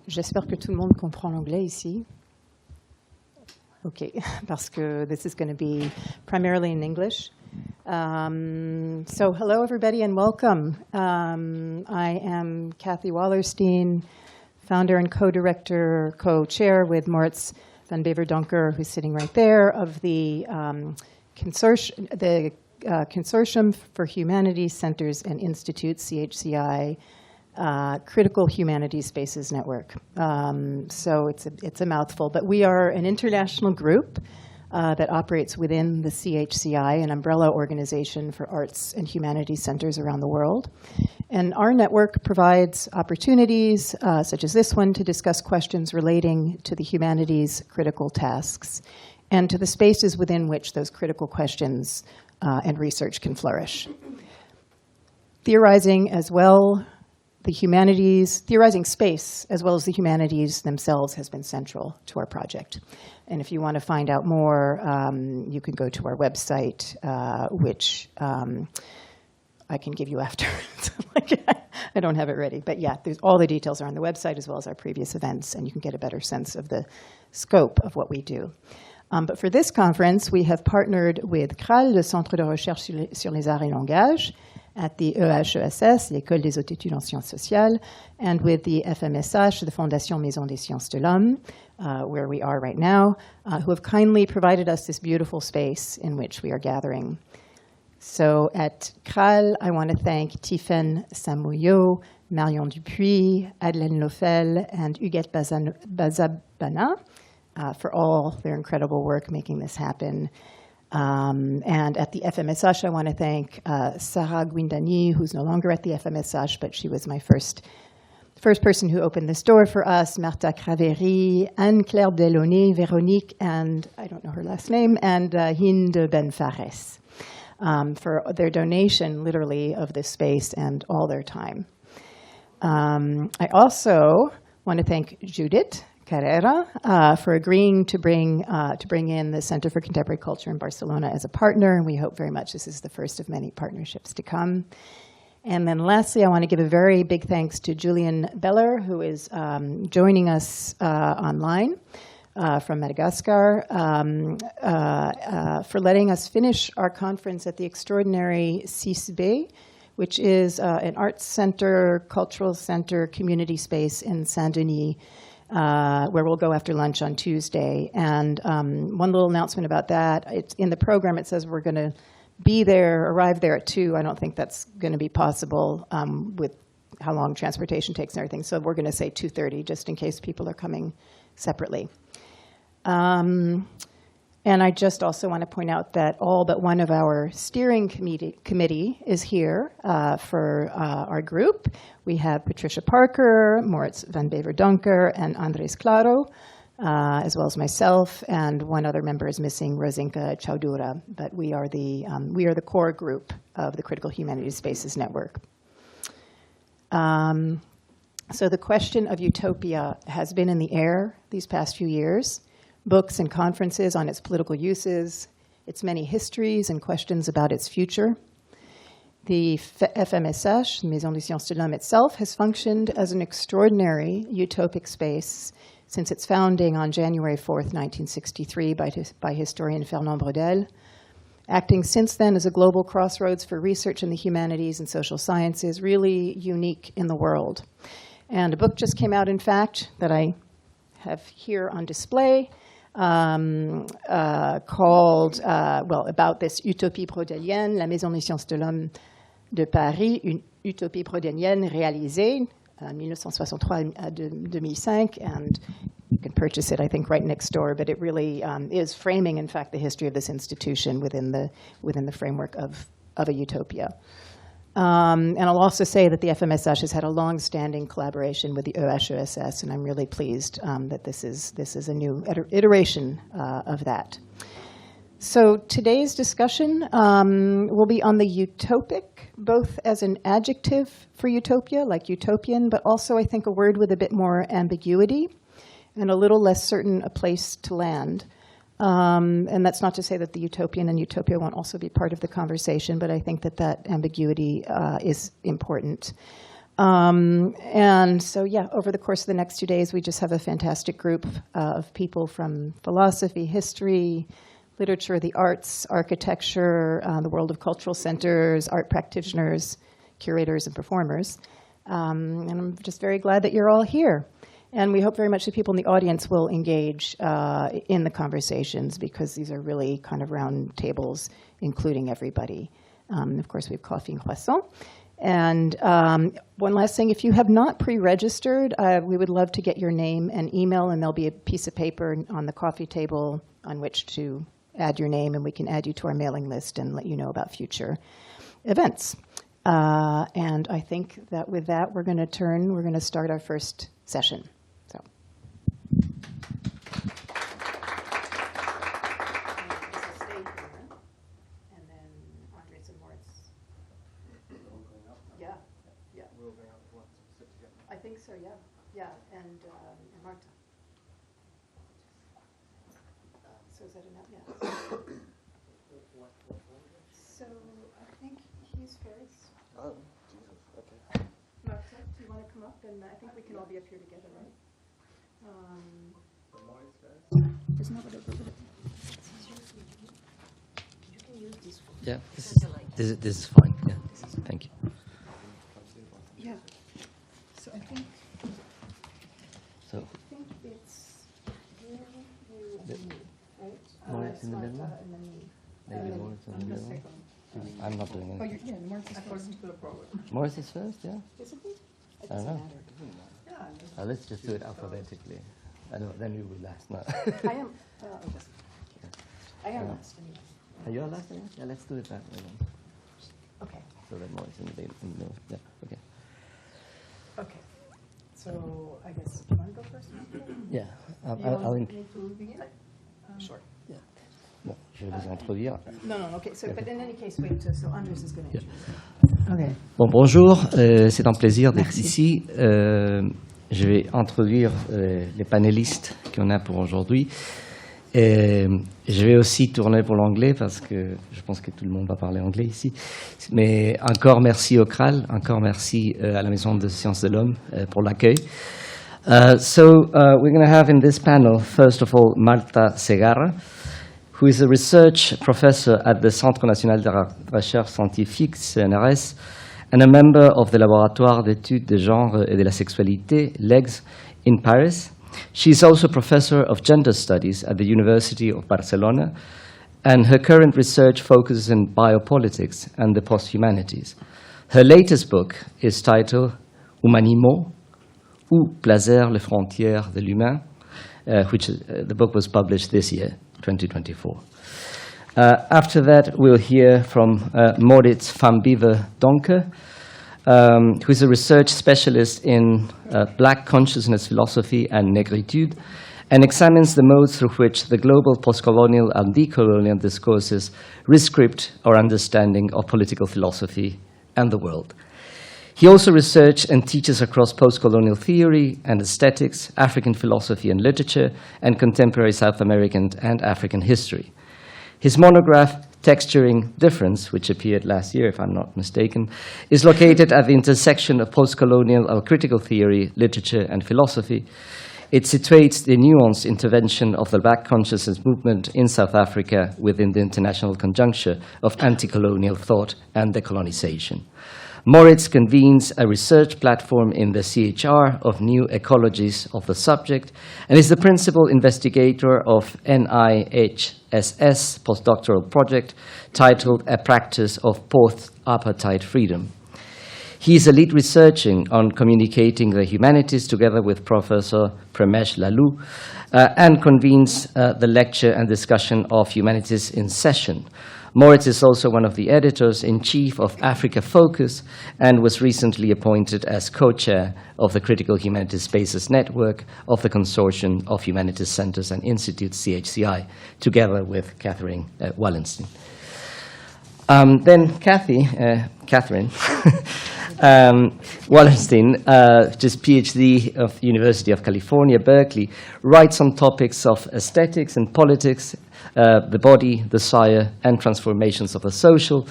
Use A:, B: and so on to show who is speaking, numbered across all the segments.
A: J'espère que tout le monde comprend l'anglais ici. Okay, parce que this is going to be primarily in English. So hello everybody and welcome. I am Kathy Wallerstein, founder and co-director, co-chair with Moritz van Beverdonker, who's sitting right there, of the Consortium for Humanities Centers and Institutes, CHCI, Critical Humanities Spaces Network. So it's a mouthful, but we are an international group that operates within the CHCI, an umbrella organization for arts and humanities centers around the world. And our network provides opportunities, such as this one, to discuss questions relating to the humanities' critical tasks and to the spaces within which those critical questions and research can flourish. Theorizing space as well as the humanities themselves has been central to our project. And if you want to find out more, you can go to our website, which I can give you after. I don't have it ready. But yeah, all the details are on the website as well as our previous events, and you can get a better sense of the scope of what we do. But for this conference, we have partnered with CRAL, le Centre de Recherche sur les Arts et Langages, at the EHESS, l'École des Hautes Études en Sciences Sociales, and with the FMSH, the Fondation Maison des Sciences de l'Homme, where we are right now, who have kindly provided us this beautiful space in which we are gathering. So at CRAL, I want to thank Tiffaine Samouyo, Marion Dupuis, Adelaine Lofel, and Huguette Bazabana for all their incredible work making this happen. And at the FMSH, I want to thank Sarah Guindani, who's no longer at the FMSH, but she was my first person who opened this door for us, Marta Craveri, Anne-Claire Delaunay, Véronique, and I don't know her last name, and Hind Ben Fares, for their donation, literally, of this space and all their time. I also want to thank Judith Carrera for agreeing to bring in the Center for Contemporary Culture in Barcelona as a partner, and we hope very much this is the first of many partnerships to come. And then lastly, I want to give a very big thanks to Julian Beller, who is joining us online from Madagascar, for letting us finish our conference at the extraordinary CISB, which is an arts center, cultural center, community space in Saint-Denis, where we'll go after lunch on Tuesday. And one little announcement about that, it's in the program, it says we're going to arrive there at 2. I don't think that's going to be possible with how long transportation takes and everything. So we're going to say 2:30, just in case people are coming separately. And I just also want to point out that all but one of our steering committee is here for our group. We have Patricia Parker, Moritz van Beverdonker, and Andres Claro, as well as myself, and one other member is missing, Rosinka Chaudhura. But we are the core group of the Critical Humanities Spaces Network. So the question of utopia has been in the air these past few years. Books and conferences on its political uses, its many histories and questions about its future. The FMSH, Maison des Sciences de l'Homme itself, has functioned as an extraordinary utopic space since its founding on January 4th, 1963 by historian Fernand Braudel, acting since then as a global crossroads for research in the humanities and social sciences, really unique in the world. And a book just came out, in fact, that I have here on display, called, about this utopie braudelienne, la Maison des Sciences de l'Homme de Paris, une utopie braudelienne réalisée, 1963 à 2005, and you can purchase it, I think, right next door, but it really is framing, in fact, the history of this institution within the framework of a utopia. And I'll also say that the FMSH has had a long-standing collaboration with the EHESS, and I'm really pleased that this is a new iteration of that. So today's discussion will be on the utopic, both as an adjective for utopia, like utopian, but also, I think, a word with a bit more ambiguity and a little less certain a place to land. And that's not to say that the utopian and utopia won't also be part of the conversation, but I think that ambiguity is important. And so, yeah, over the course of the next 2 days, we just have a fantastic group of people from philosophy, history, literature, the arts, architecture, the world of cultural centers, art practitioners, curators, and performers. And I'm just very glad that you're all here. And we hope very much that people in the audience will engage in the conversations, because these are really kind of round tables, including everybody. Of course, we have coffee and croissant. And one last thing, if you have not pre-registered, we would love to get your name and email, and there'll be a piece of paper on the coffee table on which to add your name, and we can add you to our mailing list and let you know about future events. And I think that with that, we're going to start our first session. So. I think so, yeah. Yeah, and Marta. So is that enough? Yeah. So I think he's first.
B: Oh, Jesus, okay.
A: Marta, do you want to come up? And I think we can all be up here together, right? Isn't that what it is? You can use this one.
B: Yeah, this is fine. Yeah, thank you.
A: Yeah. So I think it's you and me, right?
B: Moritz in the middle?
A: And then me.
B: Maybe Moritz in the middle. I'm not doing anything.
A: Yeah, Moritz is first.
B: Moritz is first, yeah?
A: Is it me? It
B: I don't
A: doesn't
B: know.
A: matter.
B: Let's just do it alphabetically. I know, then you will last. No.
A: I am. I am last anyway.
B: Are you last? Yeah, let's do it that way then.
A: Okay.
B: So that Moritz in the middle. Yeah, okay.
A: Okay. So I guess, do you want to go first?
B: Yeah,
A: You
B: I'll
A: want me to begin? Sure.
B: Yeah. Bon, je vais vous introduire.
A: No, okay. So, but in any case, wait. So Andres is going to introduce. Okay.
B: Bon, bonjour, c'est un plaisir d'être ici. Je vais introduire les panélistes qu'on a pour aujourd'hui. Je vais aussi tourner pour l'anglais parce que je pense que tout le monde va parler anglais ici. Mais encore merci au CRAL, encore merci à la Maison de Sciences de l'Homme pour l'accueil. So we're going to have in this panel, first of all, Marta Segarra, who is a research professor at the Centre National de Recherche Scientifique, CNRS, and a member of the Laboratoire d'études de genre et de la sexualité, LEGS, in Paris. She is also professor of gender studies at the University of Barcelona, and her current research focuses on biopolitics and the post-humanities. Her latest book is titled Humanimo, Où placer les frontières de l'humain, which the book was published this year, 2024. After that, we'll hear from Moritz van Bever Donker, who is a research specialist in black consciousness philosophy and negritude, and examines the modes through which the global postcolonial and decolonial discourses rescript our understanding of political philosophy and the world. He also researches and teaches across postcolonial theory and aesthetics, African philosophy and literature, and contemporary South American and African history. His monograph, Texturing Difference, which appeared last year, if I'm not mistaken, is located at the intersection of postcolonial or critical theory, literature, and philosophy. It situates the nuanced intervention of the Black consciousness movement in South Africa within the international conjuncture of anti-colonial thought and decolonization. Moritz convenes a research platform in the CHR of new ecologies of the subject and is the principal investigator of EHESS postdoctoral project titled A Practice of Post-Apartheid Freedom. He is a lead researcher on communicating the humanities together with Professor Pramesh Lalu and convenes the lecture and discussion of Humanities in Session. Moritz is also one of the editors-in-chief of Africa Focus and was recently appointed as co-chair of the Critical Humanities Spaces Network of the Consortium of Humanities Centers and Institutes, CHCI, together with Catherine Wallenstein. Then Catherine Wallenstein, just PhD of University of California, Berkeley, writes on topics of aesthetics and politics, the body, desire, and transformations of the social,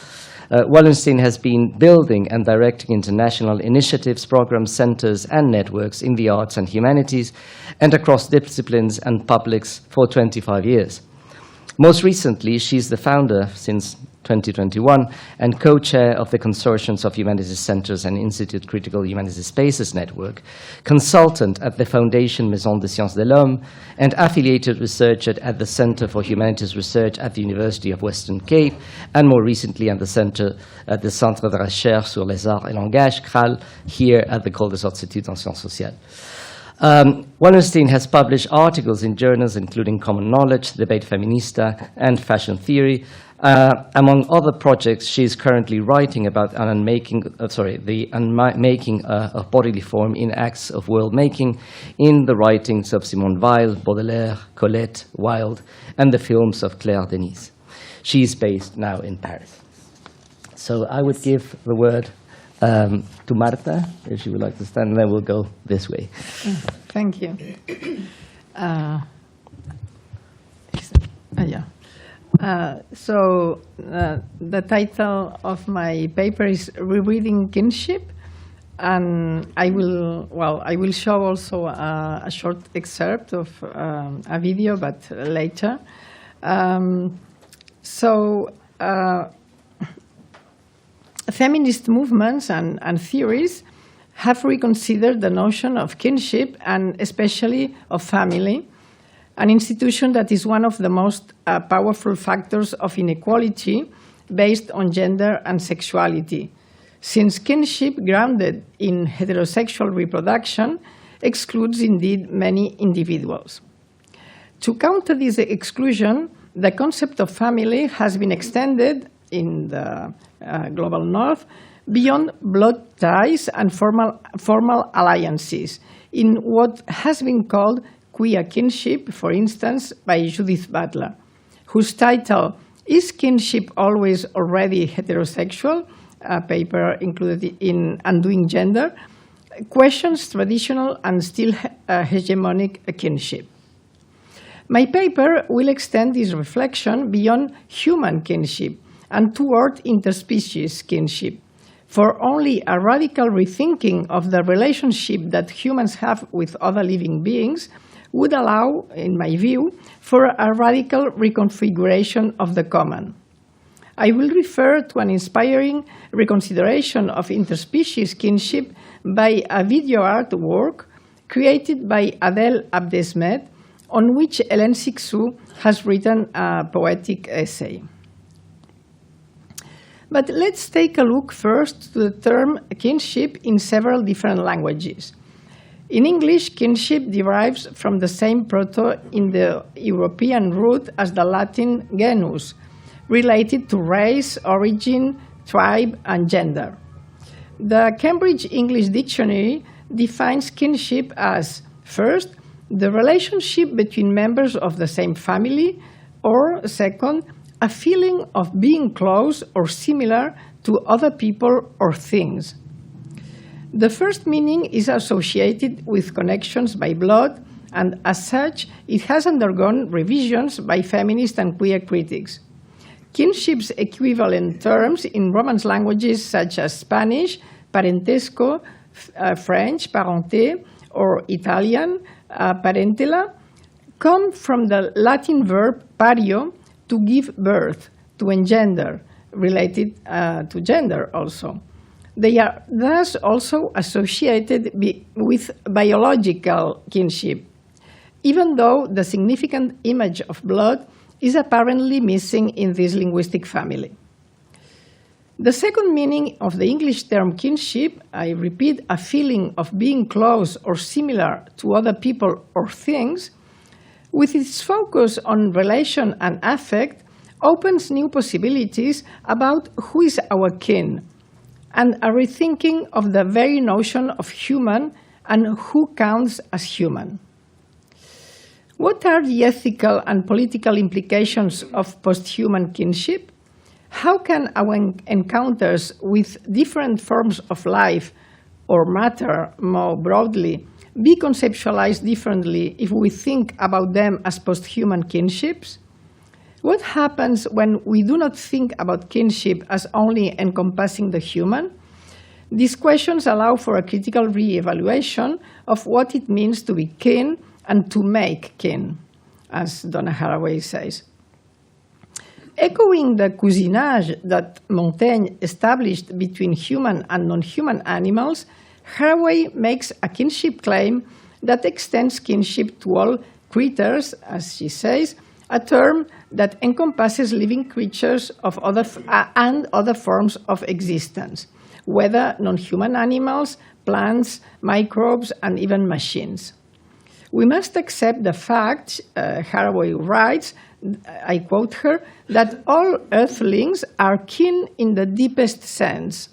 B: Wallenstein has been building and directing international initiatives, programs, centers, and networks in the arts and humanities and across disciplines and publics for 25 years. Most recently, she's the founder since 2021 and co-chair of the Consortiums of Humanities Centers and Institute Critical Humanities Spaces Network, consultant at the Foundation Maison des Sciences de l'Homme, and affiliated researcher at the Center for Humanities Research at the University of Western Cape, and more recently at the Centre de Recherche sur les Arts et Langage, CRAL, here at the École des Hautes Études en Sciences Sociales. Wallenstein has published articles in journals including Common Knowledge, Debate Feminista, and Fashion Theory. Among other projects, she is currently writing about the unmaking of bodily form in acts of world-making in the writings of Simone Weil, Baudelaire, Colette, Wilde, and the films of Claire Denis. She is based now in Paris. So I would give the word to Marta, if she would like to stand, and then we'll go this way.
C: Thank you. The title of my paper is Rereading Kinship, and I will show also a short excerpt of a video, but later. Feminist movements and theories have reconsidered the notion of kinship and especially of family, an institution that is one of the most powerful factors of inequality based on gender and sexuality, since kinship grounded in heterosexual reproduction excludes indeed many individuals. To counter this exclusion, the concept of family has been extended in the global north beyond blood ties and formal alliances in what has been called queer kinship, for instance, by Judith Butler, whose title, Is Kinship Always Already Heterosexual?, a paper included in Undoing Gender, questions traditional and still hegemonic kinship. My paper will extend this reflection beyond human kinship and toward interspecies kinship, for only a radical rethinking of the relationship that humans have with other living beings would allow, in my view, for a radical reconfiguration of the common. I will refer to an inspiring reconsideration of interspecies kinship by a video art work created by Adel Abdesmed, on which Hélène Sixou has written a poetic essay. But let's take a look first to the term kinship in several different languages. In English, kinship derives from the same Proto-Indo-European root as the Latin genus, related to race, origin, tribe, and gender. The Cambridge English Dictionary defines kinship as, first, the relationship between members of the same family, or second, a feeling of being close or similar to other people or things. The first meaning is associated with connections by blood, and as such, it has undergone revisions by feminist and queer critics. Kinship's equivalent terms in Romance languages such as Spanish, parentesco, French, parenté, or Italian, parentela, come from the Latin verb pario, to give birth, to engender, related to gender also. They are thus also associated with biological kinship, even though the significant image of blood is apparently missing in this linguistic family. The second meaning of the English term kinship, I repeat, a feeling of being close or similar to other people or things, with its focus on relation and affect, opens new possibilities about who is our kin, and a rethinking of the very notion of human and who counts as human. What are the ethical and political implications of post-human kinship? How can our encounters with different forms of life or matter more broadly be conceptualized differently if we think about them as post-human kinships? What happens when we do not think about kinship as only encompassing the human? These questions allow for a critical re-evaluation of what it means to be kin and to make kin, as Donna Haraway says. Echoing the cousinage that Montaigne established between human and non-human animals, Haraway makes a kinship claim that extends kinship to all creatures, as she says, a term that encompasses living creatures of and other forms of existence, whether non-human animals, plants, microbes, and even machines. We must accept the fact, Haraway writes, I quote her, that all earthlings are kin in the deepest sense.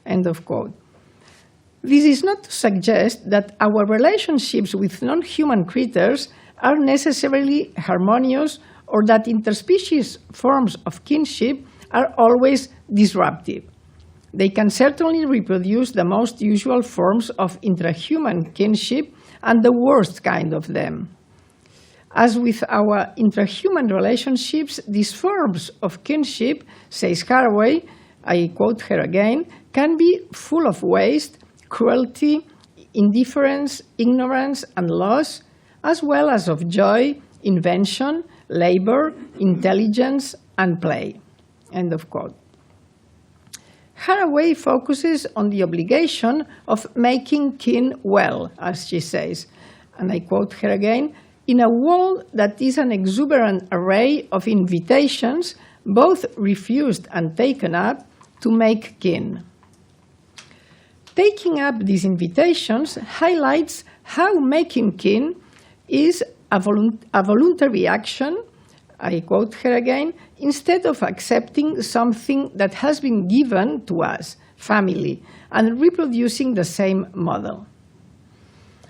C: End of quote. This is not to suggest that our relationships with non-human creatures are necessarily harmonious or that interspecies forms of kinship are always disruptive. They can certainly reproduce the most usual forms of intrahuman kinship and the worst kind of them. As with our intrahuman relationships, these forms of kinship, says Haraway, I quote her again, can be full of waste, cruelty, indifference, ignorance, and loss, as well as of joy, invention, labor, intelligence, and play. End of quote. Haraway focuses on the obligation of making kin well, as she says, and I quote her again, in a world that is an exuberant array of invitations, both refused and taken up, to make kin. Taking up these invitations highlights how making kin is a voluntary action, I quote her again, instead of accepting something that has been given to us, family, and reproducing the same model.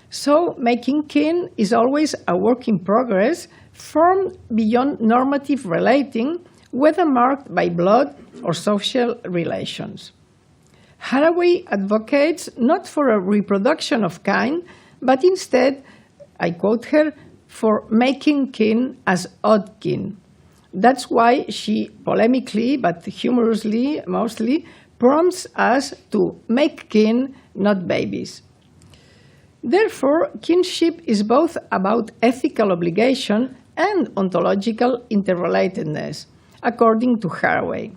C: So making kin is always a work in progress, formed beyond normative relating, whether marked by blood or social relations. Haraway advocates not for a reproduction of kind, but instead, I quote her, for making kin as odd kin. That's why she polemically, but humorously mostly, prompts us to make kin, not babies. Therefore, kinship is both about ethical obligation and ontological interrelatedness, according to Haraway.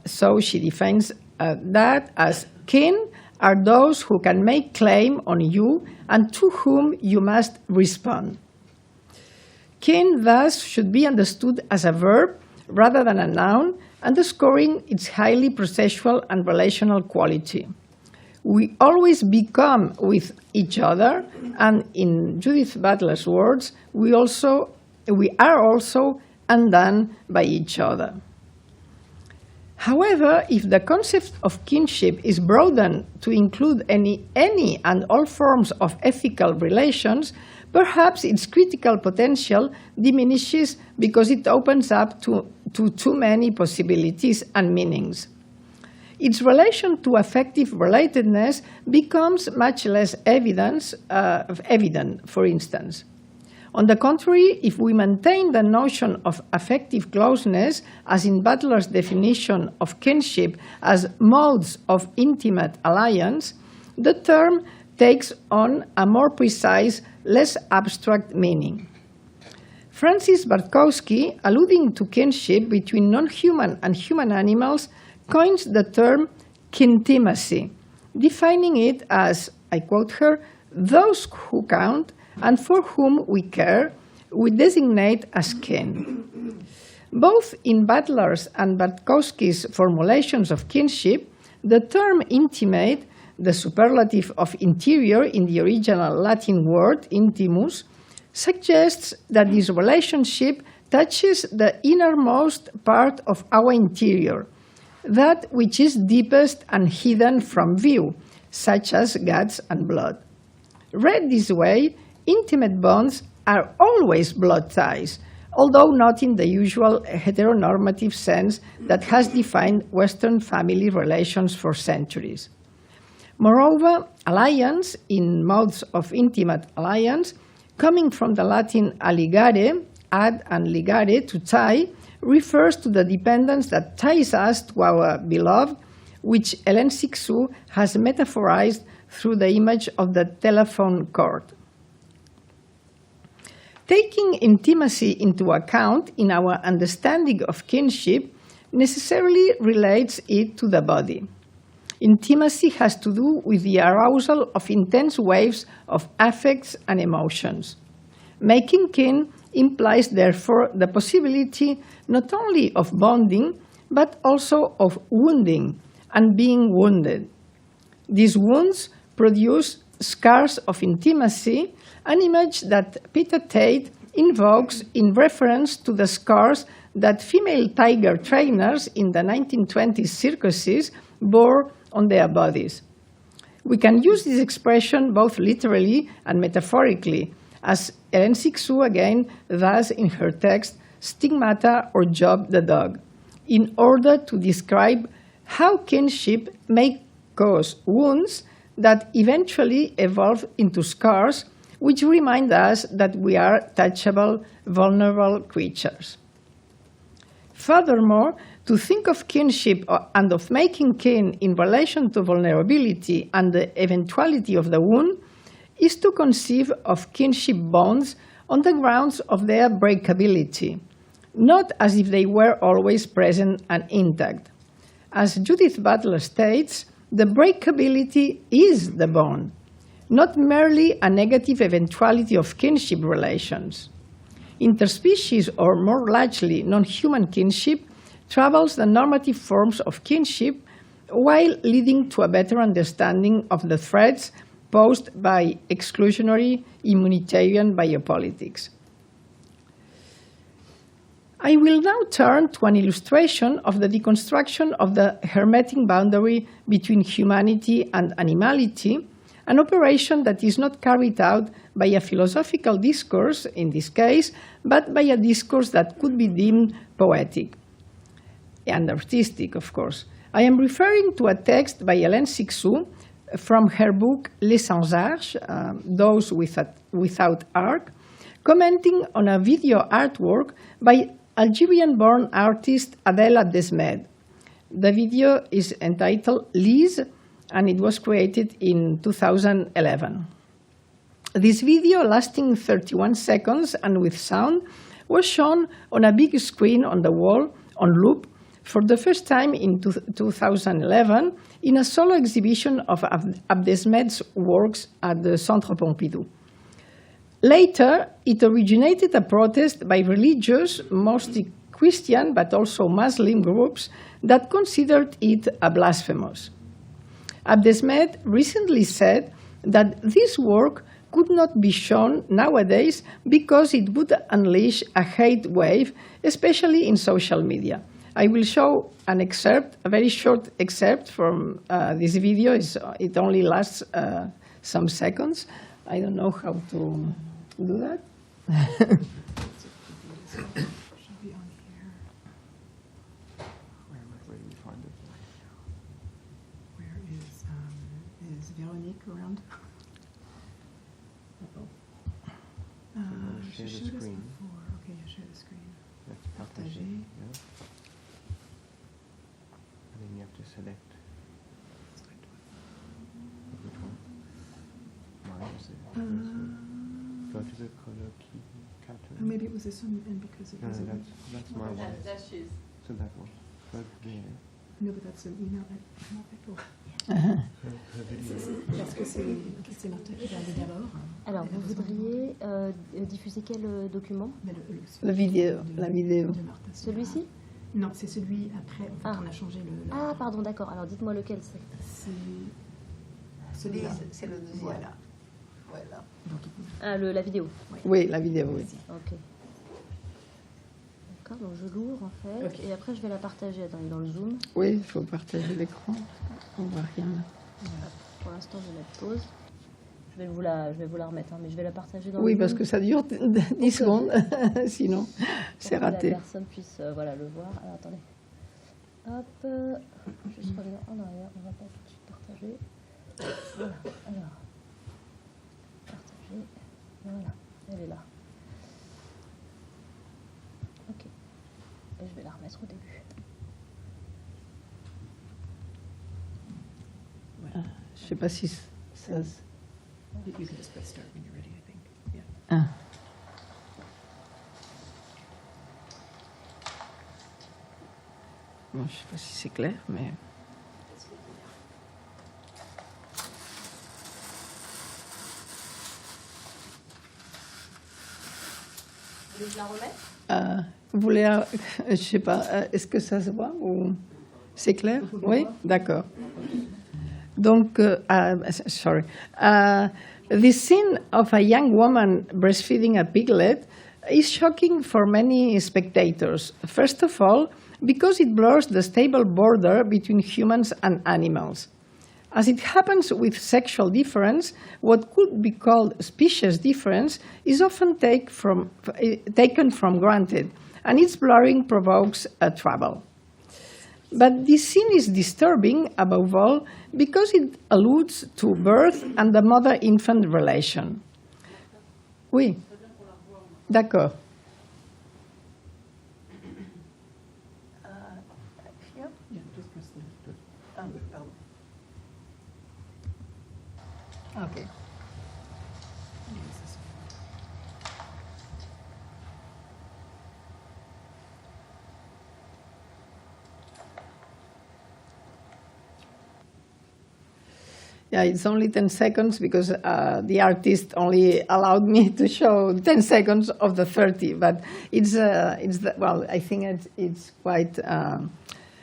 C: So she defines that as kin are those who can make claim on you and to whom you must respond. Kin thus should be understood as a verb rather than a noun, underscoring its highly processual and relational quality. We always become with each other, and in Judith Butler's words, we are also undone by each other. However, if the concept of kinship is broadened to include any and all forms of ethical relations, perhaps its critical potential diminishes because it opens up to too many possibilities and meanings. Its relation to affective relatedness becomes much less evident, for instance. On the contrary, if we maintain the notion of affective closeness, as in Butler's definition of kinship as modes of intimate alliance, the term takes on a more precise, less abstract meaning. Francis Bartkowski, alluding to kinship between non-human and human animals, coins the term kintimacy, defining it as, I quote her, those who count and for whom we care, we designate as kin. Both in Butler's and Bartkowski's formulations of kinship, the term intimate, the superlative of interior in the original Latin word intimus, suggests that this relationship touches the innermost part of our interior, that which is deepest and hidden from view, such as guts and blood. Read this way, intimate bonds are always blood ties, although not in the usual heteronormative sense that has defined Western family relations for centuries. Moreover, alliance, in modes of intimate alliance, coming from the Latin alligare, ad and ligare, to tie, refers to the dependence that ties us to our beloved, which Hélène Cixous has metaphorized through the image of the telephone cord. Taking intimacy into account in our understanding of kinship necessarily relates it to the body. Intimacy has to do with the arousal of intense waves of affects and emotions. Making kin implies, therefore, the possibility not only of bonding, but also of wounding and being wounded. These wounds produce scars of intimacy, an image that Peter Tate invokes in reference to the scars that female tiger trainers in the 1920s circuses bore on their bodies. We can use this expression both literally and metaphorically, as Hélène Cixous again does in her text Stigmata or Job the Dog, in order to describe how kinship may cause wounds that eventually evolve into scars, which remind us that we are touchable, vulnerable creatures. Furthermore, to think of kinship and of making kin in relation to vulnerability and the eventuality of the wound is to conceive of kinship bonds on the grounds of their breakability, not as if they were always present and intact. As Judith Butler states, the breakability is the bond, not merely a negative eventuality of kinship relations. Interspecies, or more largely non-human kinship, travels the normative forms of kinship while leading to a better understanding of the threats posed by exclusionary immunitarian biopolitics. I will now turn to an illustration of the deconstruction of the hermetic boundary between humanity and animality, an operation that is not carried out by a philosophical discourse, in this case, but by a discourse that could be deemed poetic and artistic, of course. I am referring to a text by Hélène Cixous from her book Les Sans Arches, Those Without Arc, commenting on a video artwork by Algerian-born artist Adel Abdesmed. The video is entitled Lise, and it was created in 2011. This video, lasting 31 seconds and with sound, was shown on a big screen on the wall, on loop, for the first time in 2011 in a solo exhibition of Abdesmed's works at the Centre Pompidou. Later, it originated a protest by religious, mostly Christian, but also Muslim groups that considered it a blasphemous. Abdesmed recently said that this work could not be shown nowadays because it would unleash a hate wave, especially in social media. I will show an excerpt, a very short excerpt from this video. It only lasts some seconds. I don't know how to do that.
A: Is Véronique around?
D: Share the screen.
A: Okay, you share the screen.
D: Let's partage it. Yeah. And then you have to select which one. Mine is it. Go to the color key captain.
A: Maybe it was this one, and because it
D: No,
A: wasn't.
D: that's my one.
E: That's his.
D: So that one. Go there.
A: No, but that's an email. Parce que c'est Martha qui va aller d'abord.
E: Alors, vous voudriez diffuser quel document?
C: La vidéo.
E: Celui-ci?
A: Non, c'est celui après. En fait, on a changé le.
E: Ah, pardon, d'accord. Alors, dites-moi lequel c'est.
A: C'est celui-là.
F: C'est le deuxième.
A: Voilà.
E: Ah, la vidéo.
C: Oui, la vidéo, oui.
E: Ok. D'accord, donc je l'ouvre en fait. Okay. Et après, je vais la partager. Attends, il est dans le Zoom.
C: Oui, il faut partager l'écran. On voit rien.
E: Pour l'instant, je vais mettre pause. Je vais vous la remettre, hein, mais je vais la partager dans le
C: Oui,
E: Zoom.
C: parce que ça dure 10 secondes, sinon c'est raté.
E: Que la personne puisse le voir. Alors, attendez. Hop, juste revenir en arrière. On va pas tout de suite partager. Voilà, alors. Partager. Voilà, elle est là.
C: pas si ça...
A: You can just press start when you're ready, I think. Yeah.
C: Ah. Bon, je sais pas si c'est clair, mais...
E: Vous voulez que je la remette?
C: Vous voulez, je sais pas, est-ce que ça se voit ou c'est clair? Oui, d'accord. Donc, sorry. The scene of a young woman breastfeeding a piglet is shocking for many spectators. First of all, because it blurs the stable border between humans and animals. As it happens with sexual difference, what could be called species difference is often taken from granted, and its blurring provokes trouble. But this scene is disturbing, above all, because it alludes to birth and the mother-infant relation. Oui. D'accord. Okay. Yeah, it's only 10 seconds because the artist only allowed me to show 10 seconds of the 30. But well, I think it's quite.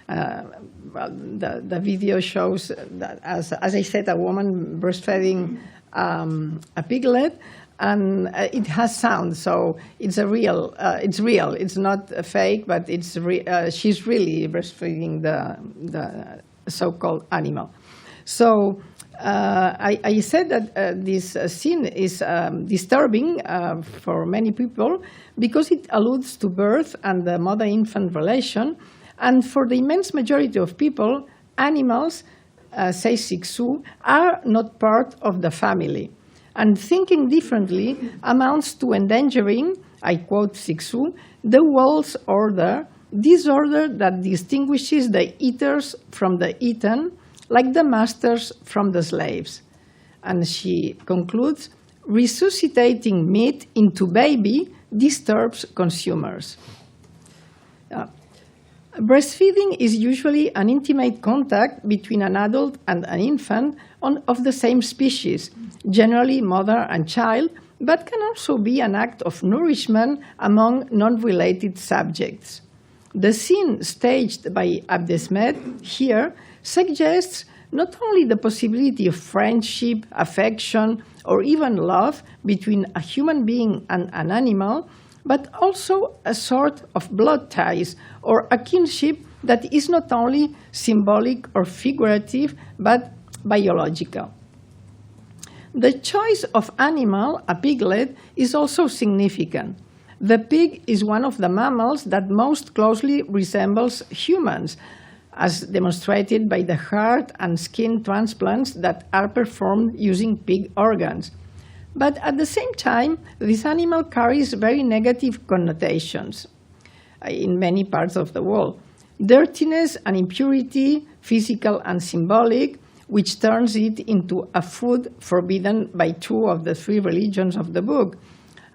C: Well, the video shows that, as I said, a woman breastfeeding a piglet, and it has sound, so it's real. It's not fake, but she's really breastfeeding the so-called animal. So I said that this scene is disturbing for many people because it alludes to birth and the mother-infant relation. And for the immense majority of people, animals, says Cixous, are not part of the family. And thinking differently amounts to endangering, I quote Cixous, the world's order, this order that distinguishes the eaters from the eaten, like the masters from the slaves. And she concludes, resuscitating meat into baby disturbs consumers. Breastfeeding is usually an intimate contact between an adult and an infant of the same species, generally mother and child, but can also be an act of nourishment among non-related subjects. The scene staged by Abdesmed here suggests not only the possibility of friendship, affection, or even love between a human being and an animal, but also a sort of blood ties or a kinship that is not only symbolic or figurative, but biological. The choice of animal, a piglet, is also significant. The pig is one of the mammals that most closely resembles humans, as demonstrated by the heart and skin transplants that are performed using pig organs. But at the same time, this animal carries very negative connotations in many parts of the world. Dirtiness and impurity, physical and symbolic, which turns it into a food forbidden by 2 of the 3 religions of the book.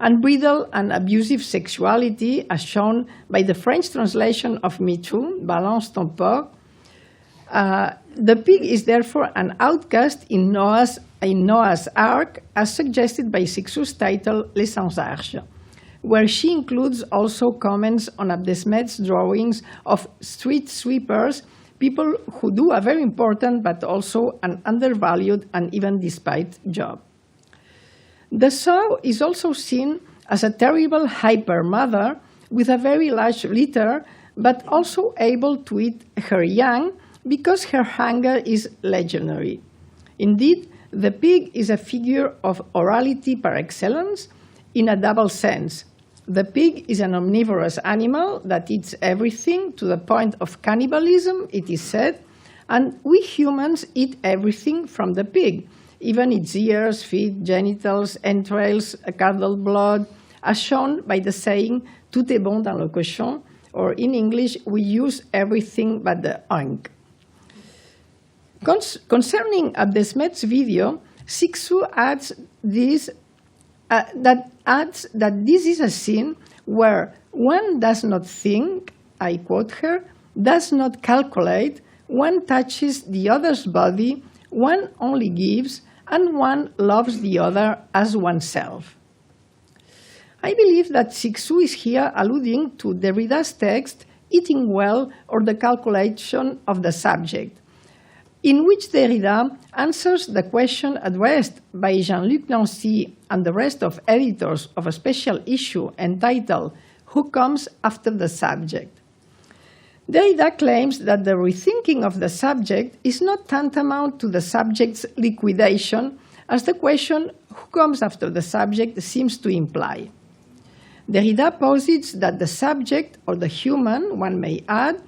C: Unbridled and abusive sexuality, as shown by the French translation of Me Too, Balance ton porc. The pig is therefore an outcast in Noah's Ark, as suggested by Cixous' title Les Sans-Arches, where she includes also comments on Abdesmed's drawings of street sweepers, people who do a very important but also an undervalued and even despised job. The sow is also seen as a terrible hyper-mother with a very large litter, but also able to eat her young because her hunger is legendary. Indeed, the pig is a figure of orality par excellence in a double sense. The pig is an omnivorous animal that eats everything to the point of cannibalism, it is said, and we humans eat everything from the pig, even its ears, feet, genitals, entrails, curdled blood, as shown by the saying, tout est bon dans le cochon, or in English, we use everything but the oink. Concerning Abdesmet's video, Cixous adds that this is a scene where one does not think, I quote her, does not calculate, one touches the other's body, one only gives, and one loves the other as oneself. I believe that Cixous is here alluding to Derrida's text, Eating Well, or the Calculation of the Subject, in which Derrida answers the question addressed by Jean-Luc Nancy and the rest of editors of a special issue entitled Who Comes After the Subject? Derrida claims that the rethinking of the subject is not tantamount to the subject's liquidation, as the question who comes after the subject seems to imply. Derrida posits that the subject, or the human, one may add,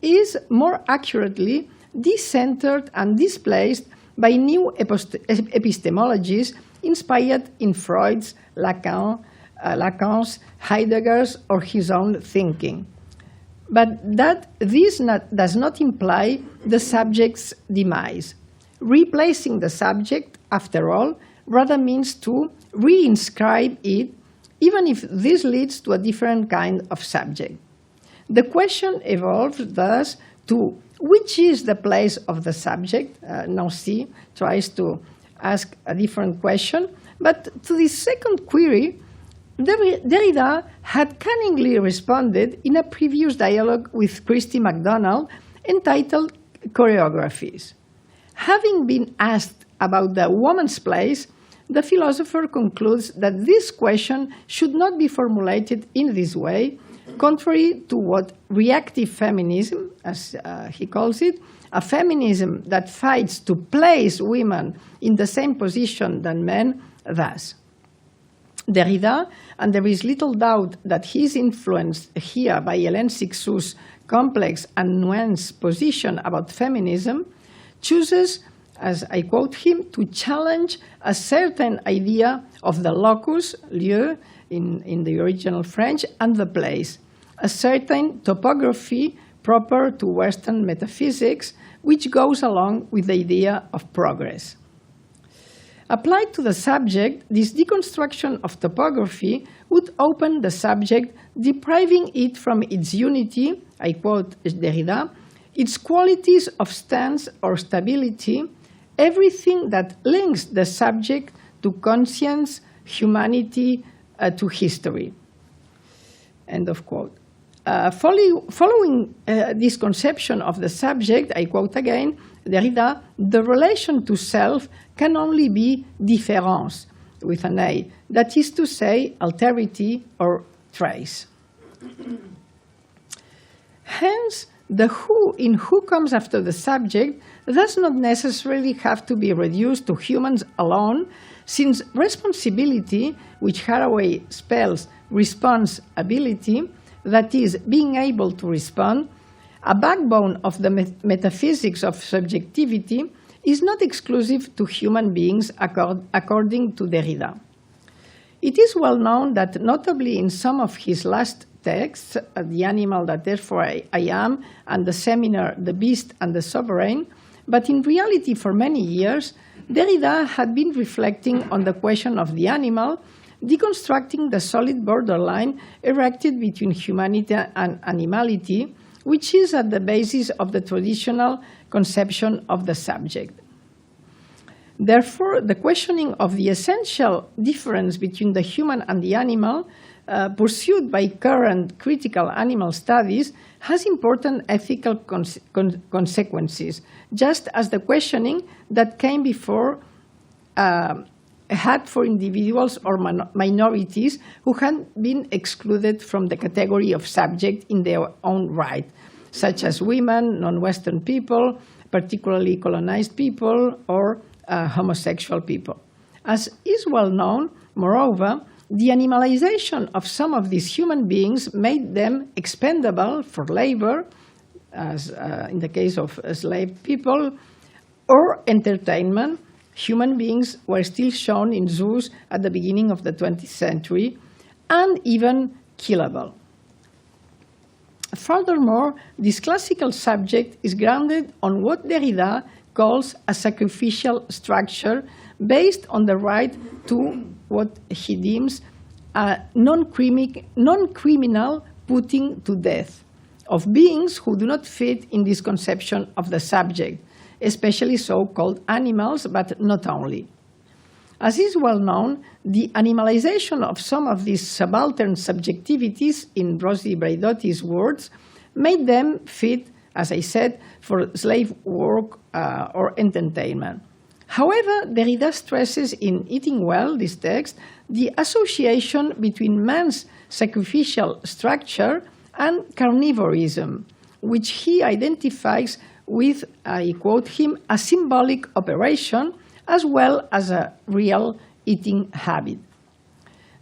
C: is more accurately decentered and displaced by new epistemologies inspired in Freud's, Lacan's, Heidegger's, or his own thinking. But that this does not imply the subject's demise. Replacing the subject, after all, rather means to reinscribe it, even if this leads to a different kind of subject. The question evolves thus to which is the place of the subject? Nancy tries to ask a different question, but to this second query, Derrida had cunningly responded in a previous dialogue with Christy MacDonald entitled Choreographies. Having been asked about the woman's place, the philosopher concludes that this question should not be formulated in this way, contrary to what reactive feminism, as he calls it, a feminism that fights to place women in the same position than men, does. Derrida, and there is little doubt that he is influenced here by Hélène Cixous' complex and nuanced position about feminism, chooses, as I quote him, to challenge a certain idea of the locus, lieu, in the original French, and the place, a certain topography proper to Western metaphysics, which goes along with the idea of progress. Applied to the subject, this deconstruction of topography would open the subject, depriving it from its unity, I quote Derrida, its qualities of stance or stability, everything that links the subject to conscience, humanity, to history. End of quote. Following this conception of the subject, I quote again, Derrida, the relation to self can only be différence, with an A, that is to say, alterity or trace. Hence, the who in Who Comes After the Subject does not necessarily have to be reduced to humans alone, since responsibility, which Haraway spells responsibility, that is, being able to respond, a backbone of the metaphysics of subjectivity, is not exclusive to human beings according to Derrida. It is well known that, notably in some of his last texts, The Animal That Therefore I Am, and the seminar The Beast and the Sovereign, but in reality for many years, Derrida had been reflecting on the question of the animal, deconstructing the solid borderline erected between humanity and animality, which is at the basis of the traditional conception of the subject. Therefore, the questioning of the essential difference between the human and the animal, pursued by current critical animal studies, has important ethical consequences, just as the questioning that came before had for individuals or minorities who had been excluded from the category of subject in their own right, such as women, non-Western people, particularly colonized people, or homosexual people. As is well known, moreover, the animalization of some of these human beings made them expendable for labor, as in the case of slave people, or entertainment. Human beings were still shown in zoos at the beginning of the 20th century, and even killable. Furthermore, this classical subject is grounded on what Derrida calls a sacrificial structure based on the right to what he deems a non-criminal putting to death of beings who do not fit in this conception of the subject, especially so-called animals, but not only. As is well known, the animalization of some of these subaltern subjectivities, in Rosi Braidotti's words, made them fit, as I said, for slave work or entertainment. However, Derrida stresses in Eating Well, this text, the association between man's sacrificial structure and carnivorism, which he identifies with, I quote him, a symbolic operation as well as a real eating habit.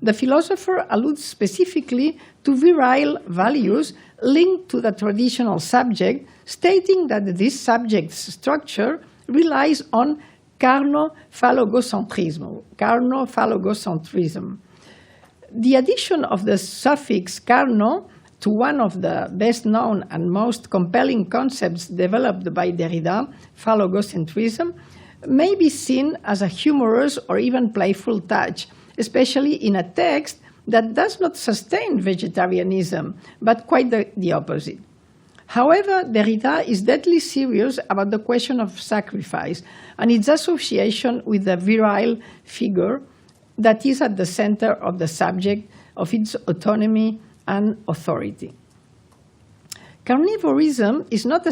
C: The philosopher alludes specifically to virile values linked to the traditional subject, stating that this subject's structure relies on carno-phallogocentrism. The addition of the suffix carno to one of the best known and most compelling concepts developed by Derrida, phallogocentrism, may be seen as a humorous or even playful touch, especially in a text that does not sustain vegetarianism, but quite the opposite. However, Derrida is deadly serious about the question of sacrifice and its association with the virile figure that is at the center of the subject, of its autonomy and authority. Carnivorism is not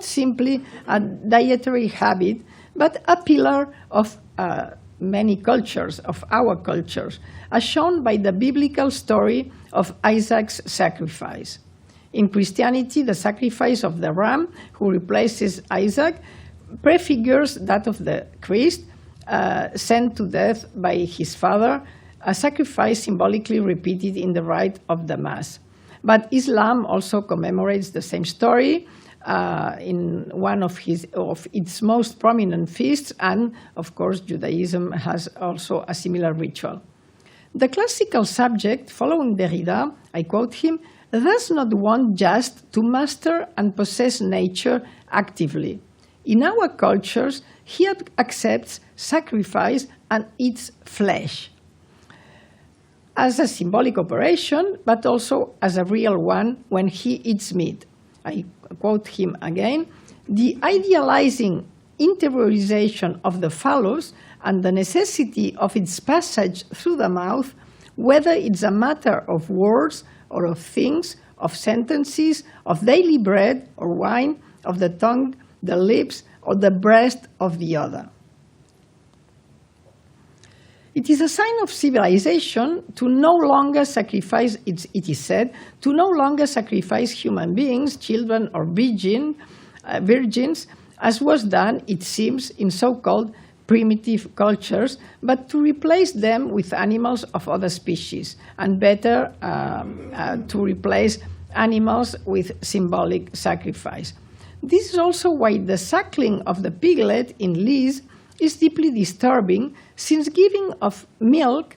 C: simply a dietary habit, but a pillar of many cultures, of our cultures, as shown by the biblical story of Isaac's sacrifice. In Christianity, the sacrifice of the ram who replaces Isaac prefigures that of the Christ sent to death by his father, a sacrifice symbolically repeated in the rite of the Mass. But Islam also commemorates the same story in one of its most prominent feasts, and of course Judaism has also a similar ritual. The classical subject, following Derrida, I quote him, does not want just to master and possess nature actively. In our cultures, he accepts sacrifice and eats flesh as a symbolic operation, but also as a real one when he eats meat. I quote him again, the idealizing interiorization of the phallus and the necessity of its passage through the mouth, whether it's a matter of words or of things, of sentences, of daily bread or wine, of the tongue, the lips, or the breast of the other. It is a sign of civilization to no longer sacrifice, it is said, to no longer sacrifice human beings, children or virgins, as was done, it seems, in so-called primitive cultures, but to replace them with animals of other species, and better to replace animals with symbolic sacrifice. This is also why the suckling of the piglet in Lise is deeply disturbing, since giving milk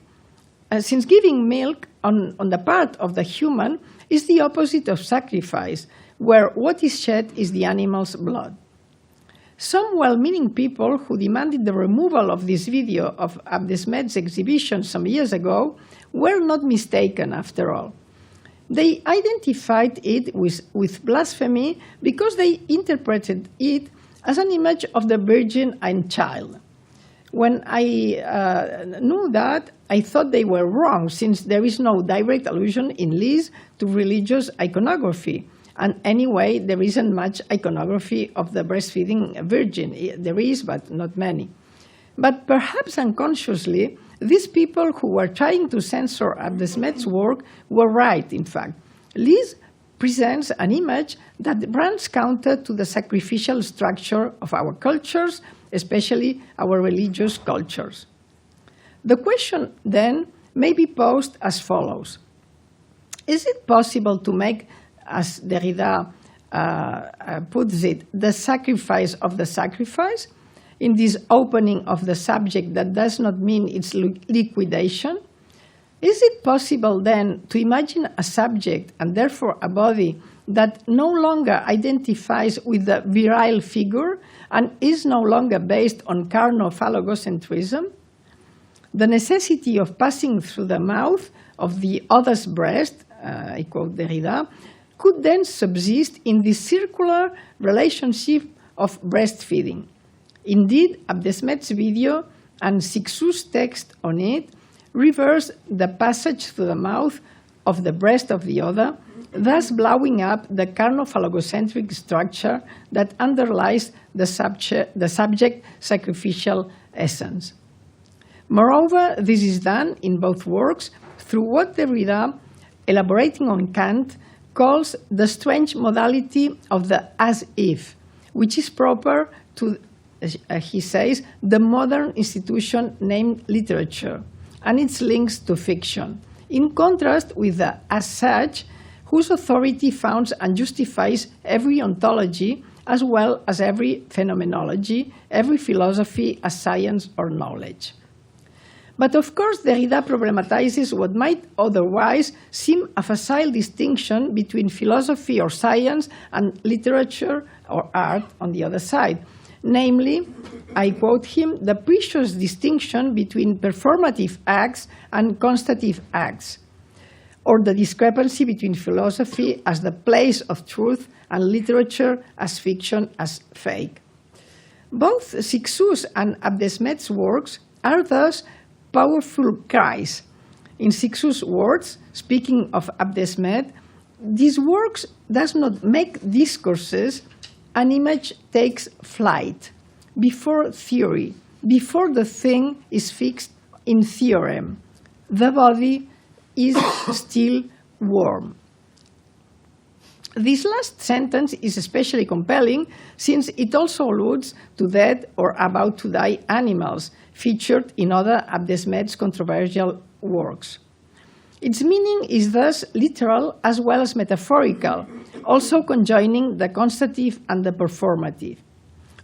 C: on the part of the human is the opposite of sacrifice, where what is shed is the animal's blood. Some well-meaning people who demanded the removal of this video of Abdesmed's exhibition some years ago were not mistaken after all. They identified it with blasphemy because they interpreted it as an image of the Virgin and Child. When I knew that, I thought they were wrong, since there is no direct allusion in Lise to religious iconography. And anyway, there isn't much iconography of the breastfeeding virgin. There is, but not many. But perhaps unconsciously, these people who were trying to censor Abdesmed's work were right, in fact. Lise presents an image that runs counter to the sacrificial structure of our cultures, especially our religious cultures. The question then may be posed as follows. Is it possible to make, as Derrida puts it, the sacrifice of the sacrifice, in this opening of the subject that does not mean its liquidation? Is it possible then to imagine a subject, and therefore a body, that no longer identifies with the virile figure and is no longer based on carno-phallogocentrism, the necessity of passing through the mouth of the other's breast, I quote Derrida, could then subsist in the circular relationship of breastfeeding. Indeed, Abdesmet's video and Cixous's text on it reverse the passage through the mouth of the breast of the other, thus blowing up the carno-phallogocentric structure that underlies the subject sacrificial essence. Moreover, this is done in both works through what Derrida, elaborating on Kant, calls the strange modality of the as-if, which is proper to, he says, the modern institution named literature, and its links to fiction, in contrast with the as-such, whose authority founds and justifies every ontology, as well as every phenomenology, every philosophy as science or knowledge. But of course, Derrida problematizes what might otherwise seem a facile distinction between philosophy or science and literature or art on the other side. Namely, I quote him, the precious distinction between performative acts and constative acts, or the discrepancy between philosophy as the place of truth and literature as fiction, as fake. Both Cixous and Abdesmet's works are thus powerful cries. In Cixous' words, speaking of Abdesmet, these works does not make discourses, an image takes flight before theory, before the thing is fixed in theorem. The body is still warm. This last sentence is especially compelling since it also alludes to dead or about to die animals featured in other Abdesmet's controversial works. Its meaning is thus literal as well as metaphorical, also conjoining the constative and the performative.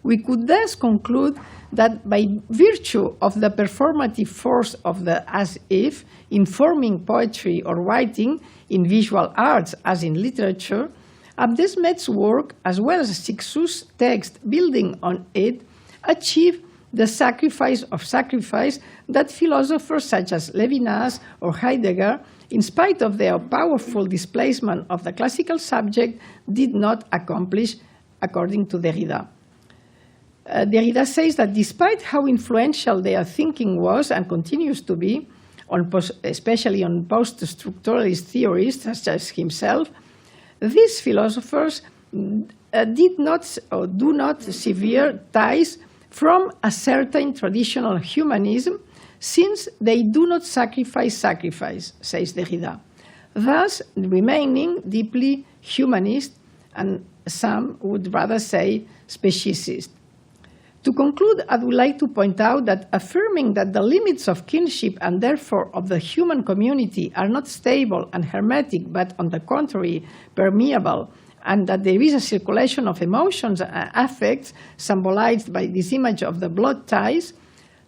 C: We could thus conclude that by virtue of the performative force of the as-if in forming poetry or writing, in visual arts as in literature, Abdesmet's work, as well as Cixous' text building on it, achieve the sacrifice of sacrifice that philosophers such as Levinas or Heidegger, in spite of their powerful displacement of the classical subject, did not accomplish, according to Derrida. Derrida says that despite how influential their thinking was and continues to be, especially on post-structuralist theorists such as himself, these philosophers did not or do not sever ties from a certain traditional humanism, since they do not sacrifice, says Derrida, thus remaining deeply humanist, and some would rather say speciesist. To conclude, I would like to point out that affirming that the limits of kinship and therefore of the human community are not stable and hermetic, but on the contrary, permeable, and that there is a circulation of emotions and affects symbolized by this image of the blood ties,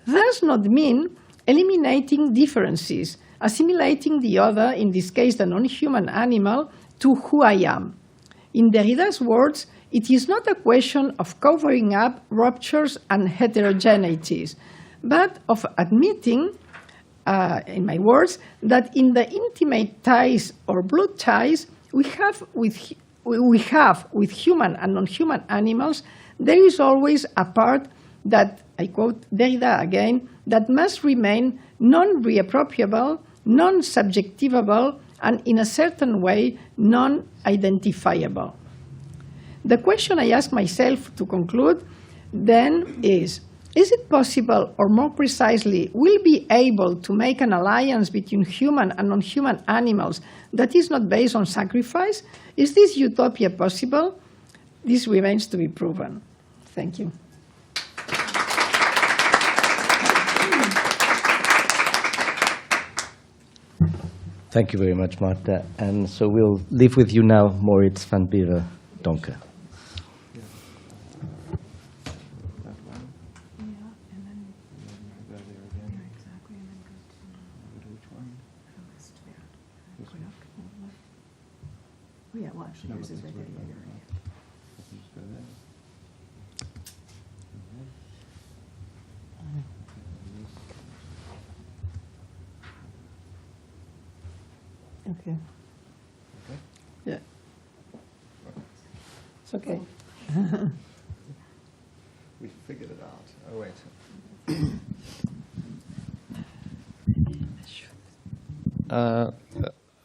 C: does not mean eliminating differences, assimilating the other, in this case the non-human animal, to who I am. In Derrida's words, it is not a question of covering up ruptures and heterogeneities, but of admitting, in my words, that in the intimate ties or blood ties we have with human and non-human animals, there is always a part that, I quote Derrida again, that must remain non-reappropriable, non-subjectivable, and in a certain way, non-identifiable. The question I ask myself to conclude then is it possible, or more precisely, will be able to make an alliance between human and non-human animals that is not based on sacrifice? Is this utopia possible? This remains to be proven. Thank you.
B: Thank you very much, Marta. And so we'll leave with you now Moritz van Beere Donker.
A: Yeah, well, actually, yours is right there. Yeah, you're right.
D: Just go there.
A: Okay.
C: Yeah. It's okay.
D: We figured it out. Oh, wait.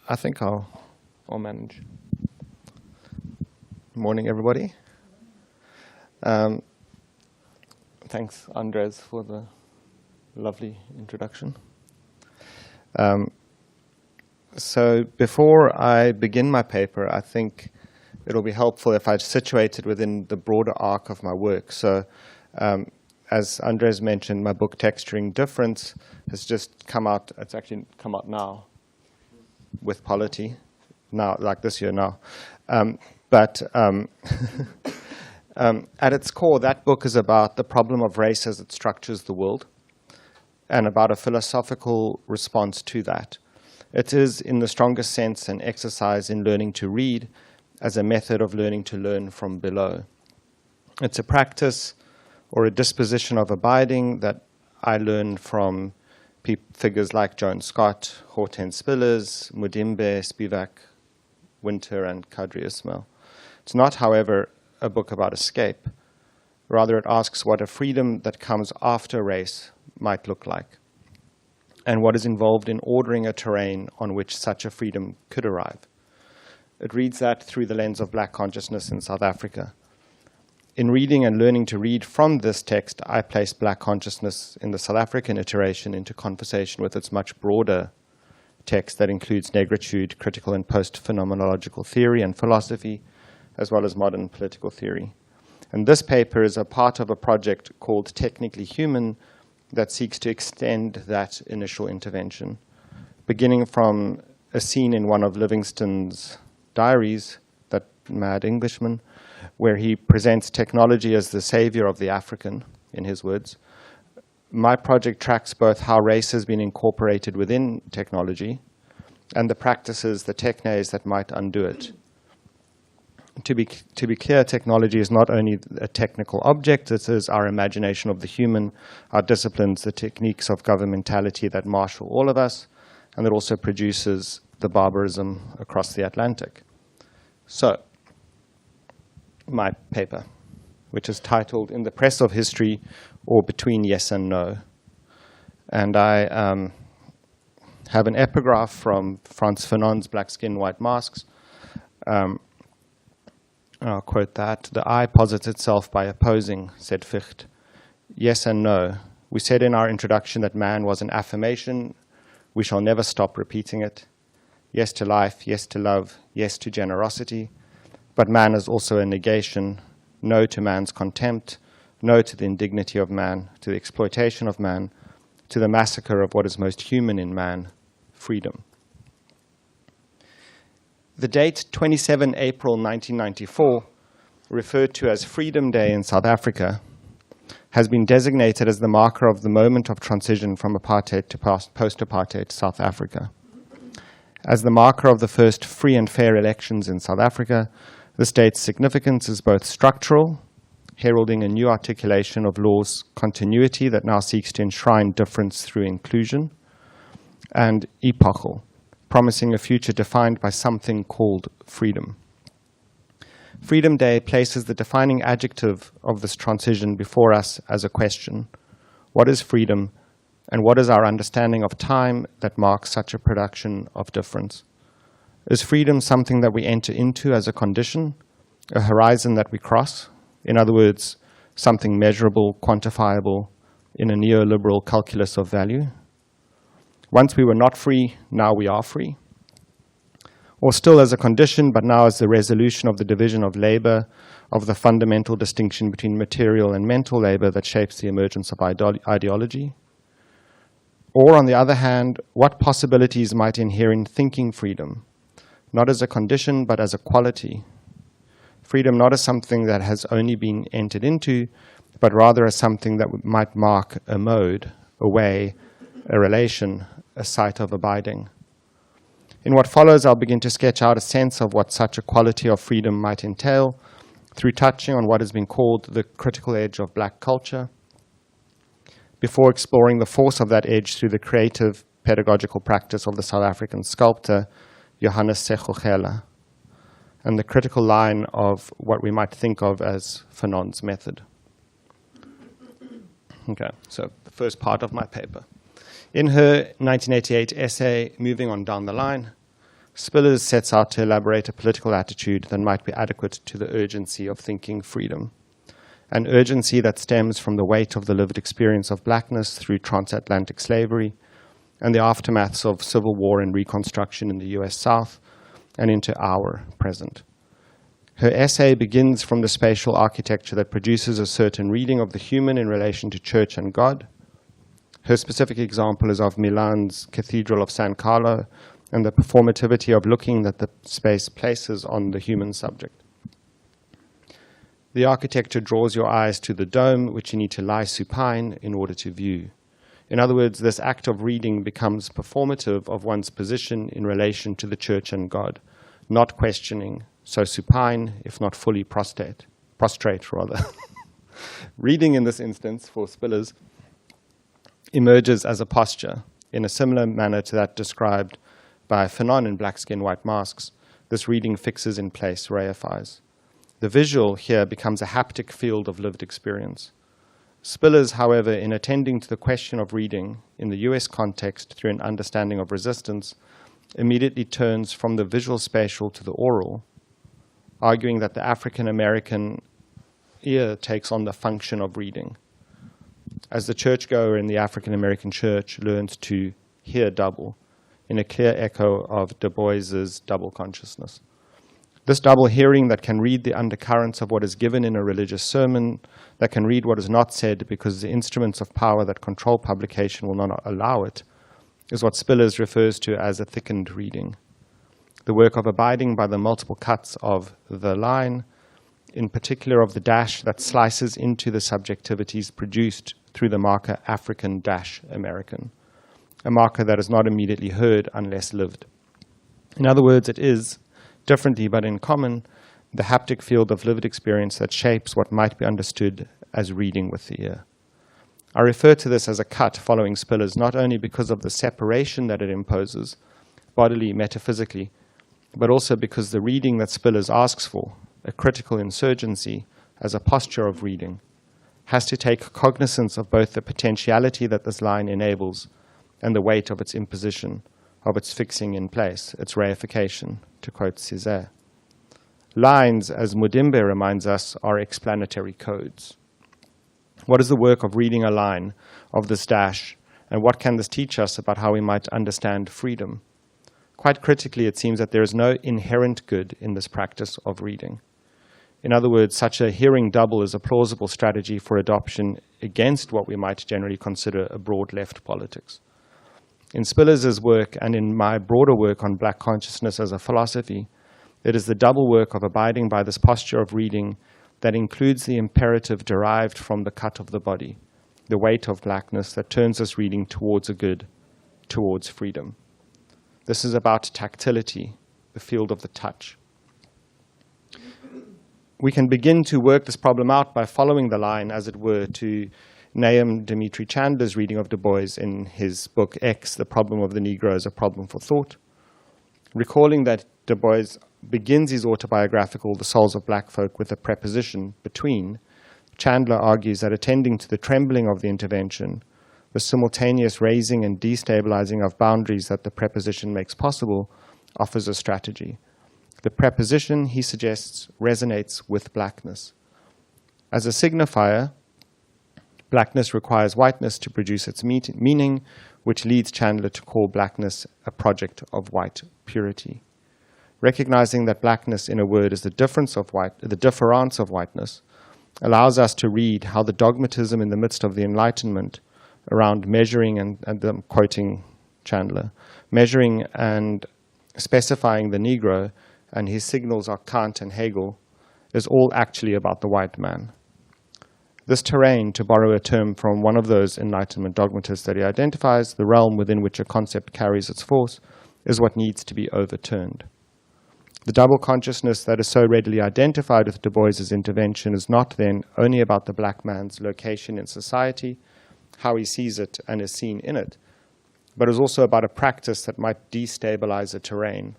D: I think I'll manage. Morning, everybody. Thanks, Andres, for the lovely introduction. So before I begin my paper, I think it'll be helpful if I situate it within the broader arc of my work. So as Andres mentioned, my book, Texturing Difference, has just come out. It's actually come out now with Polity, now, like this year now. But at its core, that book is about the problem of race as it structures the world and about a philosophical response to that. It is, in the strongest sense, an exercise in learning to read as a method of learning to learn from below. It's a practice or a disposition of abiding that I learned from figures like Joan Scott, Hortense Spillers, Mudimbe, Spivak, Winter, and Kadri Ismail. It's not, however, a book about escape. Rather, it asks what a freedom that comes after race might look like, and what is involved in ordering a terrain on which such a freedom could arrive. It reads that through the lens of black consciousness in South Africa. In reading and learning to read from this text, I place black consciousness in the South African iteration into conversation with its much broader text that includes negritude, critical and post-phenomenological theory and philosophy, as well as modern political theory. And this paper is a part of a project called Technically Human that seeks to extend that initial intervention, beginning from a scene in one of Livingston's diaries, that mad Englishman, where he presents technology as the savior of the African, in his words. My project tracks both how race has been incorporated within technology and the practices, the technes that might undo it. To be clear, technology is not only a technical object, it is our imagination of the human, our disciplines, the techniques of governmentality that marshal all of us, and it also produces the barbarism across the Atlantic. So, my paper, which is titled In the Press of History, or Between Yes and No. And I have an epigraph from Frantz Fanon's Black Skin, White Masks. I'll quote that. "The I posits itself by opposing," said Fichte. "Yes and no. We said in our introduction that man was an affirmation. We shall never stop repeating it. Yes to life, yes to love, yes to generosity. But man is also a negation. No to man's contempt, no to the indignity of man, to the exploitation of man, to the massacre of what is most human in man, freedom." The date 27 April 1994, referred to as Freedom Day in South Africa, has been designated as the marker of the moment of transition from apartheid to post-apartheid South Africa. As the marker of the first free and fair elections in South Africa, this date's significance is both structural, heralding a new articulation of law's continuity that now seeks to enshrine difference through inclusion, and epochal, promising a future defined by something called freedom. Freedom Day places the defining adjective of this transition before us as a question. What is freedom, and what is our understanding of time that marks such a production of difference? Is freedom something that we enter into as a condition, a horizon that we cross? In other words, something measurable, quantifiable in a neoliberal calculus of value? Once we were not free, now we are free. Or still as a condition, but now as the resolution of the division of labor, of the fundamental distinction between material and mental labor that shapes the emergence of ideology? Or on the other hand, what possibilities might inhere in thinking freedom, not as a condition, but as a quality? Freedom not as something that has only been entered into, but rather as something that might mark a mode, a way, a relation, a site of abiding. In what follows, I'll begin to sketch out a sense of what such a quality of freedom might entail through touching on what has been called the critical edge of black culture, before exploring the force of that edge through the creative pedagogical practice of the South African sculptor Johannes Sekhokhela, and the critical line of what we might think of as Fanon's method. Okay, so the first part of my paper. In her 1988 essay, Moving On Down the Line, Spillers sets out to elaborate a political attitude that might be adequate to the urgency of thinking freedom, an urgency that stems from the weight of the lived experience of blackness through transatlantic slavery and the aftermaths of civil war and reconstruction in the US South and into our present. Her essay begins from the spatial architecture that produces a certain reading of the human in relation to church and God. Her specific example is of Milan's Cathedral of San Carlo and the performativity of looking that the space places on the human subject. The architecture draws your eyes to the dome, which you need to lie supine in order to view. In other words, this act of reading becomes performative of one's position in relation to the church and God, not questioning, so supine, if not fully prostrate. Reading in this instance, for Spillers, emerges as a posture, in a similar manner to that described by Fanon in Black Skin, White Masks. This reading fixes in place, reifies. The visual here becomes a haptic field of lived experience. Spillers, however, in attending to the question of reading in the US context through an understanding of resistance, immediately turns from the visual spatial to the oral, arguing that the African American ear takes on the function of reading, as the churchgoer in the African American church learns to hear double, in a clear echo of Du Bois's double consciousness. This double hearing that can read the undercurrents of what is given in a religious sermon, that can read what is not said because the instruments of power that control publication will not allow it, is what Spillers refers to as a thickened reading. The work of abiding by the multiple cuts of the line, in particular of the dash that slices into the subjectivities produced through the marker African-American, a marker that is not immediately heard unless lived. In other words, it is, differently but in common, the haptic field of lived experience that shapes what might be understood as reading with the ear. I refer to this as a cut following Spillers not only because of the separation that it imposes, bodily, metaphysically, but also because the reading that Spillers asks for, a critical insurgency as a posture of reading, has to take cognizance of both the potentiality that this line enables and the weight of its imposition, of its fixing in place, its reification, to quote Césaire. Lines, as Mudimbe reminds us, are explanatory codes. What is the work of reading a line of this dash, and what can this teach us about how we might understand freedom? Quite critically, it seems that there is no inherent good in this practice of reading. In other words, such a hearing double is a plausible strategy for adoption against what we might generally consider a broad left politics. In Spillers' work and in my broader work on black consciousness as a philosophy, it is the double work of abiding by this posture of reading that includes the imperative derived from the cut of the body, the weight of blackness that turns us reading towards a good, towards freedom. This is about tactility, the field of the touch. We can begin to work this problem out by following the line, as it were, to Nahum Dimitri Chandler's reading of Du Bois in his book X, The Problem of the Negro as a Problem for Thought. Recalling that Du Bois begins his autobiographical The Souls of Black Folk with a preposition, between, Chandler argues that attending to the trembling of the intervention, the simultaneous raising and destabilizing of boundaries that the preposition makes possible, offers a strategy. The preposition, he suggests, resonates with blackness. As a signifier, blackness requires whiteness to produce its meaning, which leads Chandler to call blackness a project of white purity. Recognizing that blackness, in a word, is the difference of whiteness, allows us to read how the dogmatism in the midst of the Enlightenment around measuring, and I'm quoting Chandler, measuring and specifying the Negro, and his signals are Kant and Hegel, is all actually about the white man. This terrain, to borrow a term from one of those Enlightenment dogmatists that he identifies, the realm within which a concept carries its force, is what needs to be overturned. The double consciousness that is so readily identified with Du Bois's intervention is not then only about the black man's location in society, how he sees it and is seen in it, but is also about a practice that might destabilize a terrain,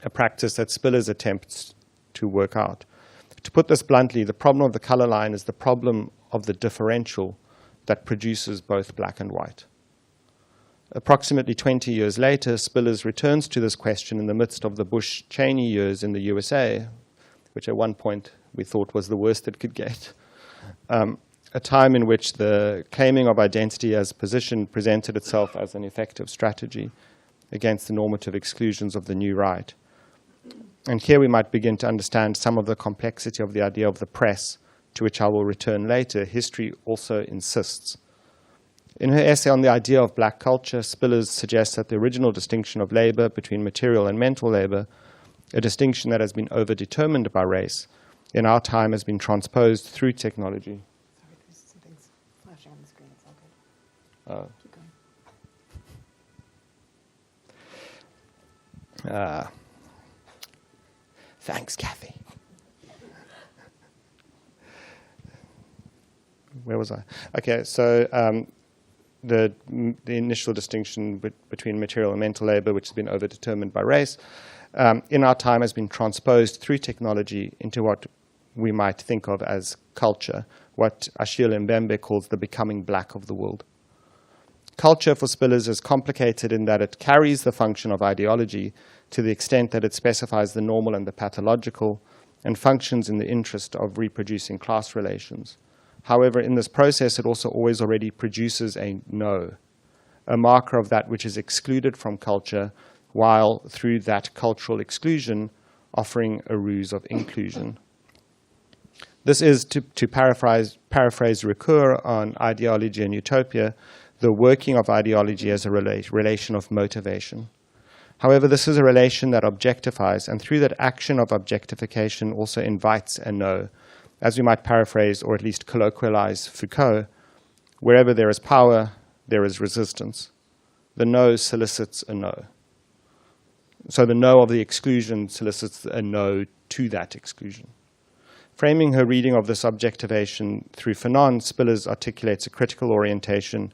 D: a practice that Spillers attempts to work out. To put this bluntly, the problem of the color line is the problem of the differential that produces both black and white. Approximately 20 years later, Spillers returns to this question in the midst of the Bush-Cheney years in the USA, which at one point we thought was the worst it could get, a time in which the claiming of identity as position presented itself as an effective strategy against the normative exclusions of the new right. And here we might begin to understand some of the complexity of the idea of the press, to which I will return later. History also insists. In her essay on the idea of black culture, Spillers suggests that the original distinction of labor between material and mental labor, a distinction that has been overdetermined by race, in our time has been transposed through technology.
A: Sorry, there's something's flashing on the screen. It's all good. Keep going.
D: Thanks, Kathy. Where was I? Okay, so the initial distinction between material and mental labor, which has been overdetermined by race, in our time has been transposed through technology into what we might think of as culture, what Achille Mbembe calls the becoming black of the world. Culture for Spillers is complicated in that it carries the function of ideology to the extent that it specifies the normal and the pathological and functions in the interest of reproducing class relations. However, in this process, it also always already produces a no, a marker of that which is excluded from culture, while through that cultural exclusion, offering a ruse of inclusion. This is, to paraphrase Ricoeur on Ideology and Utopia, the working of ideology as a relation of motivation. However, this is a relation that objectifies, and through that action of objectification also invites a no. As we might paraphrase, or at least colloquialize Foucault, wherever there is power, there is resistance. The no solicits a no. So the no of the exclusion solicits a no to that exclusion. Framing her reading of this objectivation through Fanon, Spillers articulates a critical orientation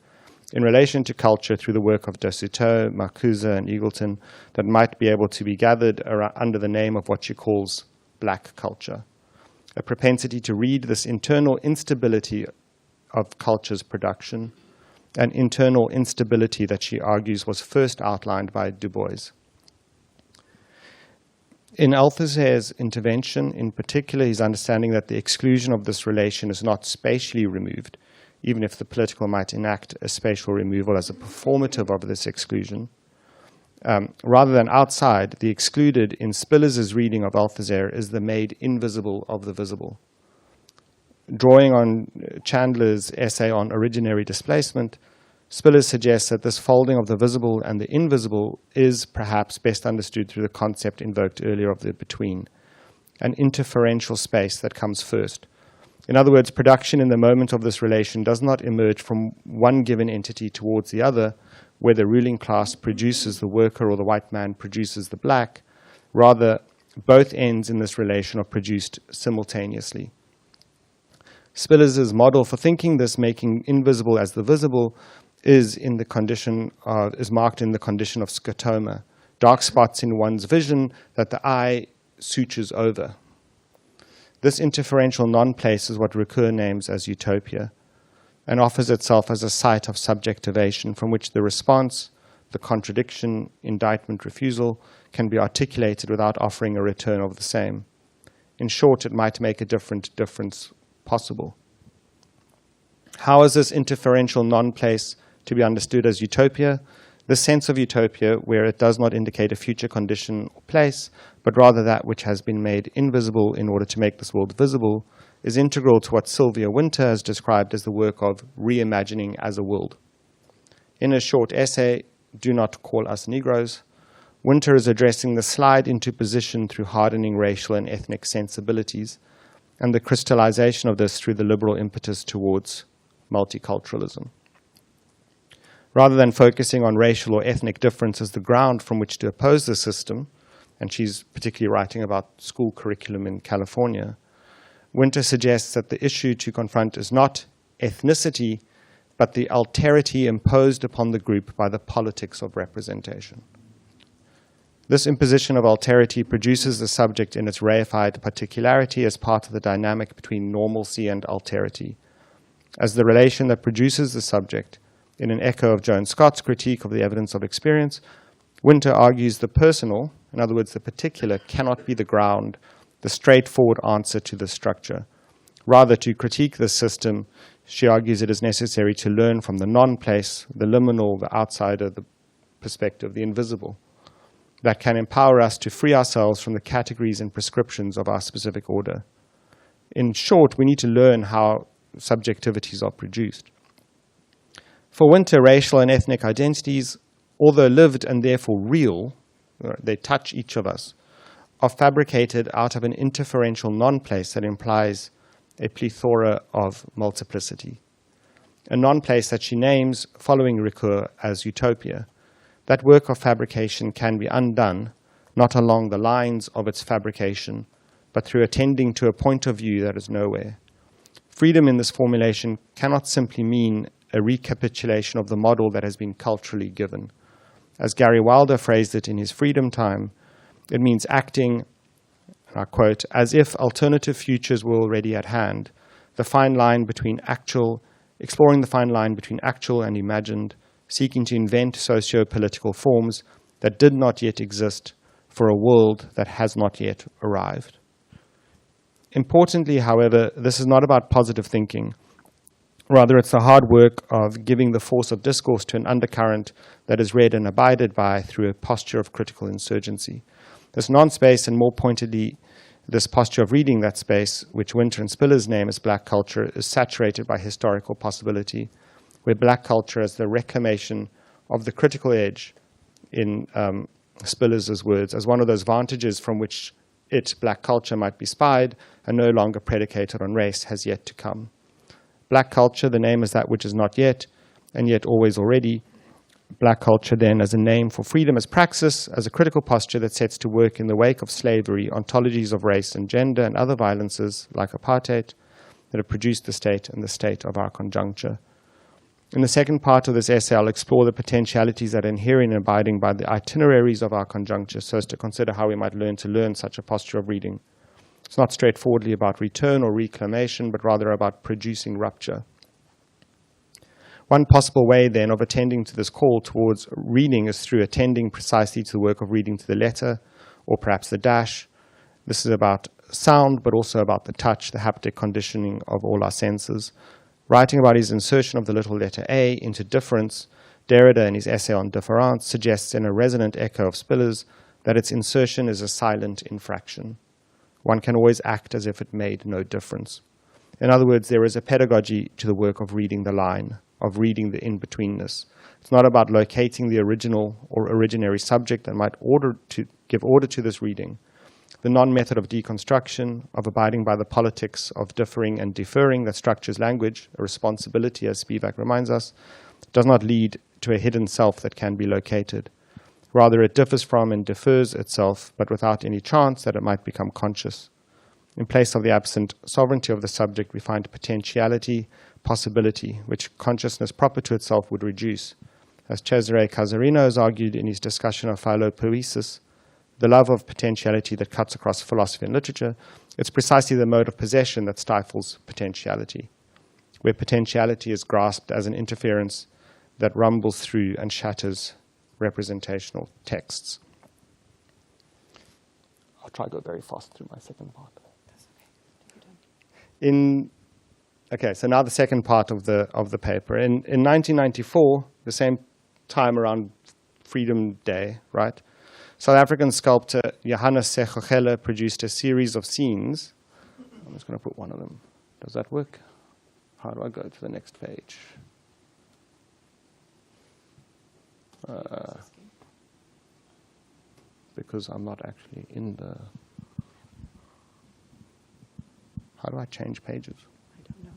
D: in relation to culture through the work of de Soto, Marcuse, and Eagleton that might be able to be gathered under the name of what she calls black culture. A propensity to read this internal instability of culture's production, an internal instability that she argues was first outlined by Du Bois. In Althusser's intervention, in particular, his understanding that the exclusion of this relation is not spatially removed, even if the political might enact a spatial removal as a performative of this exclusion. Rather than outside, the excluded in Spillers' reading of Althusser is the made invisible of the visible. Drawing on Chandler's essay on originary displacement, Spillers suggests that this folding of the visible and the invisible is perhaps best understood through the concept invoked earlier of the between, an interferential space that comes first. In other words, production in the moment of this relation does not emerge from one given entity towards the other, where the ruling class produces the worker or the white man produces the black. Rather, both ends in this relation are produced simultaneously. Spillers' model for thinking this making invisible as the visible is marked in the condition of scotoma, dark spots in one's vision that the eye sutures over. This interferential non-place is what Ricoeur names as utopia, and offers itself as a site of subjectivation from which the response, the contradiction, indictment, refusal, can be articulated without offering a return of the same. In short, it might make a difference possible. How is this interferential non-place to be understood as utopia? The sense of utopia, where it does not indicate a future condition or place, but rather that which has been made invisible in order to make this world visible, is integral to what Sylvia Wynter has described as the work of reimagining as a world. In a short essay, Do Not Call Us Negroes, Wynter is addressing the slide into position through hardening racial and ethnic sensibilities, and the crystallization of this through the liberal impetus towards multiculturalism. Rather than focusing on racial or ethnic difference as the ground from which to oppose the system, and she's particularly writing about school curriculum in California, Winter suggests that the issue to confront is not ethnicity, but the alterity imposed upon the group by the politics of representation. This imposition of alterity produces the subject in its reified particularity as part of the dynamic between normalcy and alterity. As the relation that produces the subject, in an echo of Joan Scott's critique of the evidence of experience, Winter argues the personal, in other words, the particular, cannot be the ground, the straightforward answer to the structure. Rather, to critique this system, she argues it is necessary to learn from the non-place, the liminal, the outsider, the perspective, the invisible, that can empower us to free ourselves from the categories and prescriptions of our specific order. In short, we need to learn how subjectivities are produced. For Winter, racial and ethnic identities, although lived and therefore real, they touch each of us, are fabricated out of an interferential non-place that implies a plethora of multiplicity. A non-place that she names, following Ricoeur, as utopia. That work of fabrication can be undone, not along the lines of its fabrication, but through attending to a point of view that is nowhere. Freedom in this formulation cannot simply mean a recapitulation of the model that has been culturally given. As Gary Wilder phrased it in his Freedom Time, it means acting, and I quote, as if alternative futures were already at hand, exploring the fine line between actual and imagined, seeking to invent socio-political forms that did not yet exist for a world that has not yet arrived. Importantly, however, this is not about positive thinking. Rather, it's the hard work of giving the force of discourse to an undercurrent that is read and abided by through a posture of critical insurgency. This non-space, and more pointedly, this posture of reading that space, which Winter and Spiller's name as black culture, is saturated by historical possibility, where black culture as the reclamation of the critical edge, in Spiller's words, as one of those vantages from which black culture, might be spied and no longer predicated on race, has yet to come. Black culture, the name is that which is not yet, and yet always already. Black culture, then, as a name for freedom as praxis, as a critical posture that sets to work in the wake of slavery, ontologies of race and gender and other violences, like apartheid, that have produced the state and the state of our conjuncture. In the second part of this essay, I'll explore the potentialities that are inherent in abiding by the itineraries of our conjuncture, so as to consider how we might learn to learn such a posture of reading. It's not straightforwardly about return or reclamation, but rather about producing rupture. One possible way, then, of attending to this call towards reading is through attending precisely to the work of reading to the letter, or perhaps the dash. This is about sound, but also about the touch, the haptic conditioning of all our senses. Writing about his insertion of the little letter A into difference, Derrida, in his essay on difference, suggests in a resonant echo of Spiller's that its insertion is a silent infraction. One can always act as if it made no difference. In other words, there is a pedagogy to the work of reading the line, of reading the in-betweenness. It's not about locating the original or originary subject that might give order to this reading. The non-method of deconstruction, of abiding by the politics of differing and deferring that structures language, a responsibility, as Spivak reminds us, does not lead to a hidden self that can be located. Rather, it differs from and defers itself, but without any chance that it might become conscious. In place of the absent sovereignty of the subject, we find potentiality, possibility, which consciousness proper to itself would reduce. As Cesare Casarino has argued in his discussion of philopoiesis, the love of potentiality that cuts across philosophy and literature, it's precisely the mode of possession that stifles potentiality, where potentiality is grasped as an interference that rumbles through and shatters representational texts. I'll try to go very fast through my second part.
A: That's okay.
D: So now the second part of the paper. In 1994, the same time around Freedom Day, right? South African sculptor Johannes Sekhokhela produced a series of scenes. I'm just going to put one of them. Does that work? How do I go to the next page? Because I'm not actually in the... How do I change pages?
A: I don't know.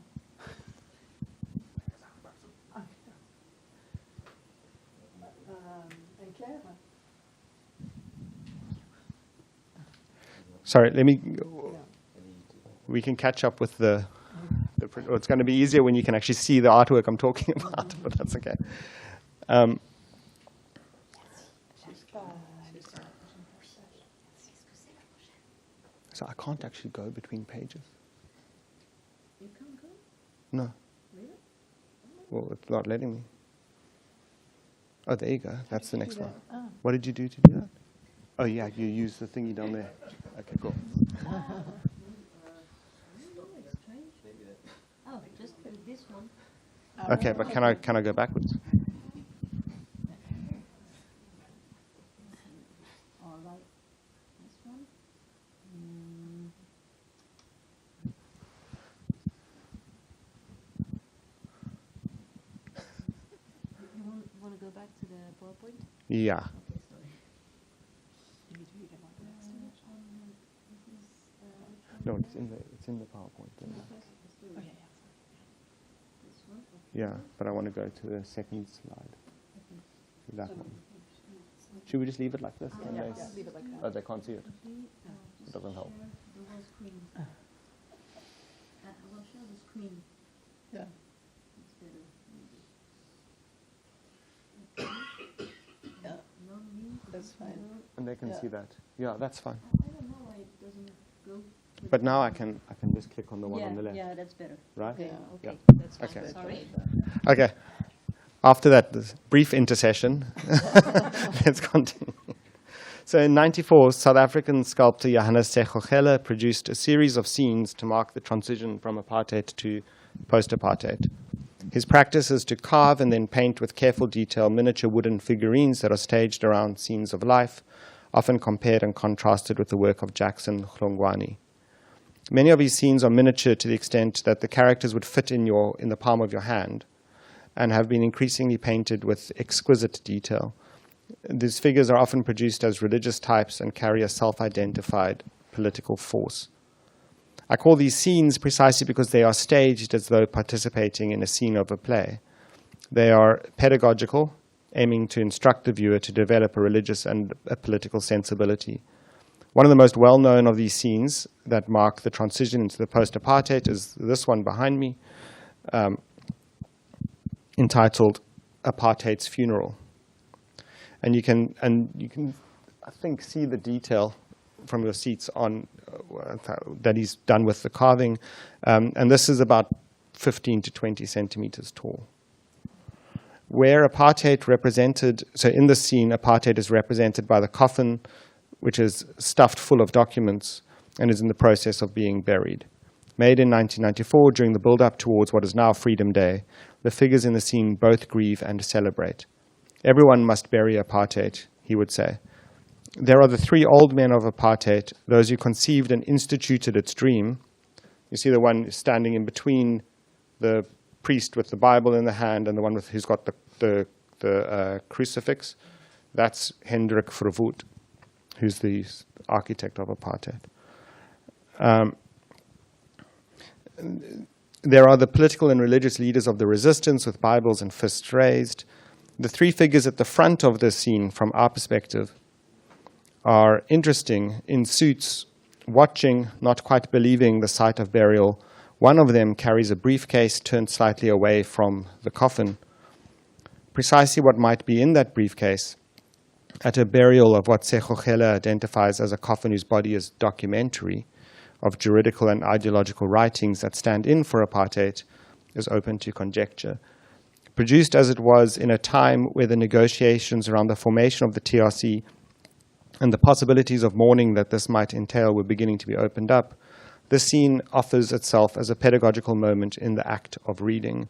D: Sorry, we can catch up with the print. It's going to be easier when you can actually see the artwork I'm talking about, but that's okay. So I can't actually go between pages.
E: You can't go?
D: No.
E: Really?
D: Well, it's not letting me. Oh, there you go. That's the next one.
A: Oh.
D: What did you do to do that? Oh, yeah, you use the thingy down there. Okay, cool.
E: Oh, just this one.
D: Okay, but can I go backwards?
E: All right. This one. You want to go back to the PowerPoint?
D: Yeah.
E: Okay, sorry.
D: No, it's in the PowerPoint. Then.
E: This one.
D: Yeah, but I want to go to the second slide. That one. Should we just leave it like this? Can they?
A: Leave it like that.
D: Oh, they can't see it. It doesn't help.
E: Share the whole screen. I will share the screen.
C: Yeah.
E: It's better.
C: Yeah.
E: No link.
C: That's fine.
D: And they can
C: Yeah.
D: see that. Yeah, that's fine.
E: I don't know why it doesn't go. with
D: But
E: the-
D: now I can just click on the one
E: yeah,
D: on the left,
E: Yeah, that's better.
D: right?
C: Yeah.
E: Okay,
D: Yeah.
E: that's fine.
D: Okay.
E: Sorry.
D: Okay. After that this brief intercession, let's continue. So in '94, South African sculptor Johannes Sekhokhela produced a series of scenes to mark the transition from apartheid to post-apartheid. His practice is to carve and then paint with careful detail miniature wooden figurines that are staged around scenes of life, often compared and contrasted with the work of Jackson Hlongwane. Many of his scenes are miniature to the extent that the characters would fit in the palm of your hand, and have been increasingly painted with exquisite detail. These figures are often produced as religious types and carry a self-identified political force. I call these scenes precisely because they are staged as though participating in a scene of a play. They are pedagogical, aiming to instruct the viewer to develop a religious and a political sensibility. One of the most well-known of these scenes that mark the transition into the post-apartheid is this one behind me, entitled Apartheid's Funeral. And you can, I think, see the detail from your seats on that he's done with the carving. And this is about 15 to 20 centimeters tall. Where apartheid represented, so in this scene, apartheid is represented by the coffin, which is stuffed full of documents and is in the process of being buried. Made in 1994 during the build-up towards what is now Freedom Day, the figures in the scene both grieve and celebrate. Everyone must bury apartheid, he would say. There are the three old men of apartheid, those who conceived and instituted its dream. You see the one standing in between the priest with the Bible in the hand and the one who's got the crucifix. That's Hendrik Verwoerd, who's the architect of apartheid. There are the political and religious leaders of the resistance with Bibles and fists raised. The three figures at the front of this scene, from our perspective, are interesting in suits, watching, not quite believing the sight of burial. One of them carries a briefcase turned slightly away from the coffin. Precisely what might be in that briefcase at a burial of what Sekhokhela identifies as a coffin whose body is documentary of juridical and ideological writings that stand in for apartheid is open to conjecture. Produced as it was in a time where the negotiations around the formation of the TRC and the possibilities of mourning that this might entail were beginning to be opened up, this scene offers itself as a pedagogical moment in the act of reading.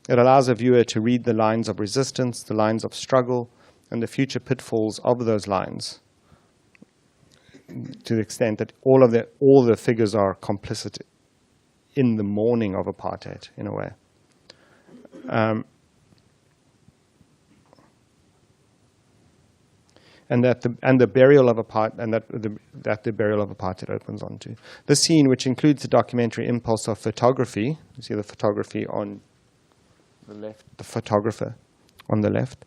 D: It allows a viewer to read the lines of resistance, the lines of struggle, and the future pitfalls of those lines, to the extent that all the figures are complicit in the mourning of apartheid, in a way. And the burial of apartheid opens onto the scene, which includes the documentary impulse of photography. You see the photography on the left, the photographer on the left.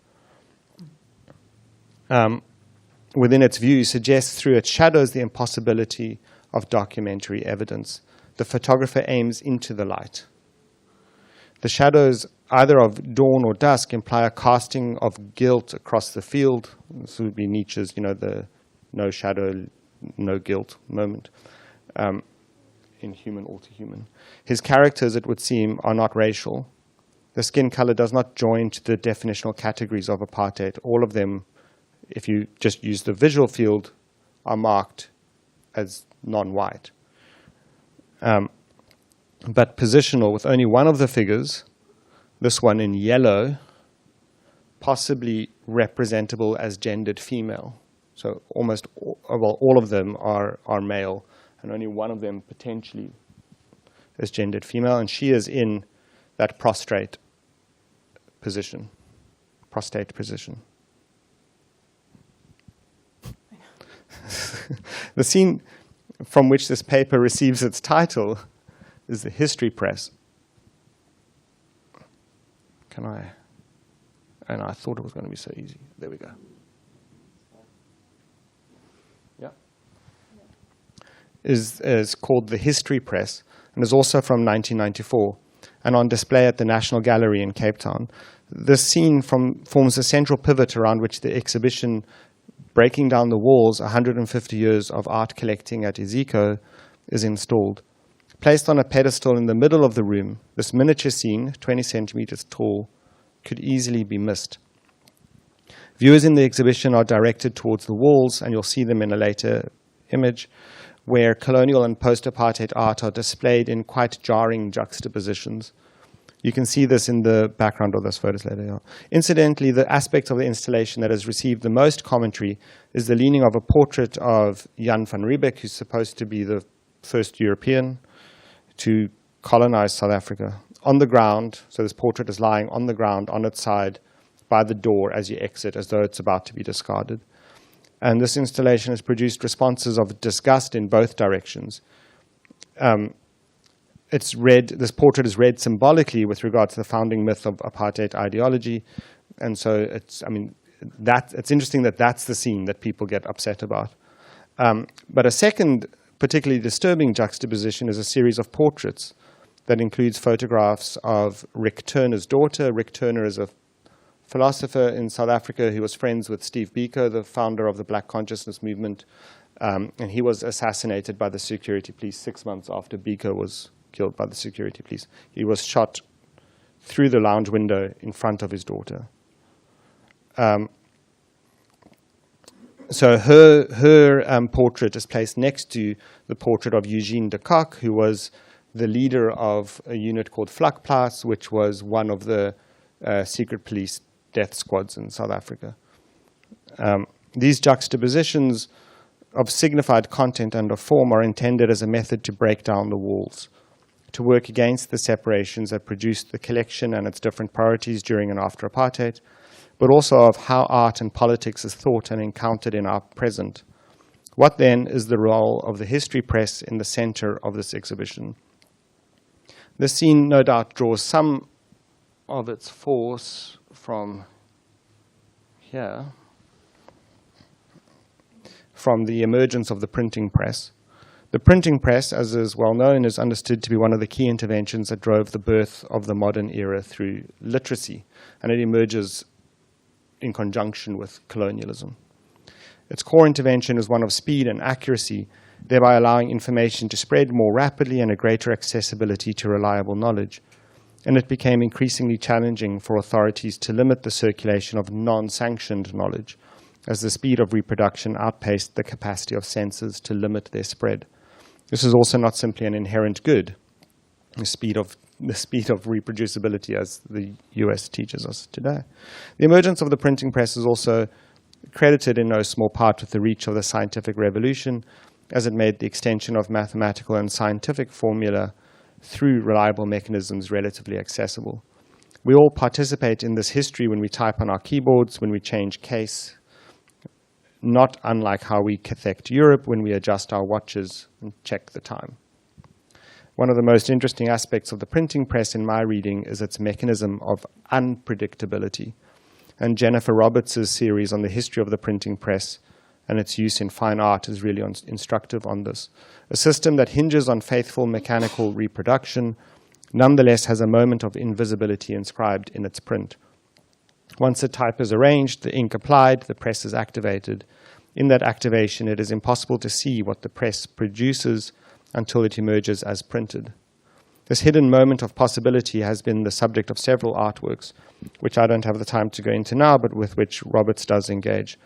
D: within its view, suggests through its shadows the impossibility of documentary evidence. The photographer aims into the light. The shadows, either of dawn or dusk, imply a casting of guilt across the field. This would be Nietzsche's, the no shadow, no guilt moment. Inhuman, all too human. His characters, it would seem, are not racial. The skin color does not join to the definitional categories of apartheid. All of them, if you just use the visual field, are marked as non-white. But positional, with only one of the figures, this one in yellow, possibly representable as gendered female. So almost, all of them are male, and only one of them potentially is gendered female, and she is in that prostate position. The scene from which this paper receives its title is the history press. And I thought it was going to be so easy. There we go. Is called the History Press, and is also from 1994, and on display at the National Gallery in Cape Town. This scene forms a central pivot around which the exhibition, Breaking Down the Walls, 150 Years of Art Collecting at EHESS, is installed. Placed on a pedestal in the middle of the room, this miniature scene, 20 centimeters tall, could easily be missed. Viewers in the exhibition are directed towards the walls, and you'll see them in a later image, where colonial and post-apartheid art are displayed in quite jarring juxtapositions. You can see this in the background of those photos later. Yeah. Incidentally, the aspect of the installation that has received the most commentary is the leaning of a portrait of Jan van Riebeeck, who's supposed to be the first European to colonize South Africa. On the ground, so this portrait is lying on the ground, on its side, by the door as you exit, as though it's about to be discarded. And this installation has produced responses of disgust in both directions. This portrait is read symbolically with regard to the founding myth of apartheid ideology. And so it's interesting that that's the scene that people get upset about. But a second particularly disturbing juxtaposition is a series of portraits that includes photographs of Rick Turner's daughter. Rick Turner is a philosopher in South Africa who was friends with Steve Biko, the founder of the Black Consciousness Movement. And he was assassinated by the security police 6 months after Biko was killed by the security police. He was shot through the lounge window in front of his daughter. So her portrait is placed next to the portrait of Eugene de Kock, who was the leader of a unit called Vlakplaas, which was one of the secret police death squads in South Africa. These juxtapositions of signified content and of form are intended as a method to break down the walls, to work against the separations that produced the collection and its different priorities during and after apartheid, but also of how art and politics is thought and encountered in our present. What then is the role of the history press in the center of this exhibition? This scene no doubt draws some of its force from here, from the emergence of the printing press. The printing press, as is well known, is understood to be one of the key interventions that drove the birth of the modern era through literacy, and it emerges in conjunction with colonialism. Its core intervention is one of speed and accuracy, thereby allowing information to spread more rapidly and a greater accessibility to reliable knowledge. And it became increasingly challenging for authorities to limit the circulation of non-sanctioned knowledge, as the speed of reproduction outpaced the capacity of censors to limit their spread. This is also not simply an inherent good, the speed of reproducibility, as the US teaches us today. The emergence of the printing press is also credited in no small part with the reach of the scientific revolution, as it made the extension of mathematical and scientific formula through reliable mechanisms relatively accessible. We all participate in this history when we type on our keyboards, when we change case, not unlike how we cathect Europe when we adjust our watches and check the time. One of the most interesting aspects of the printing press in my reading is its mechanism of unpredictability. And Jennifer Roberts' series on the history of the printing press and its use in fine art is really instructive on this. A system that hinges on faithful mechanical reproduction nonetheless has a moment of invisibility inscribed in its print. Once the type is arranged, the ink applied, the press is activated. In that activation, it is impossible to see what the press produces until it emerges as printed. This hidden moment of possibility has been the subject of several artworks, which I don't have the time to go into now, but with which Roberts does engage.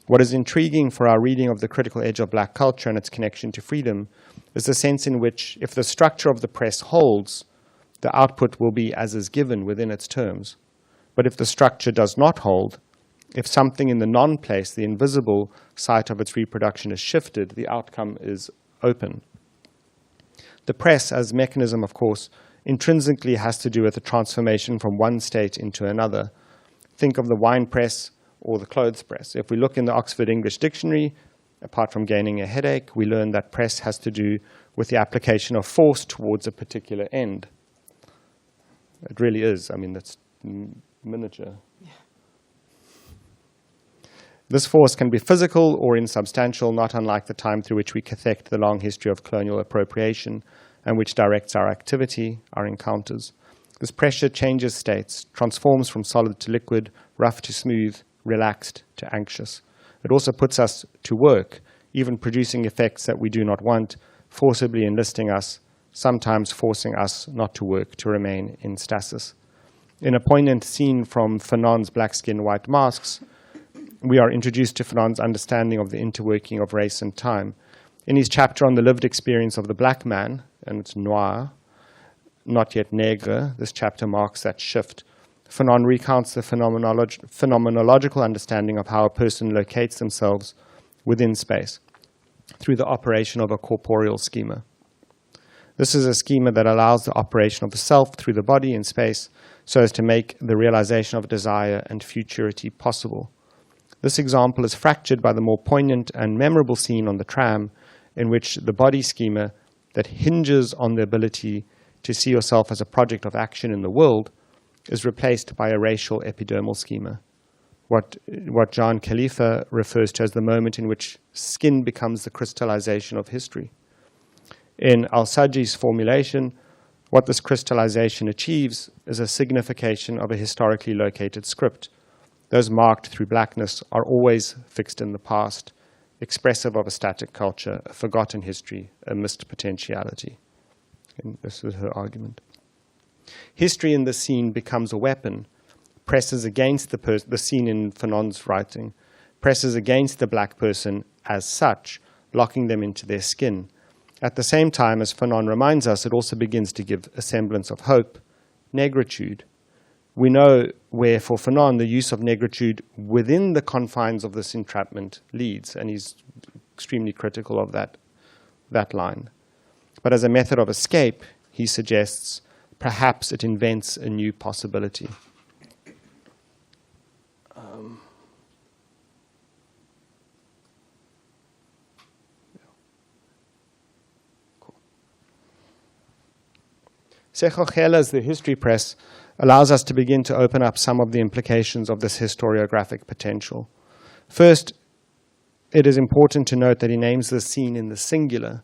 D: What is intriguing for our reading of the critical edge of black culture and its connection to freedom is the sense in which, if the structure of the press holds, the output will be as is given within its terms. But if the structure does not hold, if something in the non-place, the invisible site of its reproduction is shifted, the outcome is open. The press, as mechanism, of course, intrinsically has to do with the transformation from one state into another. Think of the wine press or the clothes press. If we look in the Oxford English Dictionary, apart from gaining a headache, we learn that press has to do with the application of force towards a particular end. It really is. I mean, that's miniature. Yeah. This force can be physical or insubstantial, not unlike the time through which we cathect the long history of colonial appropriation and which directs our activity, our encounters. This pressure changes states, transforms from solid to liquid, rough to smooth, relaxed to anxious. It also puts us to work, even producing effects that we do not want, forcibly enlisting us, sometimes forcing us not to work, to remain in stasis. In a poignant scene from Fanon's Black Skin, White Masks, we are introduced to Fanon's understanding of the interworking of race and time. In his chapter on the lived experience of the black man, and it's noir, not yet nègre, this chapter marks that shift. Fanon recounts the phenomenological understanding of how a person locates themselves within space through the operation of a corporeal schema. This is a schema that allows the operation of the self through the body in space so as to make the realization of desire and futurity possible. This example is fractured by the more poignant and memorable scene on the tram in which the body schema that hinges on the ability to see yourself as a project of action in the world is replaced by a racial epidermal schema, what John Khalifa refers to as the moment in which skin becomes the crystallization of history. In Al-Sajji's formulation, what this crystallization achieves is a signification of a historically located script. Those marked through blackness are always fixed in the past, expressive of a static culture, a forgotten history, a missed potentiality. And this is her argument. History in the scene becomes a weapon, presses against the scene in Fanon's writing, presses against the black person as such, locking them into their skin. At the same time, as Fanon reminds us, it also begins to give a semblance of hope, negritude. We know where, for Fanon, the use of negritude within the confines of this entrapment leads, and he's extremely critical of that line. But as a method of escape, he suggests, perhaps it invents a new possibility. Sechochela's The History Press allows us to begin to open up some of the implications of this historiographic potential. First, it is important to note that he names the scene in the singular.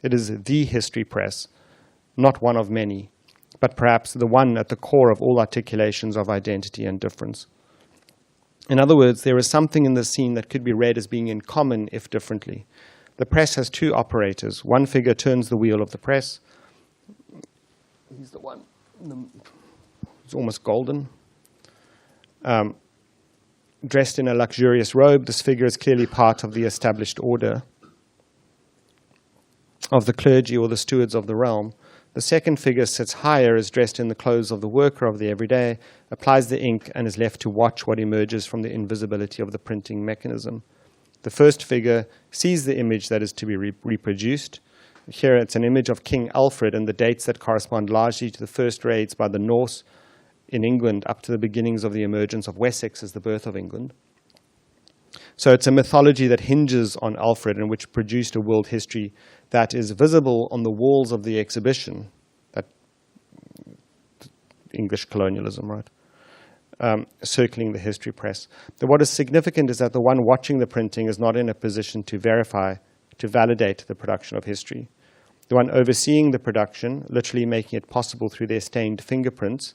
D: It is the history press, not one of many, but perhaps the one at the core of all articulations of identity and difference. In other words, there is something in the scene that could be read as being in common, if differently. The press has two operators. One figure turns the wheel of the press. He's the one. It's almost golden. Dressed in a luxurious robe, this figure is clearly part of the established order of the clergy or the stewards of the realm. The second figure sits higher, is dressed in the clothes of the worker of the everyday, applies the ink, and is left to watch what emerges from the invisibility of the printing mechanism. The first figure sees the image that is to be reproduced. Here it's an image of King Alfred and the dates that correspond largely to the first raids by the Norse in England up to the beginnings of the emergence of Wessex as the birth of England. So it's a mythology that hinges on Alfred and which produced a world history that is visible on the walls of the exhibition, that English colonialism, right? circling the history press. But what is significant is that the one watching the printing is not in a position to validate the production of history. The one overseeing the production, literally making it possible through their stained fingerprints,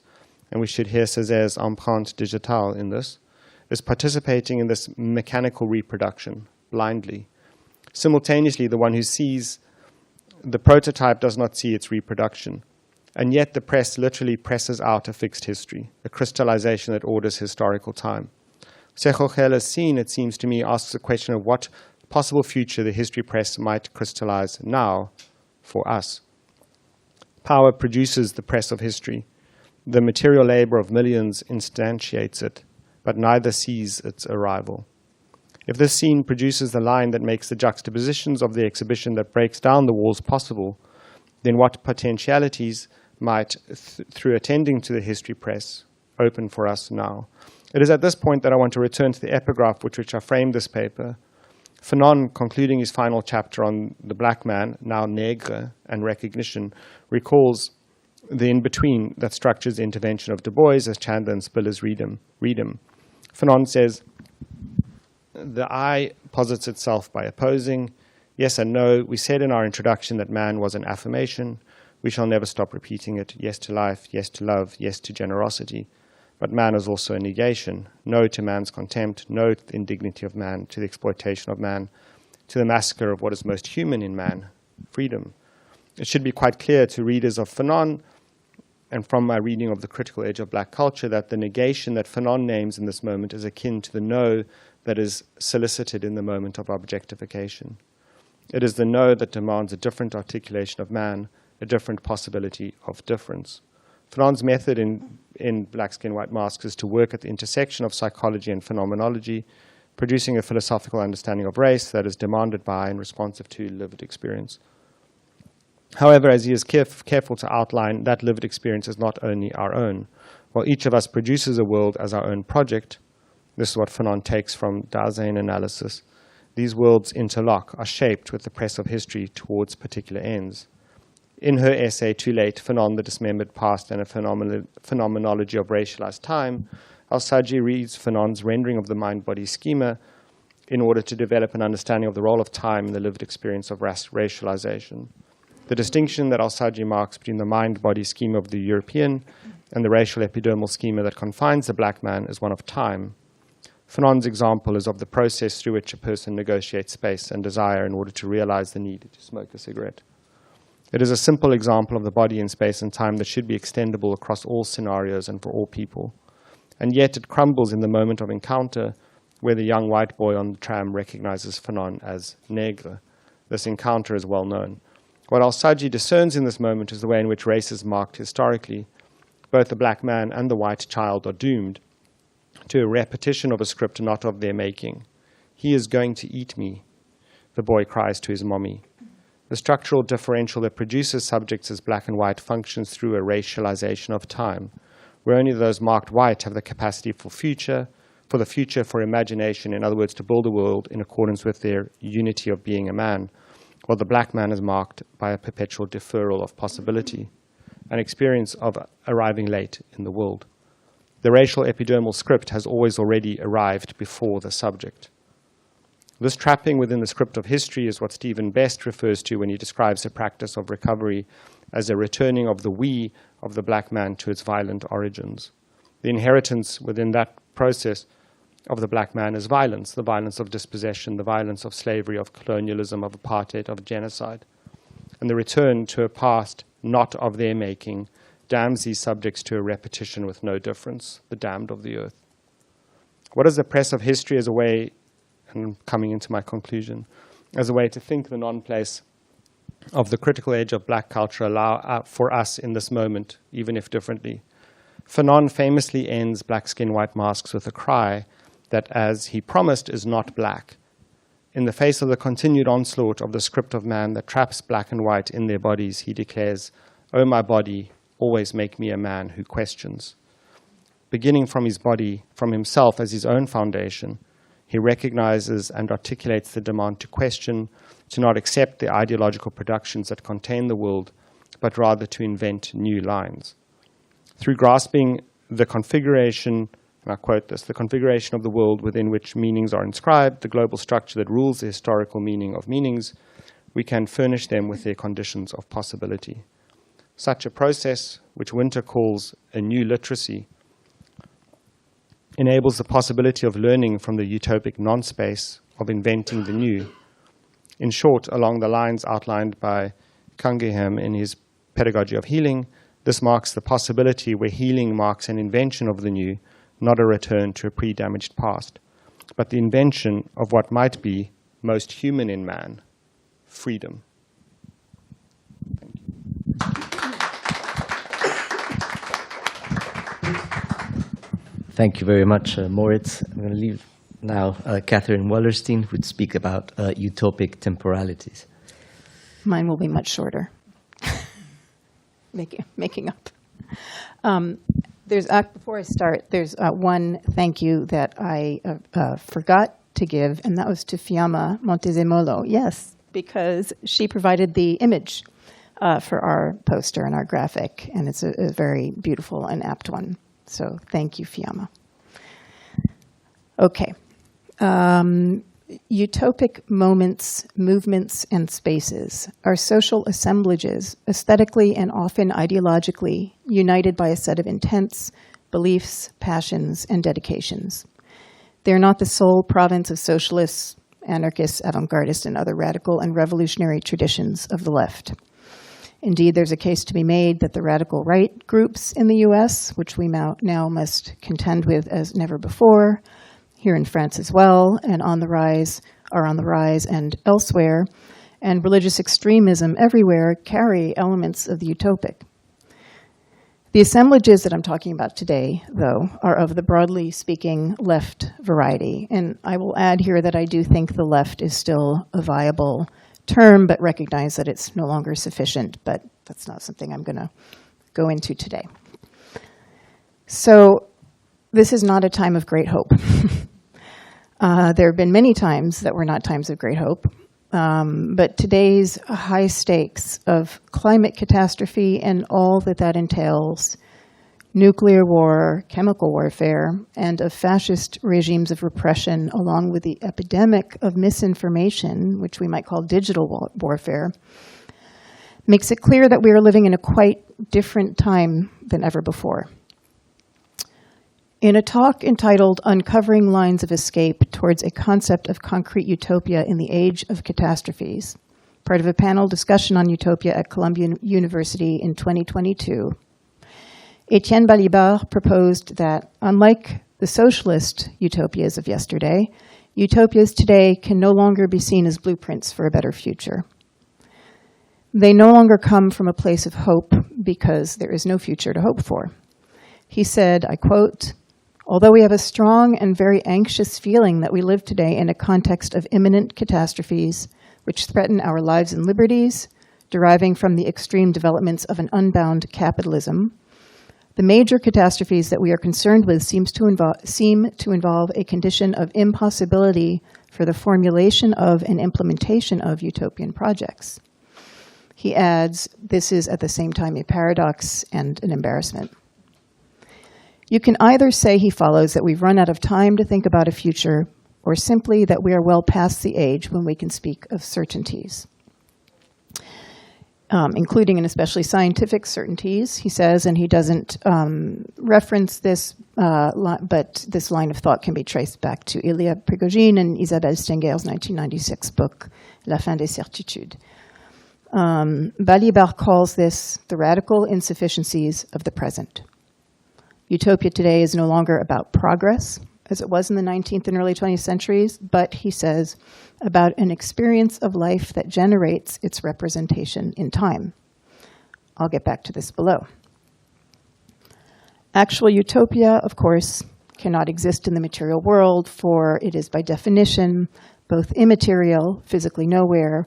D: and we should hear Césaire's empreinte digitale in this, is participating in this mechanical reproduction blindly. Simultaneously, the one who sees the prototype does not see its reproduction. And yet the press literally presses out a fixed history, a crystallization that orders historical time. Sechogel's scene, it seems to me, asks the question of what possible future the history press might crystallize now for us. Power produces the press of history. The material labor of millions instantiates it, but neither sees its arrival. If this scene produces the line that makes the juxtapositions of the exhibition that breaks down the walls possible, then what potentialities might, through attending to the history press, open for us now? It is at this point that I want to return to the epigraph with which I framed this paper. Fanon, concluding his final chapter on the black man, now nègre, and recognition, recalls the in-between that structures the intervention of Du Bois as Chandler and Spiller's read him. Fanon says, the I posits itself by opposing. Yes and no. We said in our introduction that man was an affirmation. We shall never stop repeating it. Yes to life, yes to love, yes to generosity. But man is also a negation. No to man's contempt, no to the indignity of man, to the exploitation of man, to the massacre of what is most human in man, freedom. It should be quite clear to readers of Fanon, and from my reading of The Critical Age of Black Culture, that the negation that Fanon names in this moment is akin to the no that is solicited in the moment of objectification. It is the no that demands a different articulation of man, a different possibility of difference. Fanon's method in Black Skin, White Masks is to work at the intersection of psychology and phenomenology, producing a philosophical understanding of race that is demanded by and responsive to lived experience. However, as he is careful to outline, that lived experience is not only our own. While each of us produces a world as our own project, this is what Fanon takes from Dasein analysis, these worlds interlock, are shaped with the press of history towards particular ends. In her essay, Too Late, Fanon, the Dismembered Past and a Phenomenology of Racialized Time, Al-Sajji reads Fanon's rendering of the mind-body schema in order to develop an understanding of the role of time in the lived experience of racialization. The distinction that Al-Sajji marks between the mind-body schema of the European and the racial epidermal schema that confines the black man is one of time. Fanon's example is of the process through which a person negotiates space and desire in order to realize the need to smoke a cigarette. It is a simple example of the body in space and time that should be extendable across all scenarios and for all people. And yet it crumbles in the moment of encounter where the young white boy on the tram recognizes Fanon as nègre. This encounter is well known. What Al-Sajji discerns in this moment is the way in which race is marked historically. Both the black man and the white child are doomed to a repetition of a script not of their making. He is going to eat me, the boy cries to his mommy. The structural differential that produces subjects as black and white functions through a racialization of time, where only those marked white have the capacity for the future, for imagination, in other words, to build a world in accordance with their unity of being a man, while the black man is marked by a perpetual deferral of possibility, an experience of arriving late in the world. The racial epidermal script has always already arrived before the subject. This trapping within the script of history is what Stephen Best refers to when he describes the practice of recovery as a returning of the we of the black man to its violent origins. The inheritance within that process of the black man is violence, the violence of dispossession, the violence of slavery, of colonialism, of apartheid, of genocide. And the return to a past not of their making damns these subjects to a repetition with no difference, the damned of the earth. What is the press of history as a way, and I'm coming into my conclusion, as a way to think the non-place of the critical age of black culture allow for us in this moment, even if differently? Fanon famously ends Black Skin, White Masks with a cry that, as he promised, is not black. In the face of the continued onslaught of the script of man that traps black and white in their bodies, he declares, "Oh, my body, always make me a man who questions." Beginning from his body, from himself as his own foundation, he recognizes and articulates the demand to question, to not accept the ideological productions that contain the world, but rather to invent new lines. Through grasping the configuration and I quote this, "The configuration of the world within which meanings are inscribed, the global structure that rules the historical meaning of meanings, we can furnish them with their conditions of possibility. Such a process, which Winter calls a new literacy, enables the possibility of learning from the utopic non-space of inventing the new. In short, along the lines outlined by Cunningham in his Pedagogy of Healing, this marks the possibility where healing marks an invention of the new, not a return to a pre-damaged past, but the invention of what might be most human in man, freedom." Thank you.
B: Thank you very much, Moritz. I'm going to leave now Catherine Wallerstein, who would speak about utopic temporalities.
A: Mine will be much shorter. Making up. Before I start, there's one thank you that I forgot to give, and that was to Fiamma Montezemolo. Yes, because she provided the image for our poster and our graphic, and it's a very beautiful and apt one. So thank you, Fiamma. Okay. Utopic moments, movements, and spaces are social assemblages, aesthetically and often ideologically, united by a set of intents, beliefs, passions, and dedications. They are not the sole province of socialists, anarchists, avant-gardists, and other radical and revolutionary traditions of the left. Indeed, there's a case to be made that the radical right groups in the U.S., which we now must contend with as never before, here in France as well, and are on the rise and elsewhere, and religious extremism everywhere carry elements of the utopic. The assemblages that I'm talking about today, though, are of the broadly speaking left variety, and I will add here that I do think the left is still a viable term, but recognize that it's no longer sufficient, but that's not something I'm going to go into today. So this is not a time of great hope. There have been many times that were not times of great hope, but today's high stakes of climate catastrophe and all that entails, nuclear war, chemical warfare, and of fascist regimes of repression, along with the epidemic of misinformation, which we might call digital warfare, makes it clear that we are living in a quite different time than ever before. In a talk entitled Uncovering Lines of Escape Towards a Concept of Concrete Utopia in the Age of Catastrophes, part of a panel discussion on utopia at Columbia University in 2022, Etienne Balibar proposed that, unlike the socialist utopias of yesterday, utopias today can no longer be seen as blueprints for a better future. They no longer come from a place of hope because there is no future to hope for. He said, I quote, "Although we have a strong and very anxious feeling that we live today in a context of imminent catastrophes which threaten our lives and liberties, deriving from the extreme developments of an unbound capitalism, the major catastrophes that we are concerned with seem to involve a condition of impossibility for the formulation of and implementation of utopian projects." He adds, this is at the same time a paradox and an embarrassment. You can either say, he follows, that we've run out of time to think about a future, or simply that we are well past the age when we can speak of certainties. Including and especially scientific certainties, he says, and he doesn't reference this, but this line of thought can be traced back to Ilya Prigogine and Isabelle Stenger's 1996 book, La fin des certitudes. Balibar calls this the radical insufficiencies of the present. Utopia today is no longer about progress, as it was in the 19th and early 20th centuries, but, he says, about an experience of life that generates its representation in time. I'll get back to this below. Actual utopia, of course, cannot exist in the material world, for it is by definition both immaterial, physically nowhere,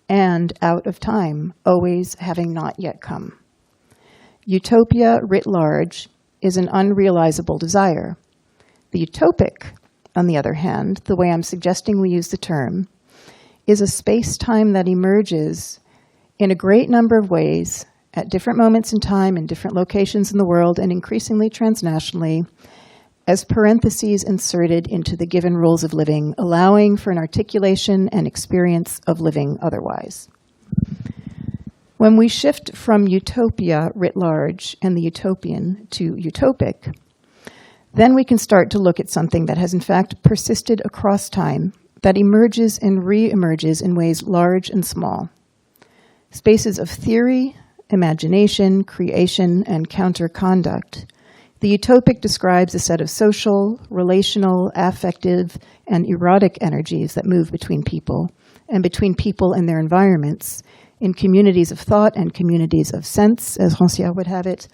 A: and out of time, always having not yet come. Utopia writ large is an unrealizable desire. The utopic, on the other hand, the way I'm suggesting we use the term, is a space-time that emerges in a great number of ways at different moments in time in different locations in the world and increasingly transnationally as parentheses inserted into the given rules of living, allowing for an articulation and experience of living otherwise. When we shift from utopia writ large and the utopian to utopic, then we can start to look at something that has in fact persisted across time, that emerges and re-emerges in ways large and small. Spaces of theory, imagination, creation, and counter-conduct. The utopic describes a set of social, relational, affective, and erotic energies that move between people and between people and their environments in communities of thought and communities of sense, as Rancière would have it,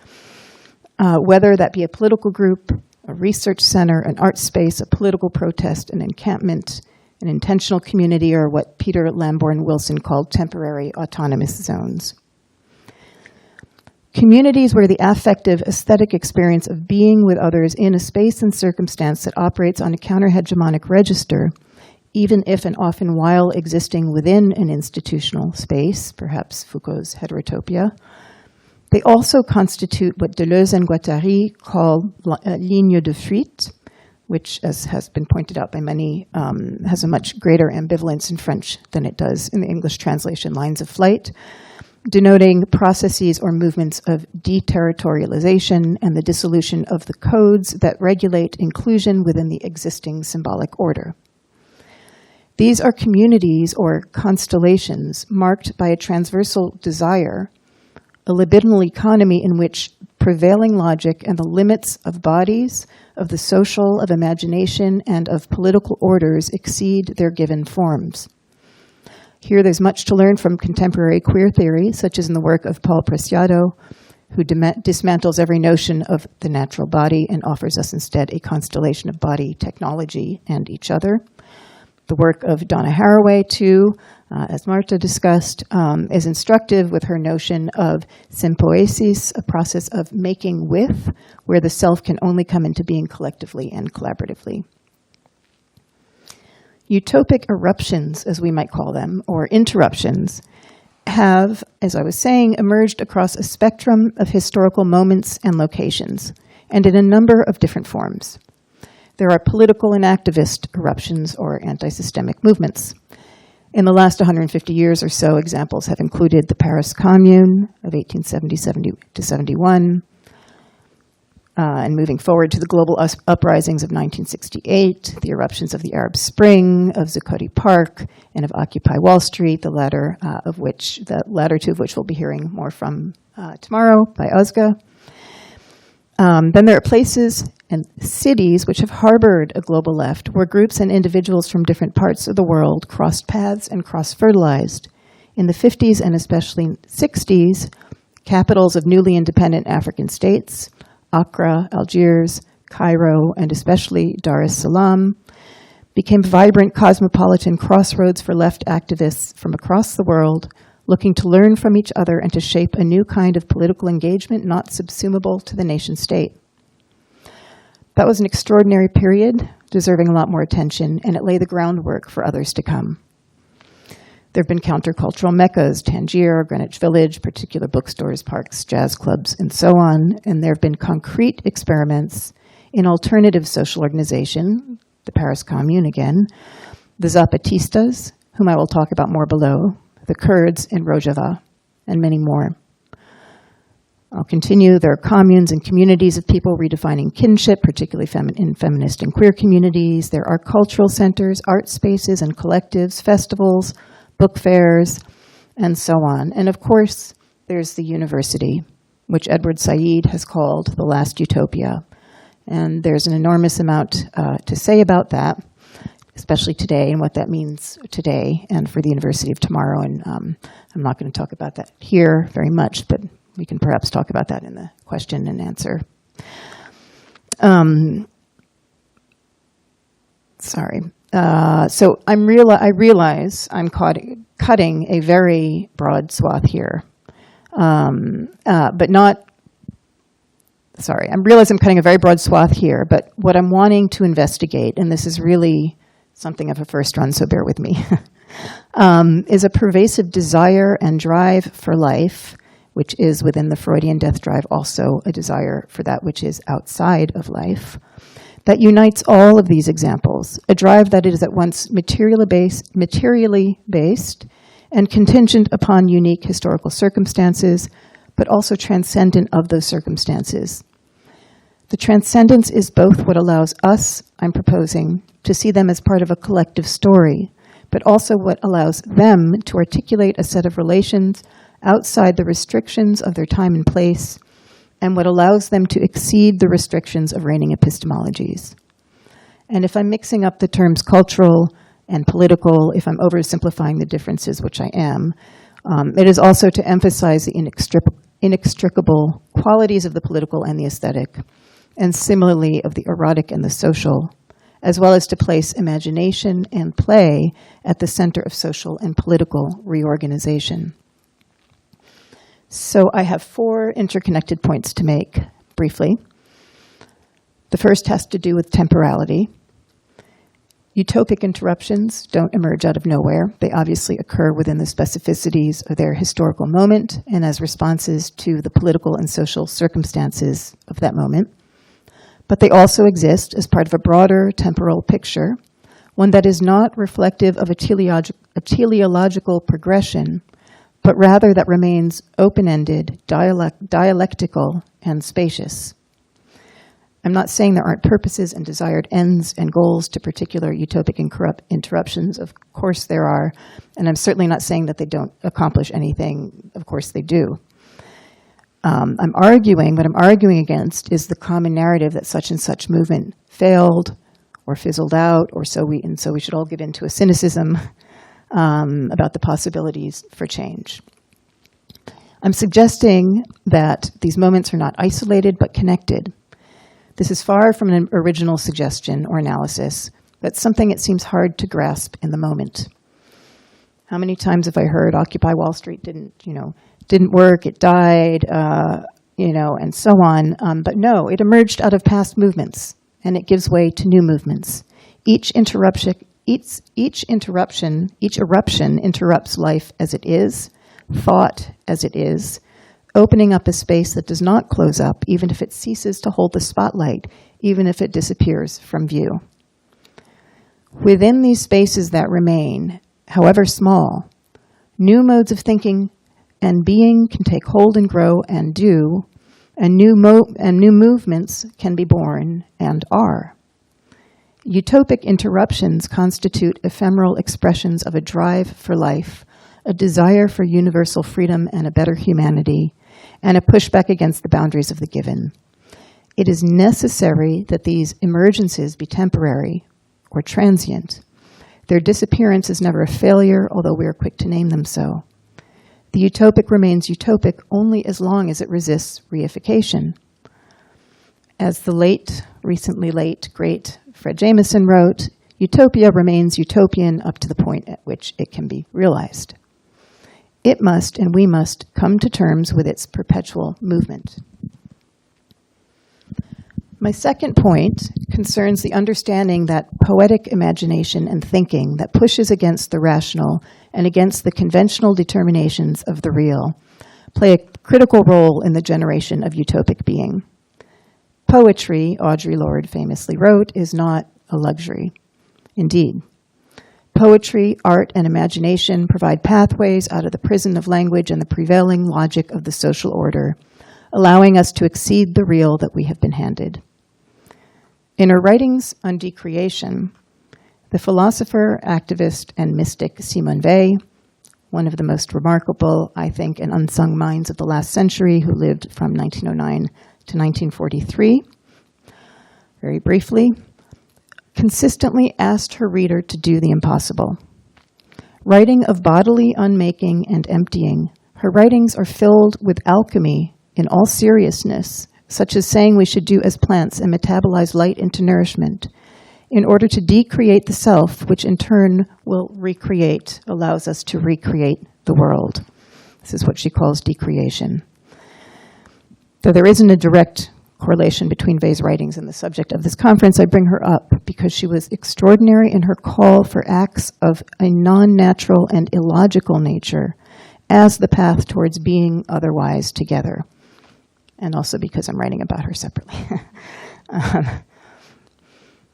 A: whether that be a political group, a research center, an art space, a political protest, an encampment, an intentional community, or what Peter Lamborn Wilson called temporary autonomous zones. Communities where the affective, aesthetic experience of being with others in a space and circumstance that operates on a counter-hegemonic register, even if and often while existing within an institutional space, perhaps Foucault's heterotopia, they also constitute what Deleuze and Guattari call ligne de fuite, which, as has been pointed out by many, has a much greater ambivalence in French than it does in the English translation, lines of flight, denoting processes or movements of deterritorialization and the dissolution of the codes that regulate inclusion within the existing symbolic order. These are communities or constellations marked by a transversal desire, a libidinal economy in which prevailing logic and the limits of bodies, of the social, of imagination, and of political orders exceed their given forms. Here there's much to learn from contemporary queer theory, such as in the work of Paul Preciado, who dismantles every notion of the natural body and offers us instead a constellation of body, technology, and each other. The work of Donna Haraway, too, as Marta discussed, is instructive with her notion of sympoiesis, a process of making with, where the self can only come into being collectively and collaboratively. Utopic eruptions, as we might call them, or interruptions, have, as I was saying, emerged across a spectrum of historical moments and locations, and in a number of different forms. There are political and activist eruptions or anti-systemic movements. In the last 150 years or so, examples have included the Paris Commune of 1870-71, and moving forward to the global uprisings of 1968, the eruptions of the Arab Spring, of Zuccotti Park, and of Occupy Wall Street, the latter two of which we'll be hearing more from tomorrow by Ozga. Then there are places and cities which have harbored a global left, where groups and individuals from different parts of the world crossed paths and cross-fertilized. In the 50s and especially 60s, capitals of newly independent African states, Accra, Algiers, Cairo, and especially Dar es Salaam, became vibrant cosmopolitan crossroads for left activists from across the world, looking to learn from each other and to shape a new kind of political engagement not subsumable to the nation state. That was an extraordinary period, deserving a lot more attention, and it laid the groundwork for others to come. There have been countercultural meccas, Tangier, Greenwich Village, particular bookstores, parks, jazz clubs, and so on. And there have been concrete experiments in alternative social organization, the Paris Commune again, the Zapatistas, whom I will talk about more below, the Kurds in Rojava, and many more. I'll continue. There are communes and communities of people redefining kinship, particularly in feminist and queer communities. There are cultural centers, art spaces and collectives, festivals, book fairs, and so on. And of course, there's the university, which Edward Said has called the last utopia. And there's an enormous amount to say about that, especially today and what that means today and for the university of tomorrow. And I'm not going to talk about that here very much, but we can perhaps talk about that in the question and answer. So I realize I'm cutting a very broad swath here, I realize I'm cutting a very broad swath here, but what I'm wanting to investigate, and this is really something of a first run, so bear with me, is a pervasive desire and drive for life, which is within the Freudian death drive also a desire for that which is outside of life, that unites all of these examples, a drive that is at once materially based and contingent upon unique historical circumstances, but also transcendent of those circumstances. The transcendence is both what allows us, I'm proposing, to see them as part of a collective story, but also what allows them to articulate a set of relations outside the restrictions of their time and place, and what allows them to exceed the restrictions of reigning epistemologies. And if I'm mixing up the terms cultural and political, if I'm oversimplifying the differences, which I am, it is also to emphasize the inextricable qualities of the political and the aesthetic, and similarly of the erotic and the social, as well as to place imagination and play at the center of social and political reorganization. So I have 4 interconnected points to make briefly. The first has to do with temporality. Utopic interruptions don't emerge out of nowhere. They obviously occur within the specificities of their historical moment and as responses to the political and social circumstances of that moment. But they also exist as part of a broader temporal picture, one that is not reflective of a teleological progression, but rather that remains open-ended, dialectical, and spacious. I'm not saying there aren't purposes and desired ends and goals to particular utopic interruptions. Of course there are. And I'm certainly not saying that they don't accomplish anything. Of course they do. What I'm arguing against is the common narrative that such and such movement failed or fizzled out, or so we should all give in to a cynicism about the possibilities for change. I'm suggesting that these moments are not isolated but connected. This is far from an original suggestion or analysis, but something it seems hard to grasp in the moment. How many times have I heard Occupy Wall Street didn't work, it died, and so on. But no, it emerged out of past movements, and it gives way to new movements. Each eruption interrupts life as it is, thought as it is, opening up a space that does not close up, even if it ceases to hold the spotlight, even if it disappears from view. Within these spaces that remain, however small, new modes of thinking and being can take hold and grow and do, and new movements can be born and are. Utopic interruptions constitute ephemeral expressions of a drive for life, a desire for universal freedom and a better humanity, and a pushback against the boundaries of the given. It is necessary that these emergences be temporary or transient. Their disappearance is never a failure, although we are quick to name them so. The utopic remains utopic only as long as it resists reification. As the recently late, great Fred Jameson wrote, utopia remains utopian up to the point at which it can be realized. It must, and we must, come to terms with its perpetual movement. My second point concerns the understanding that poetic imagination and thinking that pushes against the rational and against the conventional determinations of the real play a critical role in the generation of utopic being. Poetry, Audre Lorde famously wrote, is not a luxury. Indeed. Poetry, art, and imagination provide pathways out of the prison of language and the prevailing logic of the social order, allowing us to exceed the real that we have been handed. In her writings on decreation, the philosopher, activist, and mystic Simone Weil, one of the most remarkable, I think, and unsung minds of the last century, who lived from 1909 to 1943, very briefly, consistently asked her reader to do the impossible. Writing of bodily unmaking and emptying, her writings are filled with alchemy in all seriousness, such as saying we should do as plants and metabolize light into nourishment, in order to decreate the self, which in turn will recreate, allows us to recreate the world. This is what she calls decreation. Though there isn't a direct correlation between Weil's writings and the subject of this conference, I bring her up because she was extraordinary in her call for acts of a non-natural and illogical nature as the path towards being otherwise together. And also because I'm writing about her separately.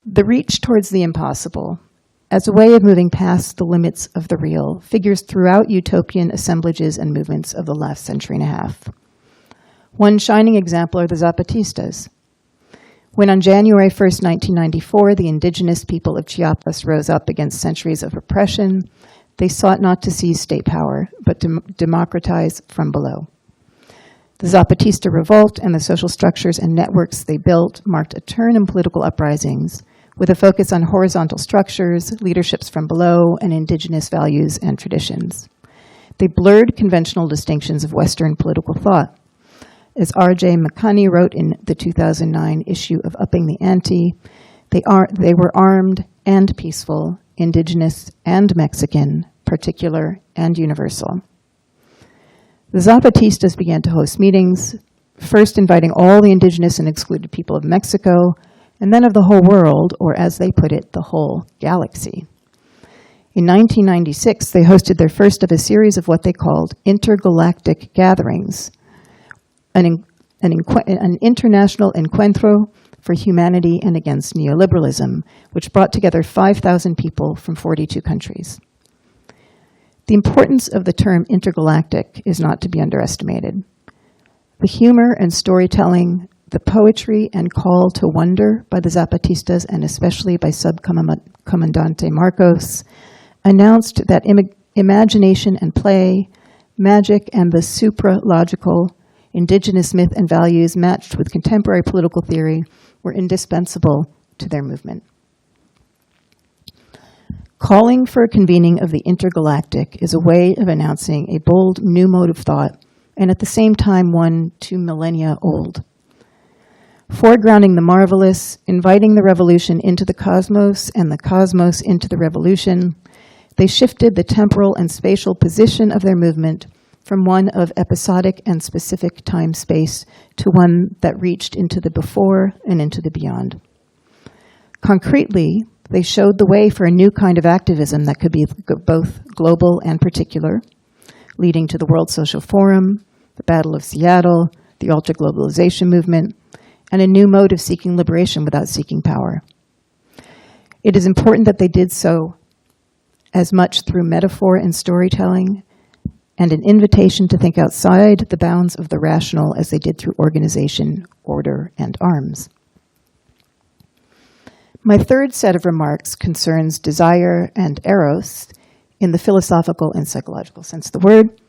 A: The reach towards the impossible, as a way of moving past the limits of the real, figures throughout utopian assemblages and movements of the last century and a half. One shining example are the Zapatistas. When on January 1st, 1994, the indigenous people of Chiapas rose up against centuries of oppression, they sought not to seize state power, but to democratize from below. The Zapatista revolt and the social structures and networks they built marked a turn in political uprisings, with a focus on horizontal structures, leaderships from below, and indigenous values and traditions. They blurred conventional distinctions of Western political thought. As R.J. McConney wrote in the 2009 issue of Upping the Ante, they were armed and peaceful, indigenous and Mexican, particular and universal. The Zapatistas began to host meetings, first inviting all the indigenous and excluded people of Mexico, and then of the whole world, or as they put it, the whole galaxy. In 1996, they hosted their first of a series of what they called intergalactic gatherings, an international encuentro for humanity and against neoliberalism, which brought together 5,000 people from 42 countries. The importance of the term intergalactic is not to be underestimated. The humor and storytelling, the poetry and call to wonder by the Zapatistas, and especially by Subcomandante Marcos, announced that imagination and play, magic, and the supra-logical indigenous myth and values matched with contemporary political theory were indispensable to their movement. Calling for a convening of the intergalactic is a way of announcing a bold new mode of thought, and at the same time one 2 millennia old. Foregrounding the marvelous, inviting the revolution into the cosmos and the cosmos into the revolution, they shifted the temporal and spatial position of their movement from one of episodic and specific time-space to one that reached into the before and into the beyond. Concretely, they showed the way for a new kind of activism that could be both global and particular, leading to the World Social Forum, the Battle of Seattle, the ultra-globalization movement, and a new mode of seeking liberation without seeking power. It is important that they did so as much through metaphor and storytelling and an invitation to think outside the bounds of the rational as they did through organization, order, and arms. My third set of remarks concerns desire and eros in the philosophical and psychological sense of the word,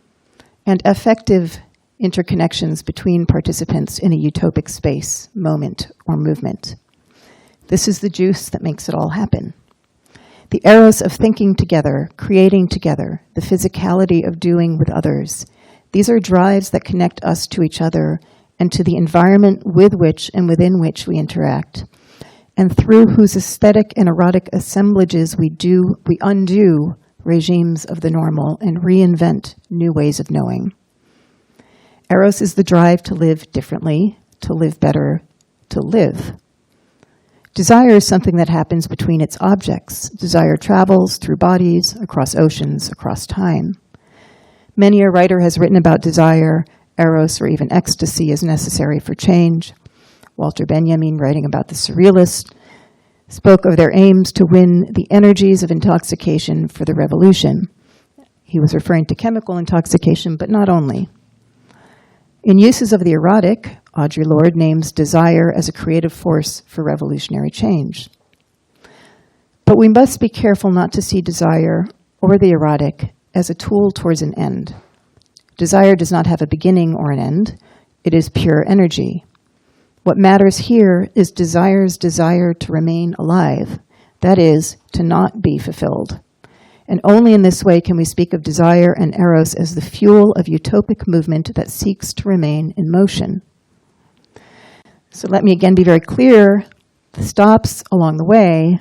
A: and affective interconnections between participants in a utopic space, moment, or movement. This is the juice that makes it all happen. The eros of thinking together, creating together, the physicality of doing with others. These are drives that connect us to each other and to the environment with which and within which we interact, and through whose aesthetic and erotic assemblages we undo regimes of the normal and reinvent new ways of knowing. Eros is the drive to live differently, to live better, to live. Desire is something that happens between its objects. Desire travels through bodies, across oceans, across time. Many a writer has written about desire, eros, or even ecstasy as necessary for change. Walter Benjamin, writing about the Surrealists, spoke of their aims to win the energies of intoxication for the revolution. He was referring to chemical intoxication, but not only. In Uses of the Erotic, Audre Lorde names desire as a creative force for revolutionary change. But we must be careful not to see desire or the erotic as a tool towards an end. Desire does not have a beginning or an end. It is pure energy. What matters here is desire's desire to remain alive, that is, to not be fulfilled. And only in this way can we speak of desire and eros as the fuel of utopic movement that seeks to remain in motion. So let me again be very clear, the stops along the way,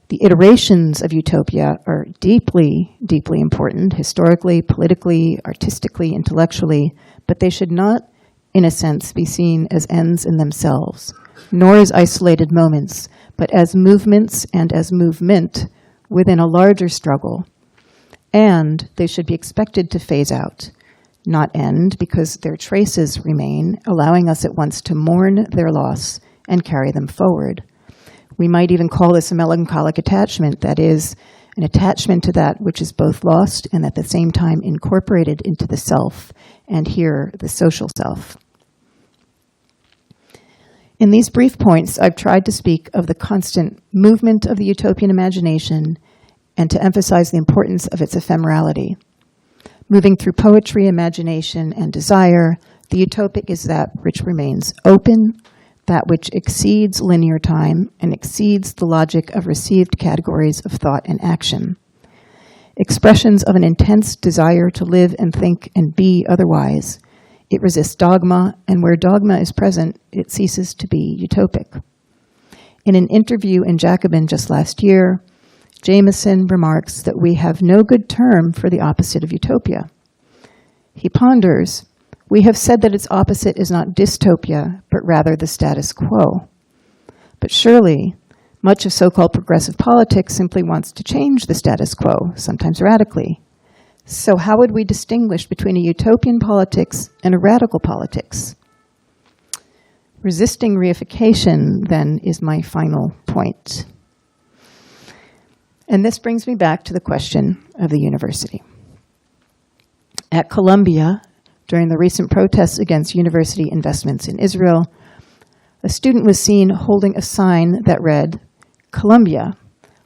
A: the iterations of utopia are deeply, deeply important, historically, politically, artistically, intellectually, but they should not, in a sense, be seen as ends in themselves, nor as isolated moments, but as movements and as movement within a larger struggle. And they should be expected to phase out, not end, because their traces remain, allowing us at once to mourn their loss and carry them forward. We might even call this a melancholic attachment, that is, an attachment to that which is both lost and at the same time incorporated into the self, and here, the social self. In these brief points, I've tried to speak of the constant movement of the utopian imagination and to emphasize the importance of its ephemerality. Moving through poetry, imagination, and desire, the utopic is that which remains open, that which exceeds linear time and exceeds the logic of received categories of thought and action. Expressions of an intense desire to live and think and be otherwise. It resists dogma, and where dogma is present, it ceases to be utopic. In an interview in Jacobin just last year, Jameson remarks that we have no good term for the opposite of utopia. He ponders, we have said that its opposite is not dystopia, but rather the status quo. But surely, much of so-called progressive politics simply wants to change the status quo, sometimes radically. So how would we distinguish between a utopian politics and a radical politics? Resisting reification, then, is my final point. And this brings me back to the question of the university. At Columbia, during the recent protests against university investments in Israel, a student was seen holding a sign that read, "Columbia,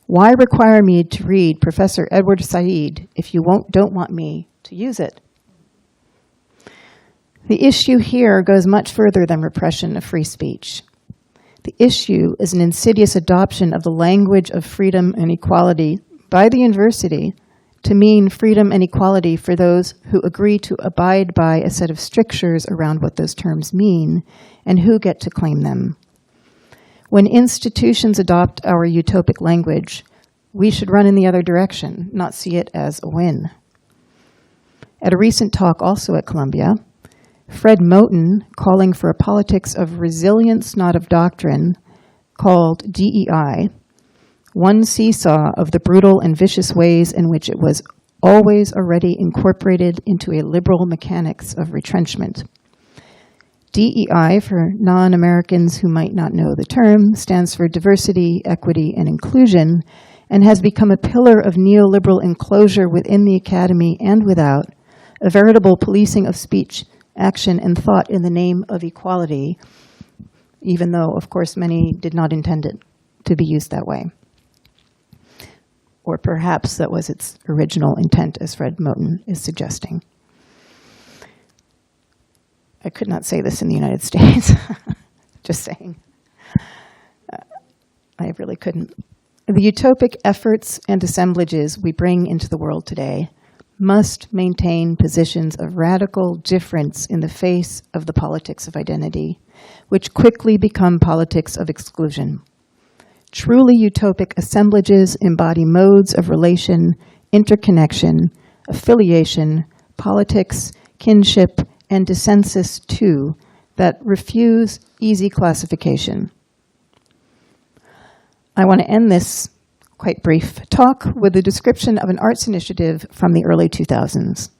A: why require me to read Professor Edward Said if you don't want me to use it?" The issue here goes much further than repression of free speech. The issue is an insidious adoption of the language of freedom and equality by the university to mean freedom and equality for those who agree to abide by a set of strictures around what those terms mean and who get to claim them. When institutions adopt our utopic language, we should run in the other direction, not see it as a win. At a recent talk also at Columbia, Fred Moten, calling for a politics of resilience, not of doctrine, called DEI, one seesaw of the brutal and vicious ways in which it was always already incorporated into a liberal mechanics of retrenchment. DEI, for non-Americans who might not know the term, stands for diversity, equity, and inclusion, and has become a pillar of neoliberal enclosure within the academy and without, a veritable policing of speech, action, and thought in the name of equality, even though, of course, many did not intend it to be used that way. Or perhaps that was its original intent, as Fred Moten is suggesting. I could not say this in the United States, just saying. I really couldn't. The utopic efforts and assemblages we bring into the world today must maintain positions of radical difference in the face of the politics of identity, which quickly become politics of exclusion. Truly utopic assemblages embody modes of relation, interconnection, affiliation, politics, kinship, and dissensus too, that refuse easy classification. I want to end this quite brief talk with a description of an arts initiative from the early 2000s.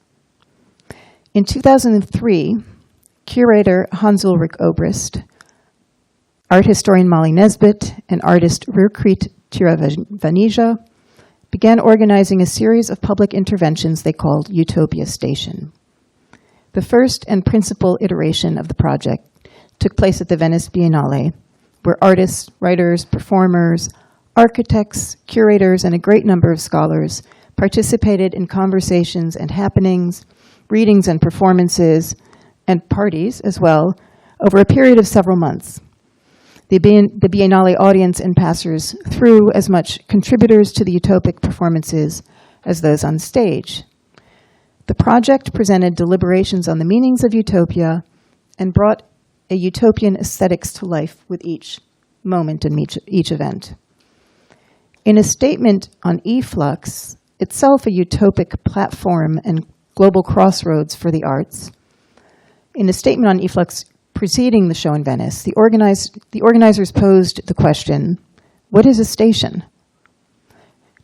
A: In 2003, curator Hans-Ulrich Obrist, art historian Molly Nesbitt, and artist Rurkrit Tiravanija began organizing a series of public interventions they called Utopia Station. The first and principal iteration of the project took place at the Venice Biennale, where artists, writers, performers, architects, curators, and a great number of scholars participated in conversations and happenings, readings and performances, and parties as well, over a period of several months. The Biennale audience and passers through as much contributors to the utopic performances as those on stage. The project presented deliberations on the meanings of utopia and brought a utopian aesthetics to life with each moment in each event. In a statement on eFlux, itself a utopic platform and global crossroads for the arts, in a statement on eFlux preceding the show in Venice, the organizers posed the question, what is a station?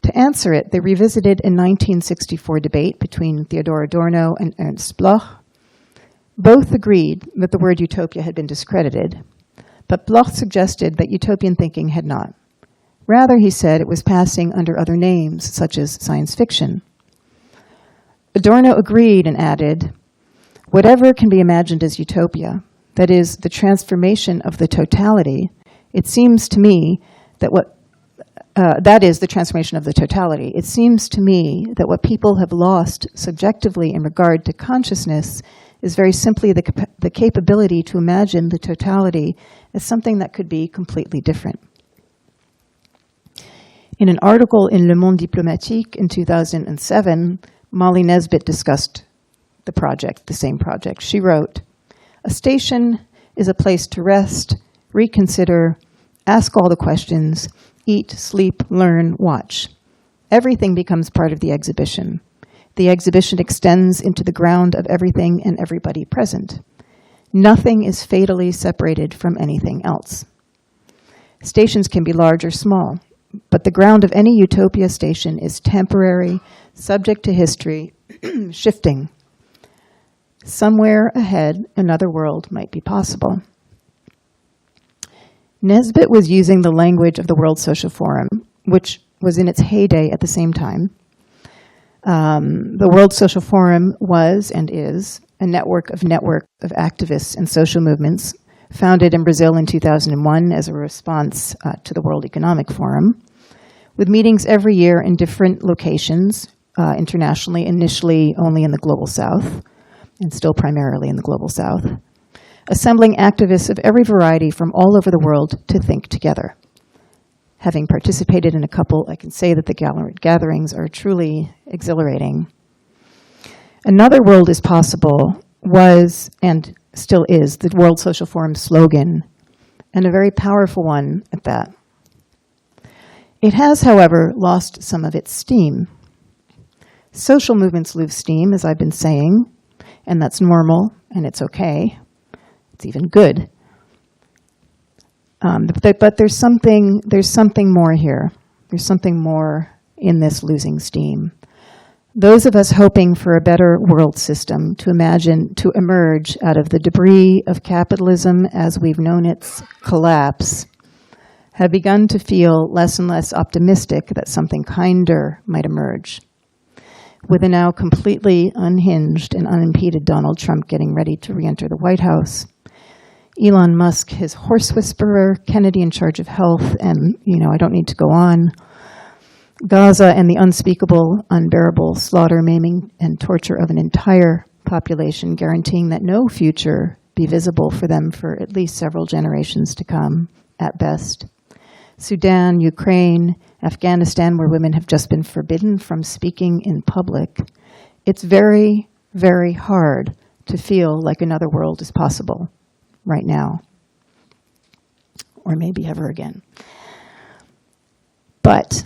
A: To answer it, they revisited a 1964 debate between Theodor Adorno and Ernst Bloch. Both agreed that the word utopia had been discredited, but Bloch suggested that utopian thinking had not. Rather, he said, it was passing under other names, such as science fiction. Adorno agreed and added, whatever can be imagined as utopia, that is, the transformation of the totality, it seems to me that that is the transformation of the totality. It seems to me that what people have lost subjectively in regard to consciousness is very simply the capability to imagine the totality as something that could be completely different. In an article in Le Monde Diplomatique in 2007, Molly Nesbitt discussed the project, the same project. She wrote, "A station is a place to rest, reconsider, ask all the questions, eat, sleep, learn, watch. Everything becomes part of the exhibition. The exhibition extends into the ground of everything and everybody present. Nothing is fatally separated from anything else. Stations can be large or small, but the ground of any utopia station is temporary, subject to history, shifting. Somewhere ahead, another world might be possible." Nesbitt was using the language of the World Social Forum, which was in its heyday at the same time. The World Social Forum was and is a network of activists and social movements founded in Brazil in 2001 as a response to the World Economic Forum, with meetings every year in different locations internationally, initially only in the Global South, and still primarily in the Global South, assembling activists of every variety from all over the world to think together. Having participated in a couple, I can say that the gatherings are truly exhilarating. Another world is possible was, and still is, the World Social Forum slogan, and a very powerful one at that. It has, however, lost some of its steam. Social movements lose steam, as I've been saying, and that's normal, and it's okay. It's even good. But there's something more here. There's something more in this losing steam. Those of us hoping for a better world system to emerge out of the debris of capitalism as we've known its collapse have begun to feel less and less optimistic that something kinder might emerge. With a now completely unhinged and unimpeded Donald Trump getting ready to re-enter the White House, Elon Musk, his horse whisperer, Kennedy in charge of health, and, I don't need to go on, Gaza and the unspeakable, unbearable slaughter, maiming, and torture of an entire population, guaranteeing that no future be visible for them for at least several generations to come, at best. Sudan, Ukraine, Afghanistan, where women have just been forbidden from speaking in public. It's very, very hard to feel like another world is possible right now, or maybe ever again. But,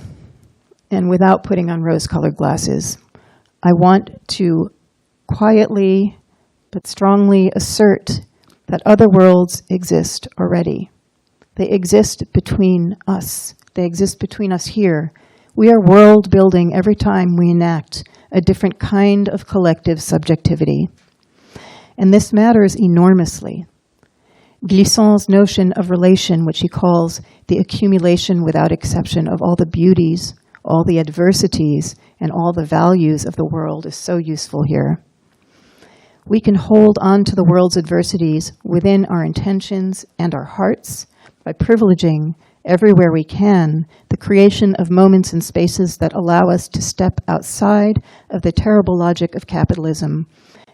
A: and without putting on rose-colored glasses, I want to quietly but strongly assert that other worlds exist already. They exist between us. They exist between us here. We are world building every time we enact a different kind of collective subjectivity. And this matters enormously. Glissant's notion of relation, which he calls the accumulation without exception of all the beauties, all the adversities, and all the values of the world, is so useful here. We can hold on to the world's adversities within our intentions and our hearts by privileging, everywhere we can, the creation of moments and spaces that allow us to step outside of the terrible logic of capitalism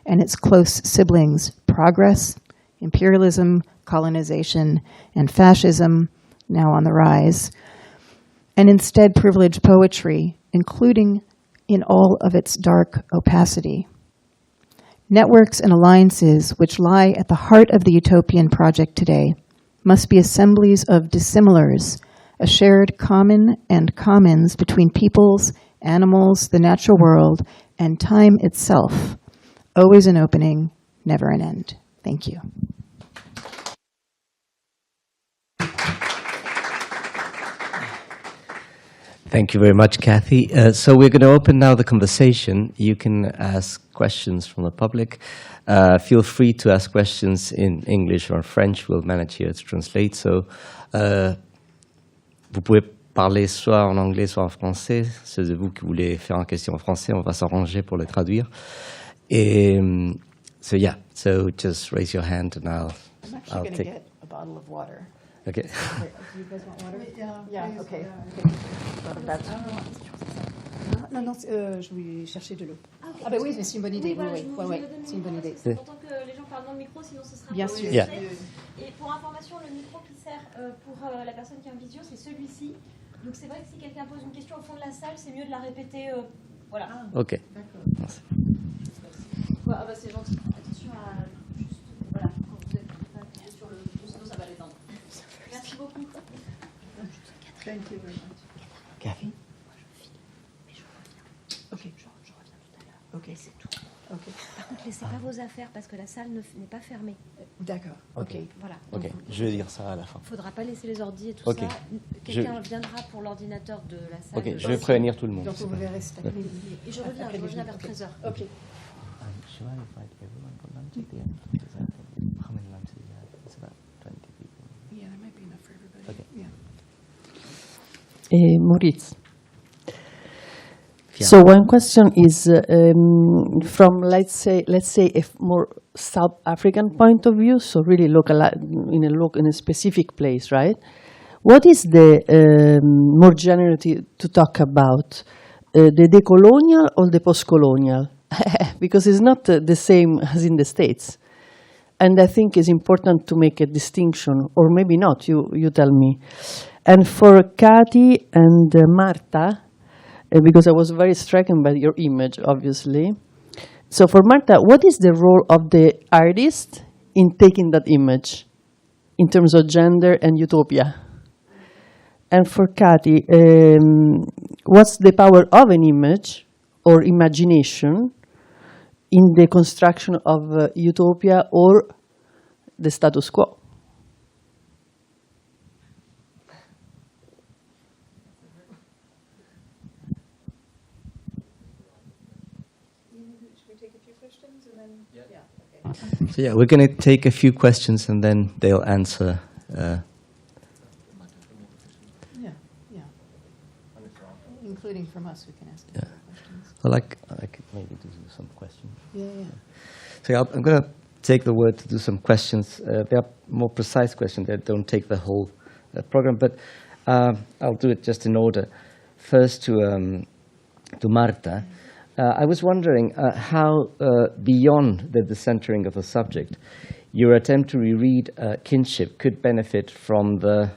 A: and its close siblings, progress, imperialism, colonization, and fascism, now on the rise, and instead privilege poetry, including in all of its dark opacity. Networks and alliances, which lie at the heart of the utopian project today, must be assemblies of dissimilars, a shared common and commons between peoples, animals, the natural world, and time itself. Always an opening, never an end. Thank you.
B: Thank you very much, Kathy. So we're going to open now the conversation. You can ask questions from the public. Feel free to ask questions in English or French. We'll manage here to translate. So, vous pouvez parler soit en anglais, soit en français. Ceux de vous qui voulez faire une question en français, on va s'arranger pour le traduire. Et so yeah, so just raise your hand and
A: I'm
B: I'll
A: actually going to
B: take.
A: get a bottle of water.
B: Okay.
A: Do you guys want water? Yeah, okay. Non, non, je vais chercher de l'eau. Ah ben oui, mais c'est une bonne idée.
E: Voilà,
A: Oui,
E: je
A: oui,
E: vous
A: ouais,
E: le donne
A: c'est une bonne
E: parce que
A: idée.
E: c'est important que les gens parlent dans le micro, sinon ce sera
A: Bien
E: pas
A: sûr.
E: enregistré.
B: Yeah.
E: Et pour information, le micro qui sert pour la personne qui est en visio, c'est celui-ci. Donc c'est vrai que si quelqu'un pose une question au fond de la salle, c'est mieux de la répéter. Voilà.
B: Ok.
A: D'accord.
E: Ah bah c'est gentil. Attention à juste, voilà, quand vous êtes pas appuyé sur le bouton, sinon ça va détendre. Merci beaucoup.
A: Thank you very much.
B: Cathy?
A: Ok.
E: Je reviens tout à l'heure.
A: Ok.
E: C'est tout.
A: Ok.
E: Par contre, laissez pas vos affaires parce que la salle n'est pas fermée.
A: D'accord. Ok.
E: Voilà.
B: Ok,
E: Donc,
B: je vais dire ça à la fin.
E: faudra pas laisser les ordis et tout
B: Ok.
E: ça. Quelqu'un viendra pour l'ordinateur de la salle.
B: Ok, je vais prévenir tout le monde.
A: Donc vous verrez cet après-midi.
E: Et je reviens vers 13h.
A: Ok.
B: Should I invite everyone for lunch at the end? Because I think how many lunches do you have? It's about 20 people.
A: Yeah, that might be enough for everybody.
B: Okay.
A: Yeah.
F: Maurice.
B: Yeah.
F: So one question is from let's say a more South African point of view, so really local in a specific place, right? What is the more generally to talk about the decolonial or the post-colonial? Because it's not the same as in the States, and I think it's important to make a distinction, or maybe not. You tell me. And for Cathy and Marta. Because I was very stricken by your image, obviously. So for Marta, what is the role of the artist in taking that image in terms of gender and utopia? And for Cathy, what's the power of an image or imagination in the construction of utopia or the status quo?
B: So yeah, we're going to take a few questions and then they'll answer.
A: Yeah. Yeah. Including from us, we can ask questions.
B: Well, I could maybe do some questions.
A: Yeah, yeah.
B: So yeah, I'm going to take the word to do some questions. They are more precise questions that don't take the whole program, but I'll do it just in order. First to Marta. I was wondering how, beyond the decentering of the subject, your attempt to reread kinship could benefit from the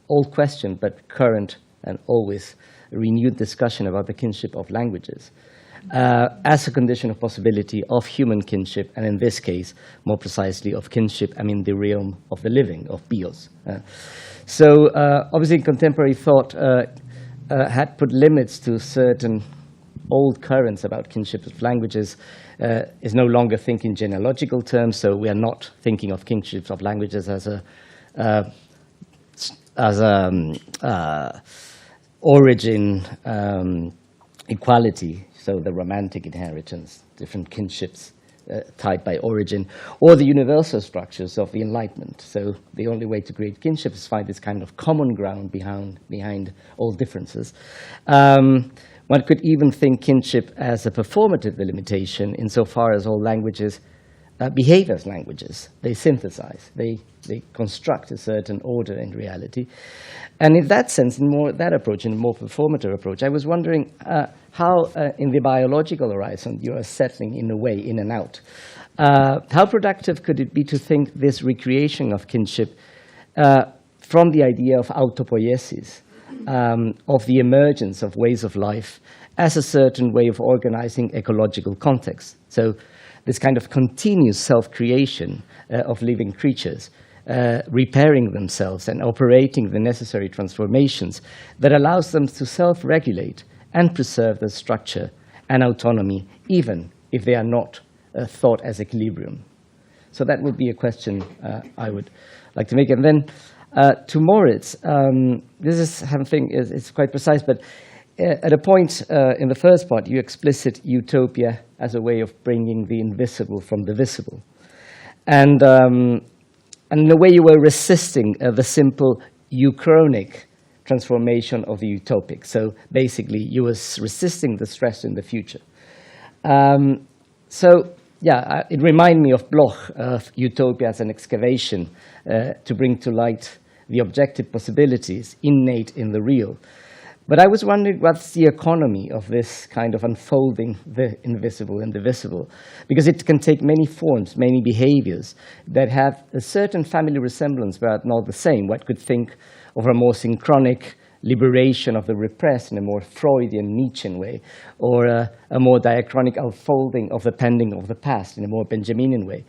B: old question, but current and always renewed discussion about the kinship of languages as a condition of possibility of human kinship, and in this case, more precisely, of kinship, I mean the realm of the living, of bios. So obviously contemporary thought had put limits to certain old currents about kinship of languages, is no longer thinking genealogical terms, so we are not thinking of kinships of languages as a origin equality, so the romantic inheritance, different kinships tied by origin, or the universal structures of the Enlightenment. So the only way to create kinship is find this kind of common ground behind all differences. One could even think kinship as a performative delimitation insofar as all languages behave as languages. They synthesize, they construct a certain order in reality. And in that sense, in that approach, in a more performative approach, I was wondering how in the biological horizon you are settling in a way in and out. How productive could it be to think this recreation of kinship from the idea of autopoiesis, of the emergence of ways of life as a certain way of organizing ecological context. So this kind of continuous self-creation of living creatures, repairing themselves and operating the necessary transformations that allows them to self-regulate and preserve their structure and autonomy, even if they are not thought as equilibrium. So that would be a question I would like to make. And then to Moritz, this is something, it's quite precise, but at a point in the first part, you explicit utopia as a way of bringing the invisible from the visible. And in a way you were resisting the simple euchronic transformation of the utopic. So basically, you were resisting the stress in the future. It reminded me of Bloch, of utopia as an excavation to bring to light the objective possibilities innate in the real. But I was wondering what's the economy of this kind of unfolding the invisible in the visible, because it can take many forms, many behaviors that have a certain family resemblance but not the same. One could think of a more synchronic liberation of the repressed in a more Freudian, Nietzschean way, or a more diachronic unfolding of the pending of the past in a more Benjaminian way.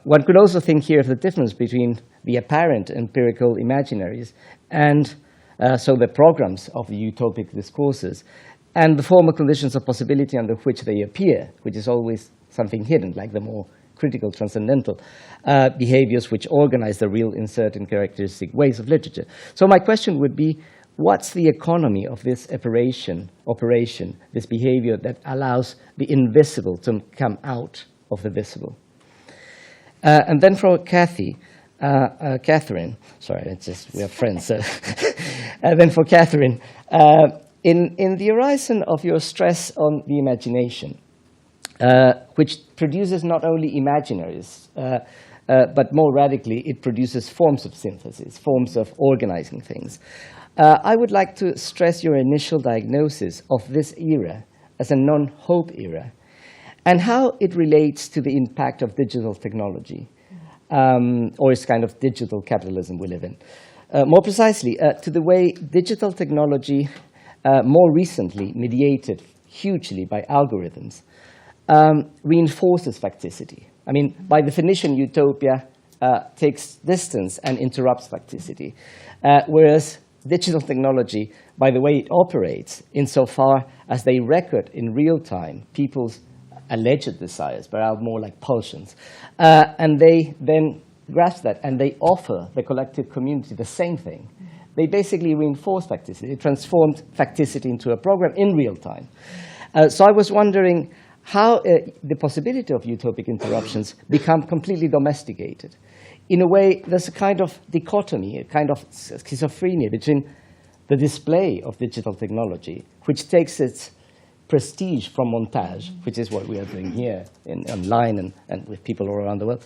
B: One could also think here of the difference between the apparent empirical imaginaries and so the programs of the utopic discourses and the formal conditions of possibility under which they appear, which is always something hidden, like the more critical, transcendental behaviors which organize the real in certain characteristic ways of literature. So my question would be, what's the economy of this operation, this behavior that allows the invisible to come out of the visible? And then for Catherine, sorry, we are friends. And then for Catherine, in the horizon of your stress on the imagination, which produces not only imaginaries, but more radically, it produces forms of synthesis, forms of organizing things. I would like to stress your initial diagnosis of this era as a non-hope era, and how it relates to the impact of digital technology, or its kind of digital capitalism we live in. More precisely, to the way digital technology, more recently mediated hugely by algorithms, reinforces facticity. I mean, by definition, utopia takes distance and interrupts facticity, whereas digital technology, by the way it operates, insofar as they record in real time people's alleged desires, but are more like pulsions, and they then grasp that and they offer the collective community the same thing. They basically reinforce facticity. They transformed facticity into a program in real time. So I was wondering how the possibility of utopic interruptions become completely domesticated. In a way, there's a kind of dichotomy, a kind of schizophrenia between the display of digital technology, which takes its prestige from montage, which is what we are doing here online and with people all around the world.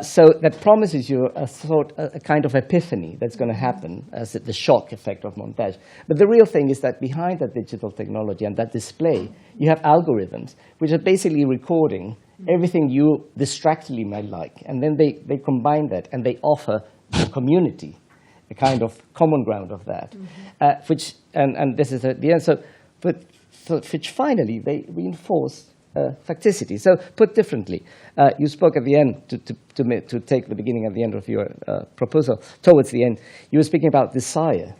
B: So that promises you a kind of epiphany that's going to happen as the shock effect of montage. But the real thing is that behind that digital technology and that display, you have algorithms, which are basically recording everything you distractedly might like. And then they combine that and they offer the community a kind of common ground of that, and this is the end. So, which finally they reinforce facticity. So put differently, you spoke at the end, to take the beginning and the end of your proposal, towards the end, you were speaking about desire.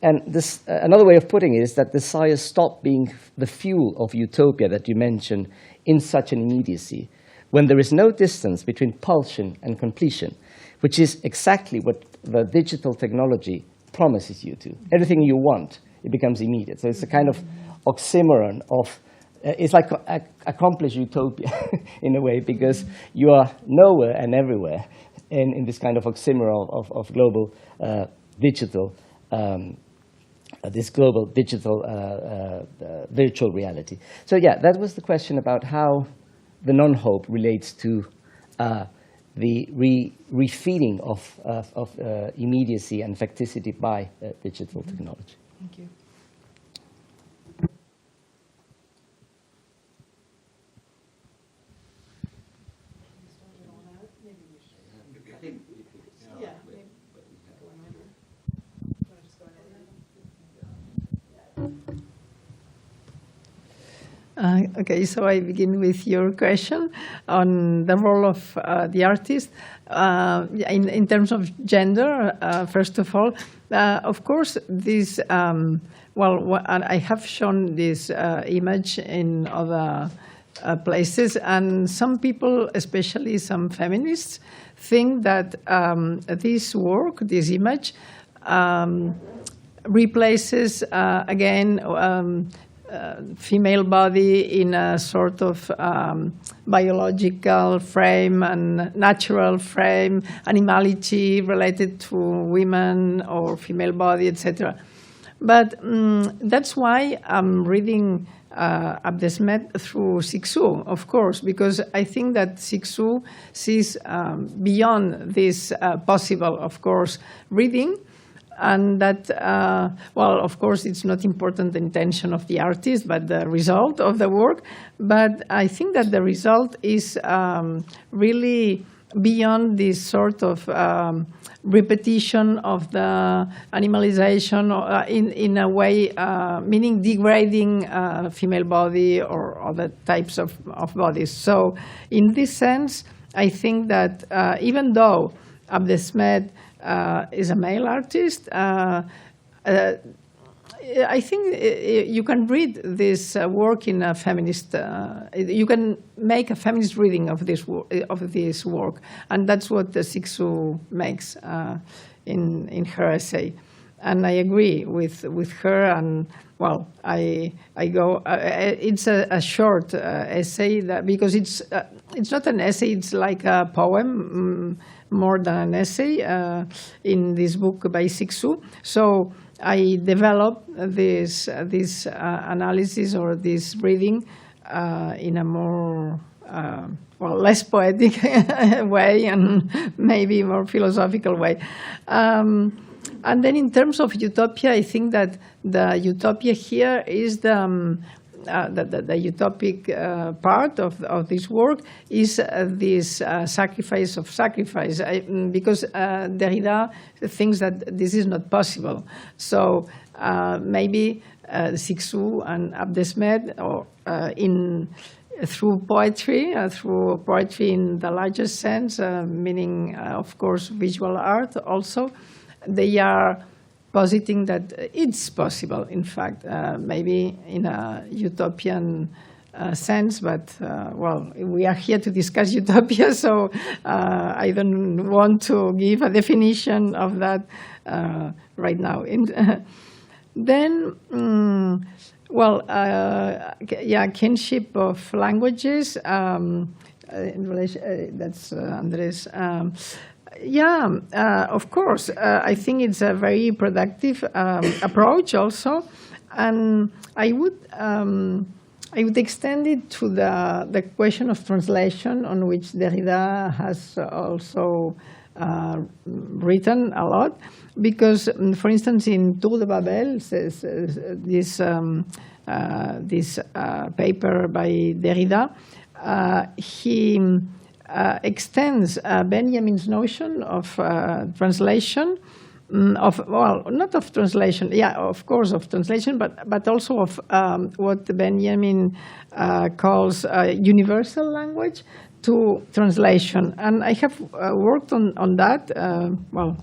B: And this, another way of putting it is that desire stopped being the fuel of utopia that you mentioned in such an immediacy, when there is no distance between pulsion and completion, which is exactly what the digital technology promises you to. Everything you want, it becomes immediate. So it's a kind of oxymoron of, it's like accomplished utopia in a way, because you are nowhere and everywhere in this kind of oxymoron of global digital, this global digital virtual reality. So yeah, that was the question about how the non-hope relates to the refeeding of immediacy and facticity by digital technology.
C: Thank you. Okay, so I begin with your question on the role of the artist. In terms of gender, first of all, of course, this, I have shown this image in other places, and some people, especially some feminists, think that this work, this image, replaces, again, female body in a sort of biological frame and natural frame, animality related to women or female body, etc. But that's why I'm reading Abdesmet through Cixous, of course, because I think that Cixous sees beyond this possible, of course, reading, and that, well, of course, it's not important the intention of the artist, but the result of the work. But I think that the result is really beyond this sort of repetition of the animalization in a way, meaning degrading female body or other types of bodies. So in this sense, I think that even though Abdesmet is a male artist, I think you can read this work in a feminist. You can make a feminist reading of this work, and that's what the Cixous makes in her essay. And I agree with her. And well, I go. It's a short essay because it's not an essay. It's like a poem more than an essay in this book by Cixous. So I developed this analysis or this reading in a more well, less poetic way and maybe more philosophical way. And then in terms of utopia, I think that the utopia here is the utopic part of this work is this sacrifice of sacrifice, because Derrida thinks that this is not possible. So maybe Cixous and Abdesmet, or through poetry in the largest sense, meaning, of course, visual art also, they are positing that it's possible, in fact, maybe in a utopian sense, but, well, we are here to discuss utopia, so I don't want to give a definition of that right now. Then, well, yeah, kinship of languages, in relation, that's Andres. Yeah, of course. I think it's a very productive approach also, and I would extend it to the question of translation, on which Derrida has also written a lot, because, for instance, in Tour de Babel, this paper by Derrida, he extends Benjamin's notion of translation, well, not of translation, yeah, of course, of translation, but also of what Benjamin calls universal language to translation. And I have worked on that, well,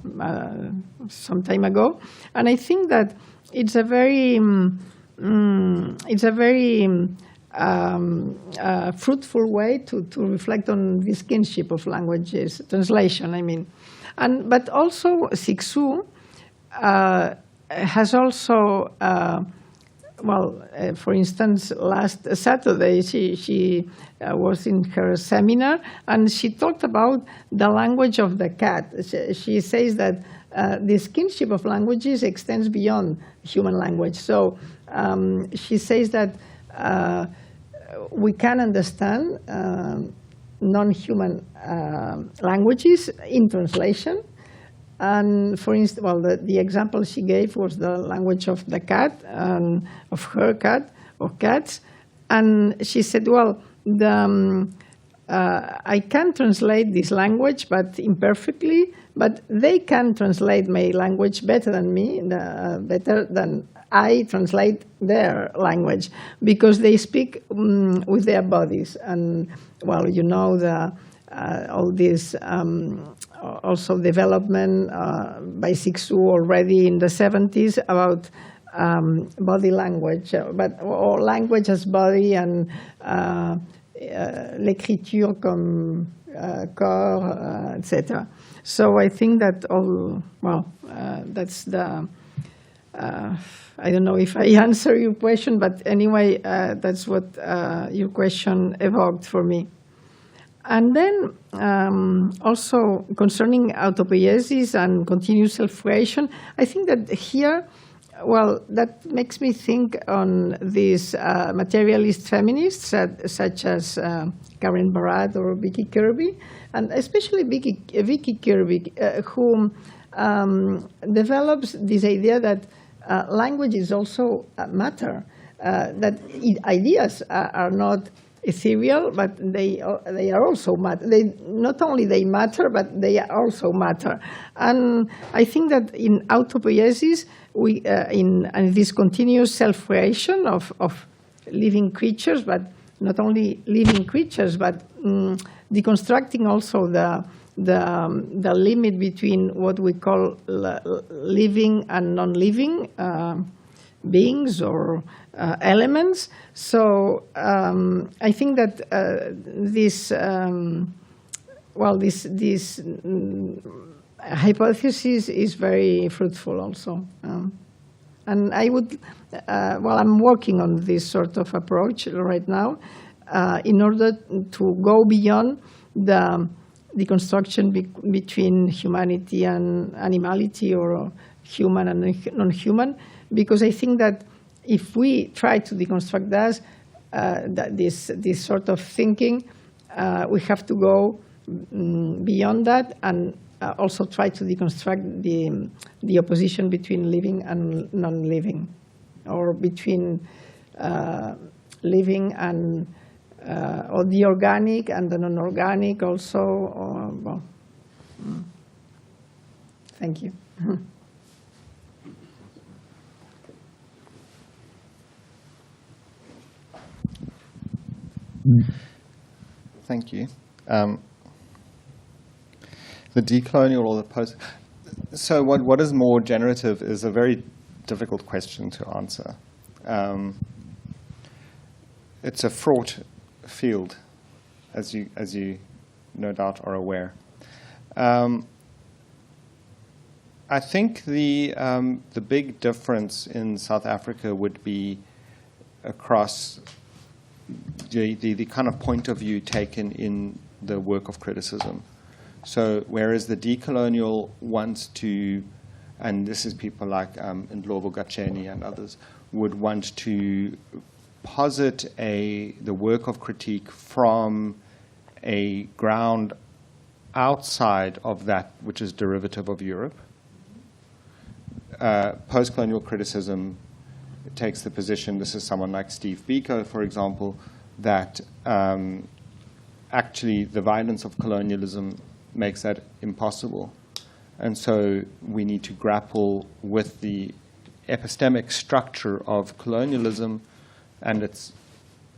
C: some time ago, and I think that it's a very fruitful way to reflect on this kinship of languages, translation, I mean. But also Cixous has also, well, for instance, last Saturday she was in her seminar and she talked about the language of the cat. She says that this kinship of languages extends beyond human language. So she says that we can understand non-human languages in translation. And for instance, well, the example she gave was the language of the cat, and of her cat, or cats. And she said, well, I can translate this language, but imperfectly, but they can translate my language better than me, better than I translate their language, because they speak with their bodies. And, well, you know, all this also development by Cixous already in the 70s about body language, or language as body, and l'écriture comme corps, etc. So I think that that's the I don't know if I answer your question, but anyway, that's what your question evoked for me. And then also concerning autopoiesis and continuous self-creation, I think that here, well, that makes me think on these materialist feminists such as Karen Barat or Vicky Kirby, and especially Vicky Kirby, who develops this idea that language is also matter, that ideas are not ethereal, but they are also matter. They not only they matter, but they also matter. And I think that in autopoiesis, we in this continuous self-creation of living creatures, but not only living creatures, but deconstructing also the limit between what we call living and non-living beings or elements. So I think that this hypothesis is very fruitful also. And I would, I'm working on this sort of approach right now in order to go beyond the deconstruction between humanity and animality or human and non-human, because I think that if we try to deconstruct this sort of thinking, we have to go beyond that and also try to deconstruct the opposition between living and non-living, or between living and or the organic and the non-organic also. Well, thank you.
D: Thank you. The decolonial or the post. So what is more generative is a very difficult question to answer. It's a fraught field, as you no doubt are aware. I think the big difference in South Africa would be across the kind of point of view taken in the work of criticism. So whereas the decolonial wants to, and this is people like Ndlovu Gacheni and others, would want to posit the work of critique from a ground outside of that which is derivative of Europe. Post-colonial criticism takes the position, this is someone like Steve Biko, for example, that actually the violence of colonialism makes that impossible. And so we need to grapple with the epistemic structure of colonialism and its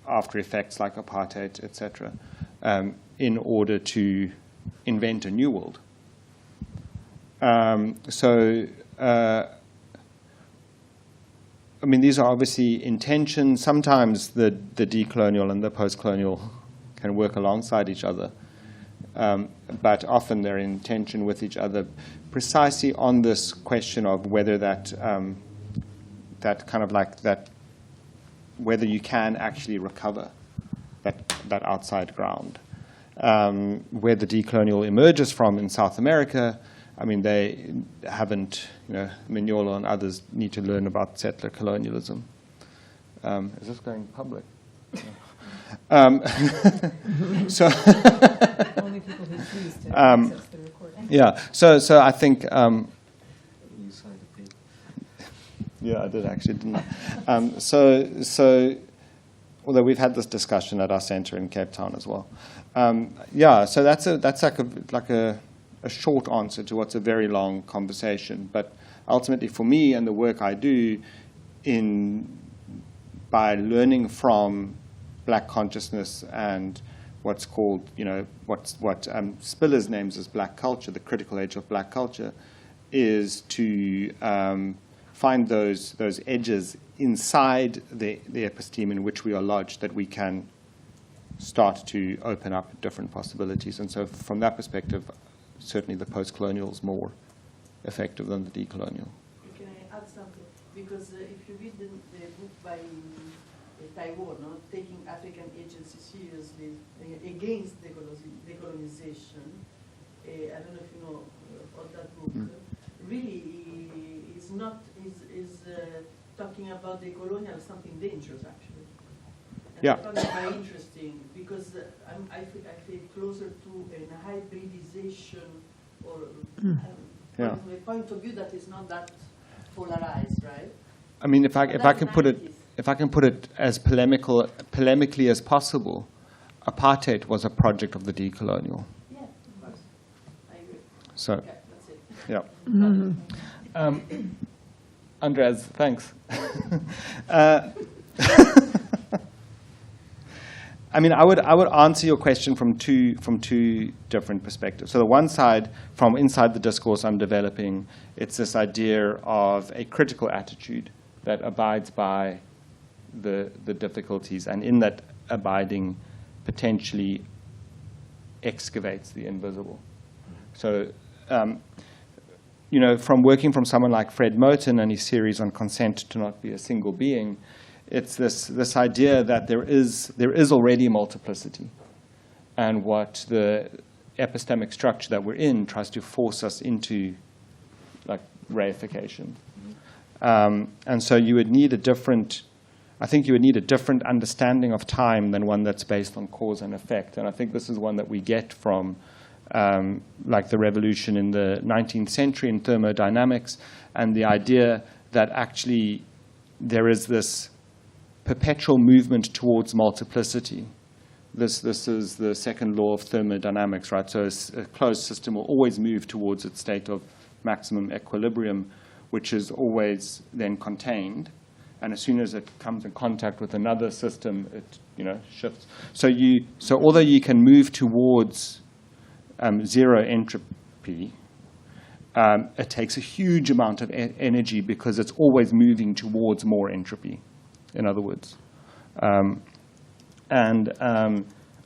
D: after effects like apartheid, etc., in order to invent a new world. I mean, these are obviously intentions. Sometimes the decolonial and the post-colonial can work alongside each other, but often they're in tension with each other, precisely on this question of whether that whether you can actually recover that outside ground. Where the decolonial emerges from in South America, I mean, they haven't, Mignolo and others need to learn about settler colonialism. Is this going public? So,
G: only people who choose to access the recording.
D: Yeah, so I think,
B: You signed a paper.
D: yeah, I did actually, didn't I? Although we've had this discussion at our center in Cape Town as well. Yeah, so that's like a short answer to what's a very long conversation. But ultimately, for me and the work I do, by learning from Black consciousness and what's called, what Spiller's names as Black culture, the critical age of Black culture, is to find those edges inside the episteme in which we are lodged, that we can start to open up different possibilities. And so from that perspective, certainly the post-colonial is more effective than the decolonial.
G: Can I add something?
F: Because if you read the book by Taiwan, no, taking African agency seriously against decolonization, I don't know if you know about that book. Really, is talking about decolonial something dangerous actually. And
D: Yeah.
F: I found it very interesting because I feel closer to a hybridization or
D: Yeah.
F: from a point of view that is not that polarized, right?
D: I mean, if I
F: That's
D: can put it
F: 90s.
D: if I can put it as polemically as possible, apartheid was a project of the decolonial.
F: Yeah, of course. I agree.
D: So,
F: Okay, that's it.
D: yeah. Andres, thanks. I mean, I would answer your question from two different perspectives. So the one side, from inside the discourse I'm developing, it's this idea of a critical attitude that abides by the difficulties, and in that abiding, potentially excavates the invisible. So, you know, from working from someone like Fred Moten and his series on consent to not be a single being, it's this idea that there is already multiplicity, and what the epistemic structure that we're in tries to force us into, like, reification. And so you would need I think you would need a different understanding of time than one that's based on cause and effect. And I think this is one that we get from like the revolution in the 19th century in thermodynamics, and the idea that actually there is this perpetual movement towards multiplicity. This is the second law of thermodynamics, right? So a closed system will always move towards its state of maximum equilibrium, which is always then contained. And as soon as it comes in contact with another system, it shifts. So although you can move towards zero entropy, it takes a huge amount of energy because it's always moving towards more entropy, in other words. I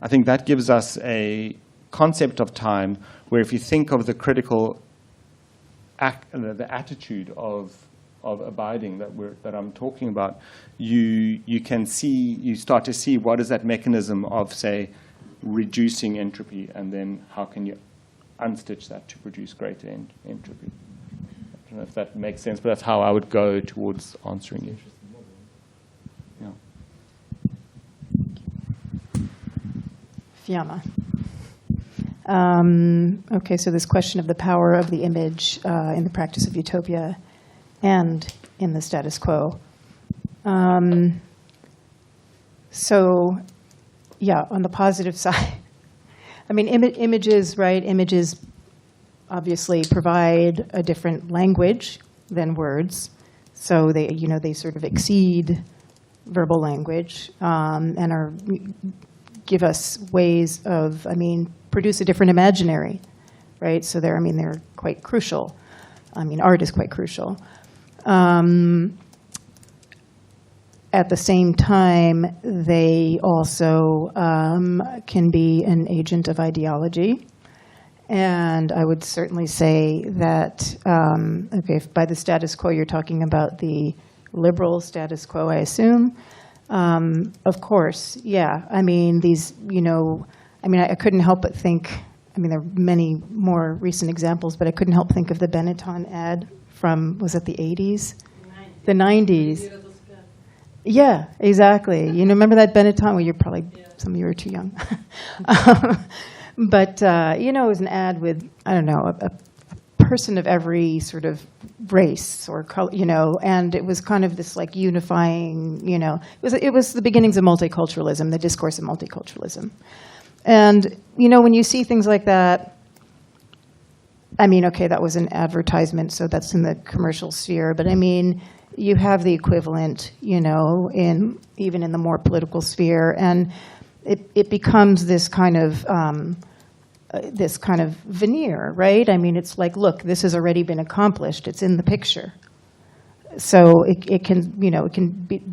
D: think that gives us a concept of time where, if you think of the critical the attitude of abiding that I'm talking about, you start to see what is that mechanism of, say, reducing entropy, and then how can you unstitch that to produce greater entropy. I don't know if that makes sense, but that's how I would go towards answering you. Yeah.
A: Fiamma. Okay, so this question of the power of the image in the practice of utopia and in the status quo. So, yeah, on the positive side, I mean, images, right? Images obviously provide a different language than words. So they sort of exceed verbal language and give us ways of, produce a different imaginary, right? So they're quite crucial. Art is quite crucial. At the same time, they also can be an agent of ideology. And I would certainly say that, if by the status quo you're talking about the liberal status quo, I assume. Of course, yeah. I couldn't help but think, there are many more recent examples, but I couldn't help think of the Benetton ad from, was it the 80s? The 90s. Yeah, exactly. Remember that Benetton? Well, some of you are too young. But, it was an ad with, I don't know, a person of every sort of race or color, and it was kind of this like unifying, it was the beginnings of multiculturalism, the discourse of multiculturalism. And, when you see things like that, okay, that was an advertisement, so that's in the commercial sphere, but you have the equivalent, even in the more political sphere, and it becomes this kind of veneer, right? It's like, look, this has already been accomplished. It's in the picture. So it can,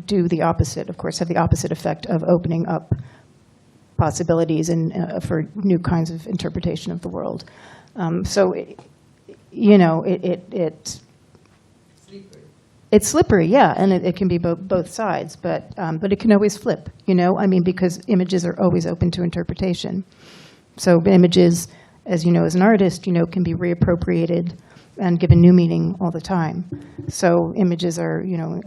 A: do the opposite, of course, have the opposite effect of opening up possibilities for new kinds of interpretation of the world. It's slippery, yeah, and it can be both sides, but it can always flip, you know? I mean, because images are always open to interpretation. So images, as you know, as an artist, you know, can be reappropriated and given new meaning all the time. So images are, you know,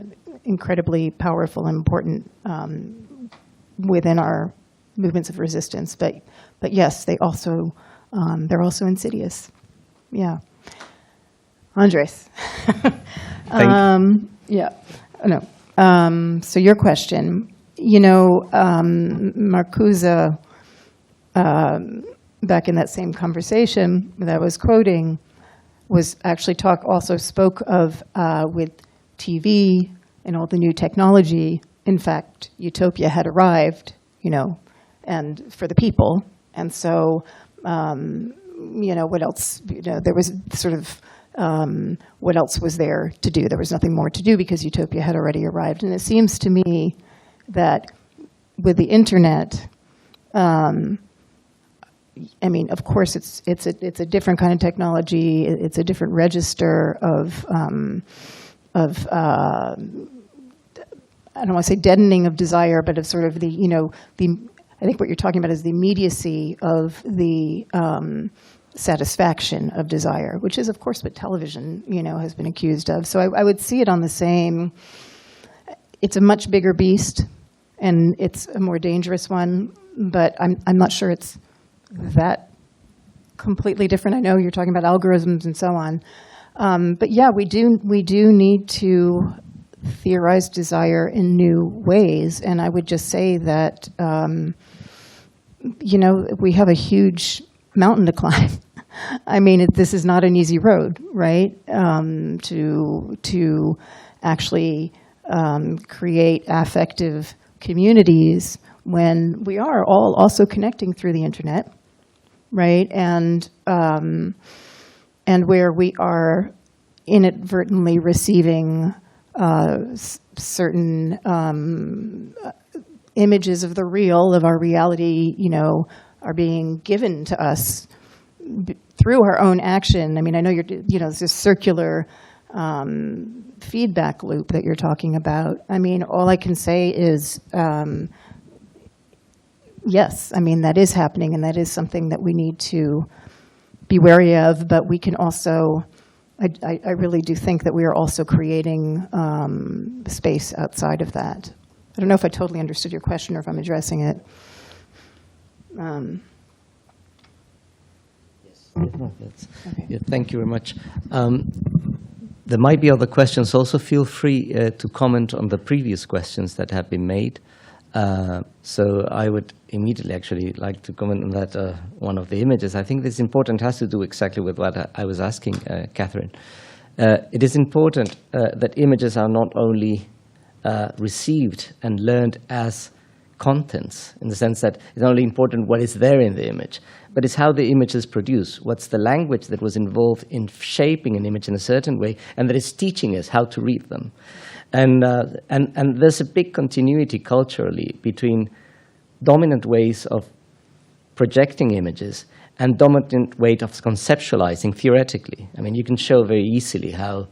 A: incredibly powerful and important within our movements of resistance. But yes, they're also insidious. Yeah. Andres. Yeah. No. So your question, you know, Marcuse, back in that same conversation that I was quoting, was actually spoke of with TV and all the new technology. In fact, utopia had arrived, you know, and for the people. And so, you know, what else? You know, there was sort of what else was there to do? There was nothing more to do because utopia had already arrived. And it seems to me that with the internet, I mean, of course, it's a different kind of technology. It's a different register of I don't want to say deadening of desire, but of sort of the, you know, I think what you're talking about is the immediacy of the satisfaction of desire, which is, of course, what television, you know, has been accused of. So I would see it on the same. It's a much bigger beast, and it's a more dangerous one. But I'm not sure it's that completely different. I know you're talking about algorithms and so on, but yeah, we do need to theorize desire in new ways. And I would just say that you know, we have a huge mountain to climb. I mean, this is not an easy road, right? To actually create affective communities when we are all also connecting through the internet, right? And where we are inadvertently receiving certain images of the real, of our reality, you know, are being given to us through our own action. I mean, I know you know, it's this circular feedback loop that you're talking about. I mean, all I can say is, yes, I mean, that is happening, and that is something that we need to be wary of, but we can also, I really do think that we are also creating space outside of that. I don't know if I totally understood your question or if I'm addressing it.
B: Yeah, thank you very much. There might be other questions. Also, feel free to comment on the previous questions that have been made. So I would immediately actually like to comment on that one of the images. I think this is important. It has to do exactly with what I was asking Catherine. It is important that images are not only received and learned as contents, in the sense that it's not only important what is there in the image, but it's how the image is produced. What's the language that was involved in shaping an image in a certain way, and that is teaching us how to read them. And there's a big continuity culturally between dominant ways of projecting images and dominant way of conceptualizing theoretically. I mean, you can show very easily how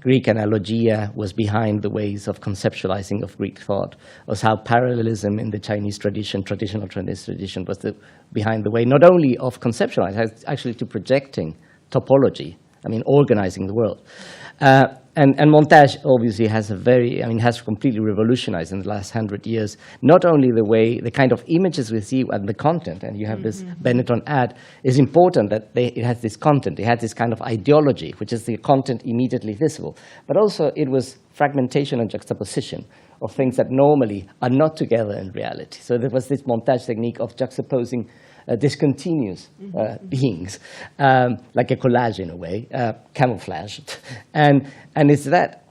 B: Greek analogia was behind the ways of conceptualizing of Greek thought, or how parallelism in the Chinese tradition, traditional Chinese tradition, was behind the way not only of conceptualizing, actually to projecting topology, I mean, organizing the world. And montage obviously has has completely revolutionized in the last 100 years, not only the way, the kind of images we see and the content, and you have this Benetton ad, is important that it has this content, it has this kind of ideology, which is the content immediately visible, but also it was fragmentation and juxtaposition of things that normally are not together in reality. So there was this montage technique of juxtaposing discontinuous beings, like a collage in a way, camouflaged, and it's that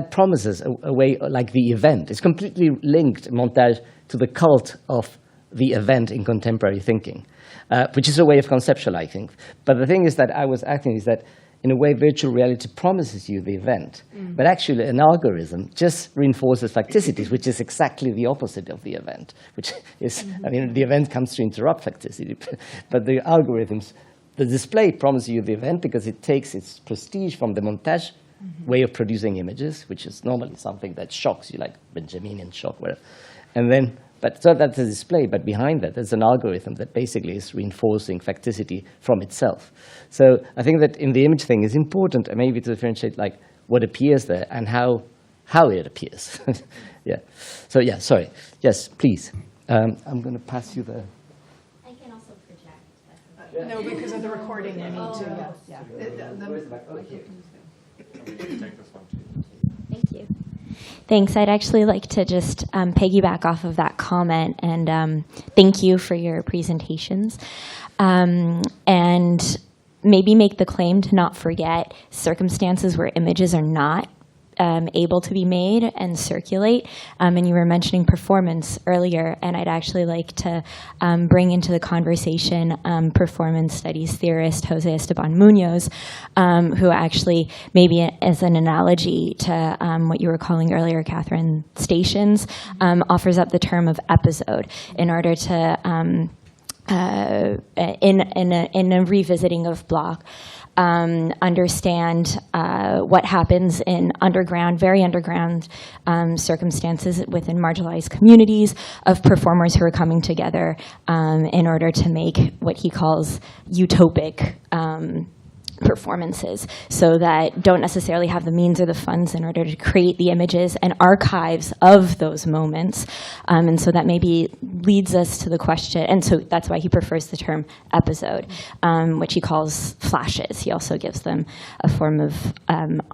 B: promises a way like the event. It's completely linked, montage, to the cult of the event in contemporary thinking, which is a way of conceptualizing. But the thing is that I was acting is that in a way virtual reality promises you the event, but actually an algorithm just reinforces facticities, which is exactly the opposite of the event, which is, I mean, the event comes to interrupt facticity, but the algorithms, the display promises you the event because it takes its prestige from the montage way of producing images, which is normally something that shocks you, like Benjaminian shock, whatever. And then, so that's a display, but behind that, there's an algorithm that basically is reinforcing facticity from itself. So I think that in the image thing, it's important maybe to differentiate like what appears there and how it appears. Yeah. So yeah, sorry. Yes, please. I'm going to pass you the.
E: I can also project.
A: No, because of the recording, we need to,
H: Thank you. Thanks. I'd actually like to just piggyback off of that comment and thank you for your presentations. And maybe make the claim to not forget circumstances where images are not able to be made and circulate. And you were mentioning performance earlier, and I'd actually like to bring into the conversation performance studies theorist Jose Esteban Munoz, who actually, maybe as an analogy to what you were calling earlier, Catherine, stations, offers up the term of episode in order to, in a revisiting of Bloch, understand what happens in underground, very underground circumstances within marginalized communities of performers who are coming together in order to make what he calls utopic performances, so that don't necessarily have the means or the funds in order to create the images and archives of those moments. And so that maybe leads us to the question, and so that's why he prefers the term episode, which he calls flashes. He also gives them a form of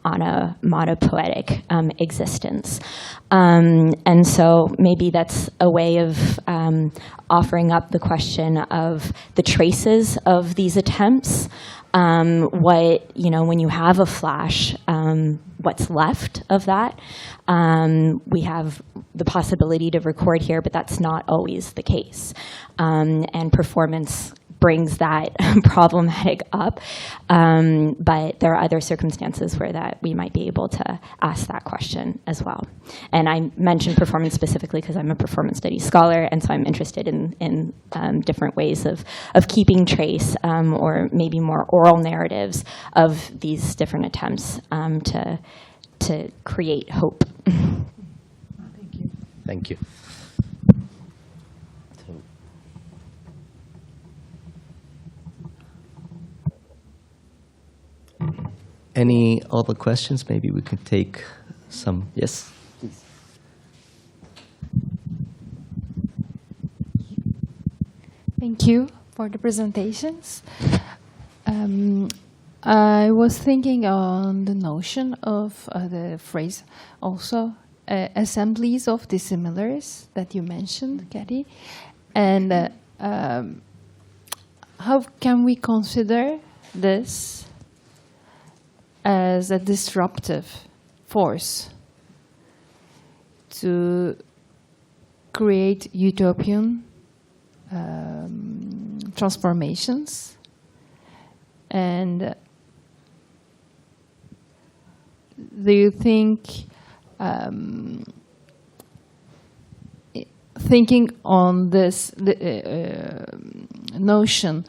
H: onomatopoetic existence. And so maybe that's a way of offering up the question of the traces of these attempts. What, when you have a flash, what's left of that? We have the possibility to record here, but that's not always the case. And performance brings that problematic up. But there are other circumstances where that we might be able to ask that question as well. And I mentioned performance specifically because I'm a performance studies scholar, and so I'm interested in different ways of keeping trace or maybe more oral narratives of these different attempts to create hope.
A: Thank you.
B: Thank you. Any other questions? Maybe we can take some. Yes, please.
I: Thank you for the presentations. I was thinking on the notion of the phrase also, assemblies of dissimilars that you mentioned, Cathy. And how can we consider this as a disruptive force to create utopian transformations? And do you think thinking on this notion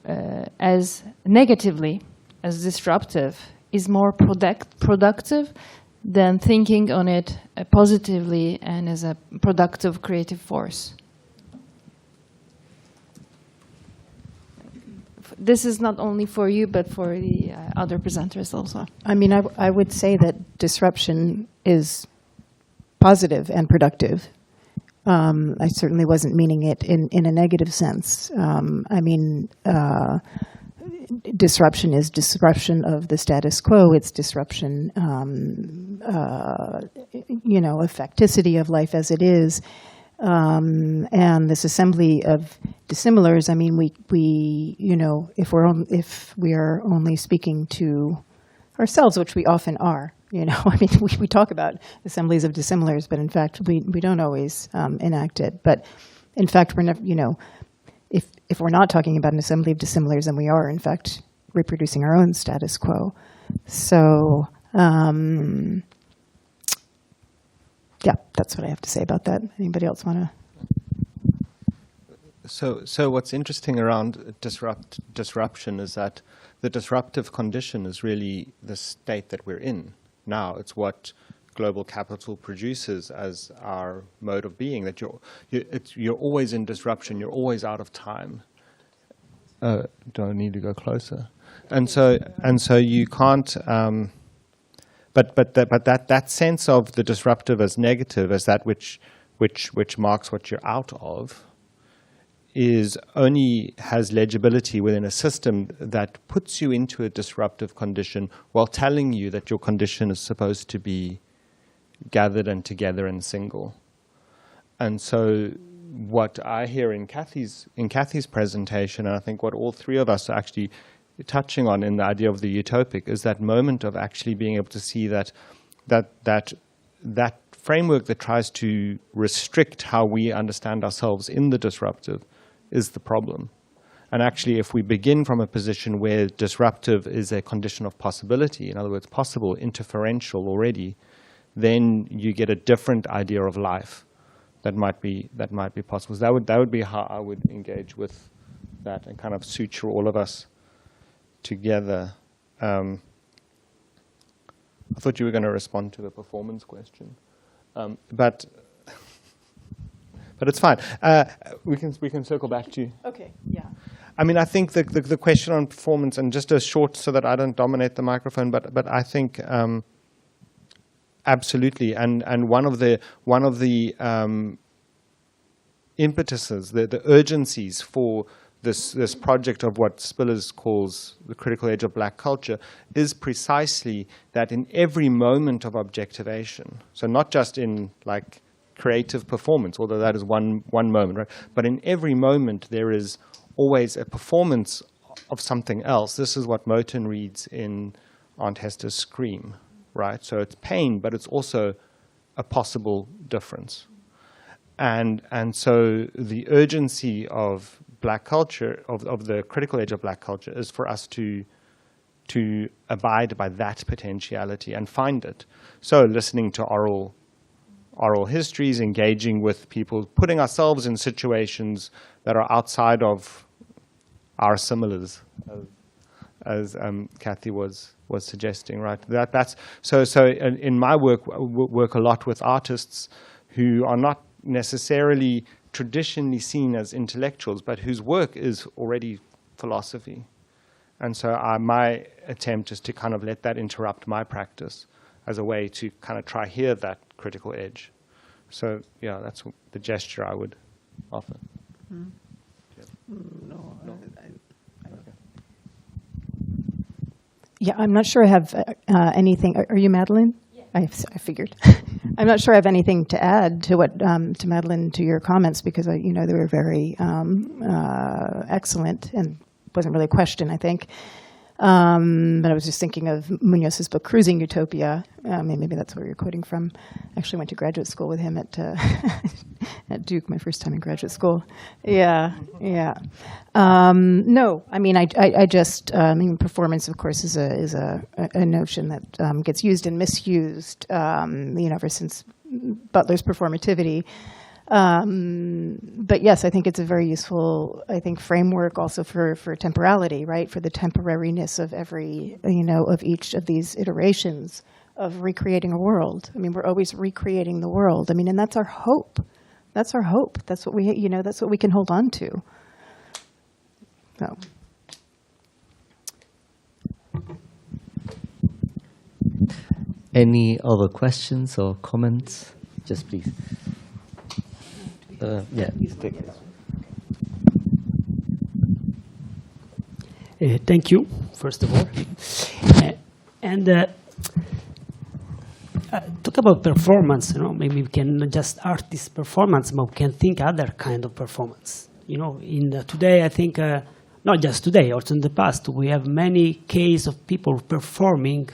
I: as negatively, as disruptive, is more productive than thinking on it positively and as a productive creative force? This is not only for you, but for the other presenters also.
A: I mean, I would say that disruption is positive and productive. I certainly wasn't meaning it in a negative sense. I mean, disruption is disruption of the status quo. It's disruption, effecticity of life as it is. And this assembly of dissimilars, I mean, we if we are only speaking to ourselves, which we often are, I mean, we talk about assemblies of dissimilars, but in fact, we don't always enact it. But in fact, we're never, if we're not talking about an assembly of dissimilars, then we are, in fact, reproducing our own status quo. So, yeah, that's what I have to say about that. Anybody else want to?
D: So what's interesting around disruption is that the disruptive condition is really the state that we're in now. It's what global capital produces as our mode of being, that you're always in disruption, you're always out of time. Do I need to go closer? And so you can't, but that sense of the disruptive as negative, as that which marks what you're out of, has legibility within a system that puts you into a disruptive condition while telling you that your condition is supposed to be gathered and together and single. And so what I hear in Kathy's presentation, and I think what all three of us are actually touching on in the idea of the utopic, is that moment of actually being able to see that framework that tries to restrict how we understand ourselves in the disruptive is the problem. And actually, if we begin from a position where disruptive is a condition of possibility, in other words, possible, interferential already, then you get a different idea of life that might be possible. So that would be how I would engage with that and kind of suture all of us together. I thought you were going to respond to the performance question, but it's fine. We can circle back to you.
A: Okay, yeah.
D: I mean, I think the question on performance, and just a short so that I don't dominate the microphone, but I think absolutely, and one of the impetuses, the urgencies for this project of what Spillers calls the critical age of black culture is precisely that in every moment of objectivation, so not just in like creative performance, although that is one moment, right? But in every moment there is always a performance of something else. This is what Moten reads in Aunt Hester's Scream, right? So it's pain, but it's also a possible difference. And so the urgency of black culture, of the critical age of black culture, is for us to abide by that potentiality and find it. So listening to oral histories, engaging with people, putting ourselves in situations that are outside of our similars, as Kathy was suggesting, right? That's so in my work a lot with artists who are not necessarily traditionally seen as intellectuals, but whose work is already philosophy. And so my attempt is to kind of let that interrupt my practice as a way to kind of try hear that critical edge. So yeah, that's the gesture I would offer.
C: Mm.
D: No.
A: Yeah, I'm not sure I have anything. Are you Madeline? Yeah. I figured. I'm not sure I have anything to add to what to Madeline, to your comments, because they were very excellent and wasn't really a question, I think. But I was just thinking of Munoz's book, Cruising Utopia. Maybe that's where you're quoting from. I actually went to graduate school with him at Duke, my first time in graduate school. Yeah. No, I mean, I just, performance, of course, is a notion that gets used and misused, ever since Butler's performativity. But yes, I think it's a very useful, framework also for temporality, right? For the temporariness of every, of each of these iterations of recreating a world. I mean, we're always recreating the world. I mean, and that's our hope. That's our hope. That's what we, that's what we can hold on to. So.
B: Any other questions or comments? Just please. Yeah.
J: Thank you, first of all. Talk about performance. Maybe we can not just artist performance, but we can think other kind of performance. Today, I think not just today, also in the past, we have many cases of people performing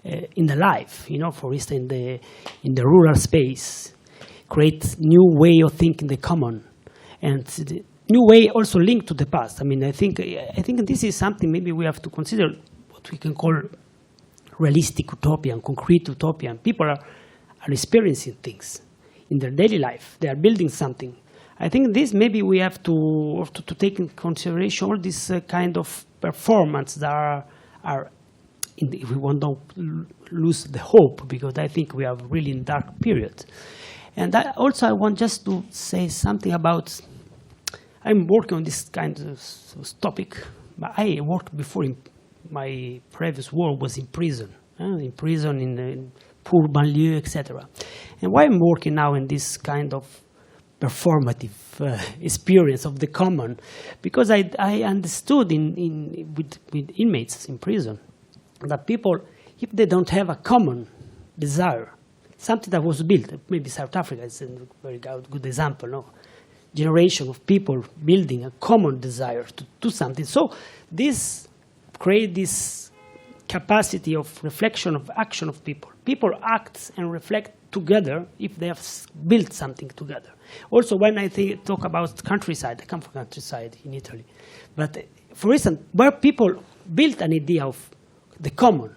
J: in the life. For instance, in the rural space. Create new way of thinking the common, and the new way also linked to the past. I mean, I think this is something maybe we have to consider, what we can call realistic utopian, concrete utopian. People are experiencing things in their daily life. They are building something I think this maybe we have to take into consideration all this kind of performance that are if we want to lose the hope, because I think we are really in dark period. And also I want just to say something about, I'm working on this kind of topic. I worked before in my previous work was in prison in poor banlieue, etc. And why I'm working now in this kind of performative experience of the common, because I understood with inmates in prison that people, if they don't have a common desire, something that was built, maybe South Africa is a very good example, no? Generation of people building a common desire to do something. So this creates this capacity of reflection, of action of people. People act and reflect together if they have built something together. Also, when I talk about countryside, I come from countryside in Italy. But for instance, where people built an idea of the common,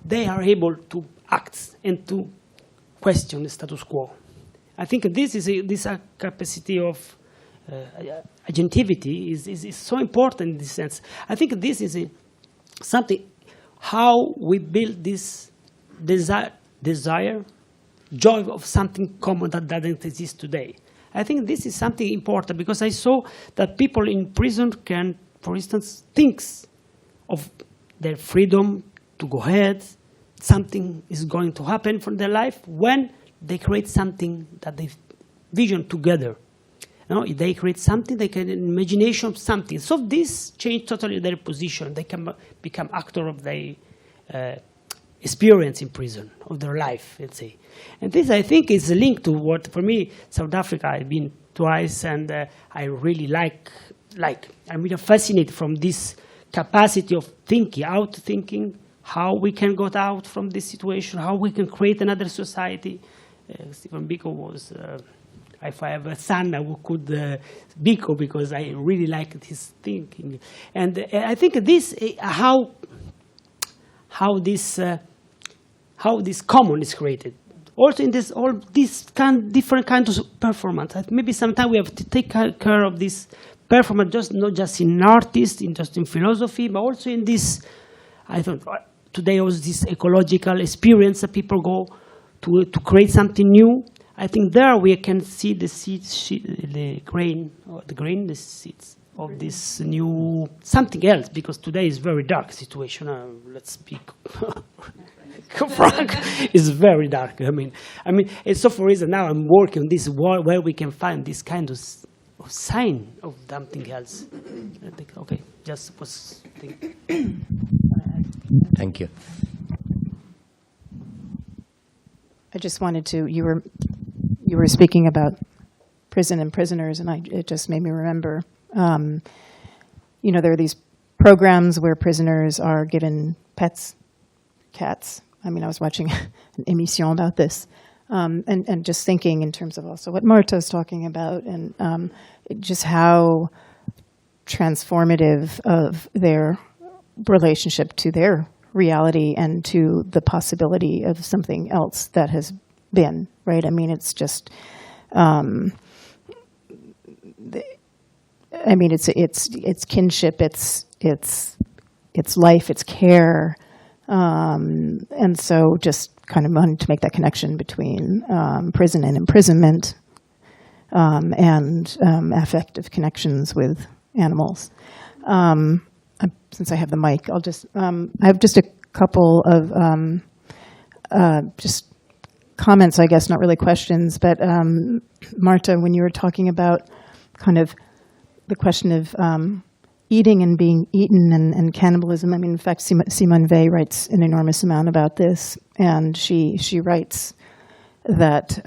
J: they are able to act and to question the status quo. I think this capacity of agentivity is so important in this sense. I think this is something, how we build this desire, joy of something common that doesn't exist today. I think this is something important, because I saw that people in prison can, for instance, think of their freedom to go ahead, something is going to happen for their life when they create something that they vision together. You know, if they create something, they can imagination of something. So this changed totally their position. They can become actor of their experience in prison, of their life, let's say. And this, I think, is a link to what, for me, South Africa, I've been twice, and I really like, I'm really fascinated from this capacity of thinking, out-thinking, how we can get out from this situation, how we can create another society. Stephen Biko was, if I have a son, I could Biko, because I really liked his thinking. And I think this, how this common is created. Also in this, all these different kinds of performance. Maybe sometimes we have to take care of this performance, not just in artists, just in philosophy, but also in this, I thought, today was this ecological experience that people go to create something new. I think there we can see the seeds, the seeds of this new, something else, because today is very dark situation. Let's speak frank, it's very dark. I mean, and so for reason now I'm working on this world where we can find this kind of sign of something else. I think, okay, just was thinking.
B: Thank you.
A: I just wanted to, you were speaking about prison and prisoners, and it just made me remember, there are these programs where prisoners are given pets, cats. I was watching an émission about this, and just thinking in terms of also what Marta is talking about, and just how transformative of their relationship to their reality and to the possibility of something else that has been, right? It's just, it's kinship, it's life, it's care, and so just kind of wanted to make that connection between prison and imprisonment, and affective connections with animals. Since I have the mic, I'll just, I have just a couple of just comments, I guess, not really questions, but Marta, when you were talking about kind of the question of eating and being eaten and cannibalism, in fact, Simone Weil writes an enormous amount about this, and she writes that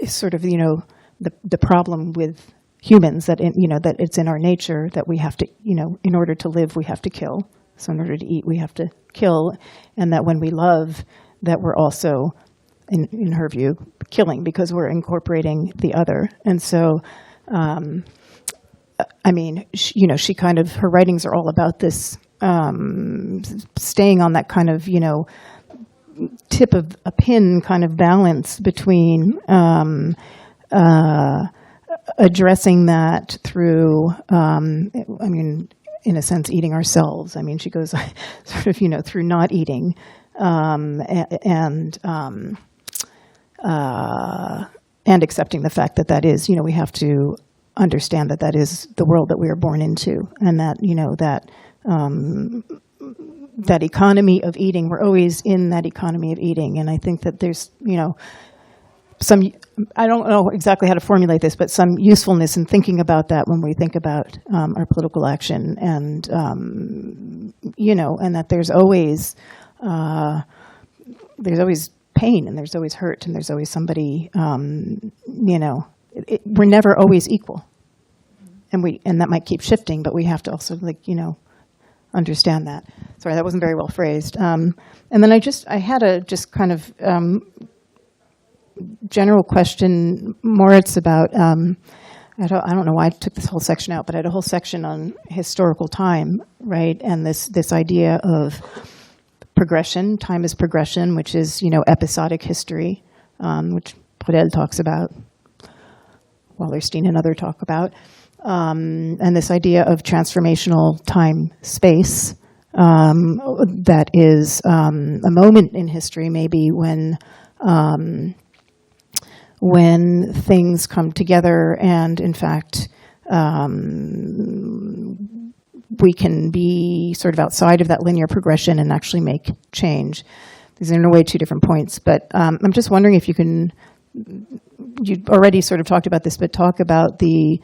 A: sort of, the problem with humans, that that it's in our nature that we have to, in order to live, we have to kill. So in order to eat, we have to kill, and that when we love, that we're also, in her view, killing, because we're incorporating the other. And so, she kind of, her writings are all about this, staying on that kind of, tip of a pin kind of balance between addressing that through, in a sense, eating ourselves. I mean, she goes sort of, through not eating, and accepting the fact that that is, we have to understand that that is the world that we are born into, and that, that economy of eating, we're always in that economy of eating. And I think that there's, some, I don't know exactly how to formulate this, but some usefulness in thinking about that when we think about our political action, and, and that there's always pain, and there's always hurt, and there's always somebody, we're never always equal. And that might keep shifting, but we have to also, understand that. Sorry, that wasn't very well phrased. And then I had a just kind of general question. More, it's about, I don't know why I took this whole section out, but I had a whole section on historical time, right? And this idea of progression. Time is progression, which is, episodic history, which CRAL talks about, Wallerstein and other talk about. And this idea of transformational time-space, that is a moment in history, maybe when things come together, and in fact, we can be sort of outside of that linear progression and actually make change. These are in a way two different points, but I'm just wondering if you already sort of talked about this, but talk about the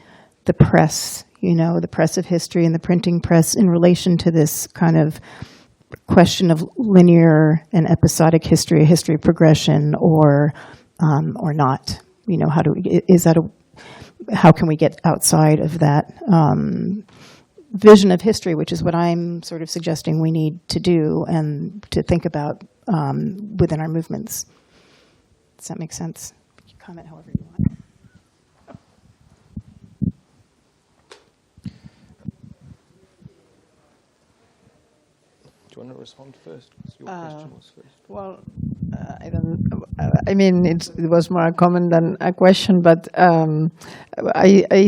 A: press, the press of history and the printing press in relation to this kind of question of linear and episodic history, a history of progression, or not. How can we get outside of that vision of history, which is what I'm sort of suggesting we need to do and to think about within our movements. Does that make sense? You can comment however you want.
D: Do you want to respond first? Because your question was first.
C: Well, it was more a comment than a question, but I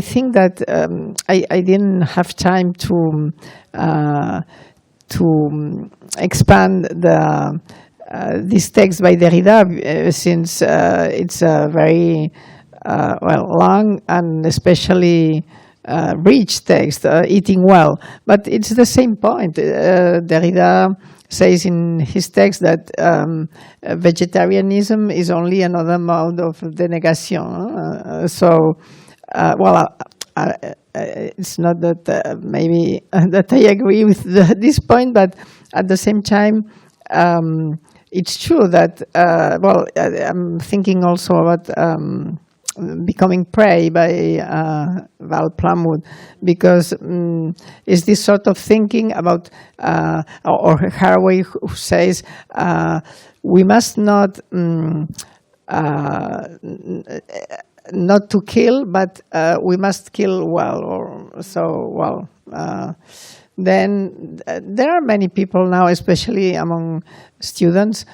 C: think that I didn't have time to expand this text by Derrida, since it's a very long and especially rich text, Eating Well. But it's the same point. Derrida says in his text that vegetarianism is only another mode of denegation. It's not that maybe that I agree with this point, but at the same time, it's true that, I'm thinking also about Becoming Prey by Val Plumwood, because it's this sort of thinking about, or Haraway, who says, we must not to kill, but we must kill well. Then there are many people now, especially among students,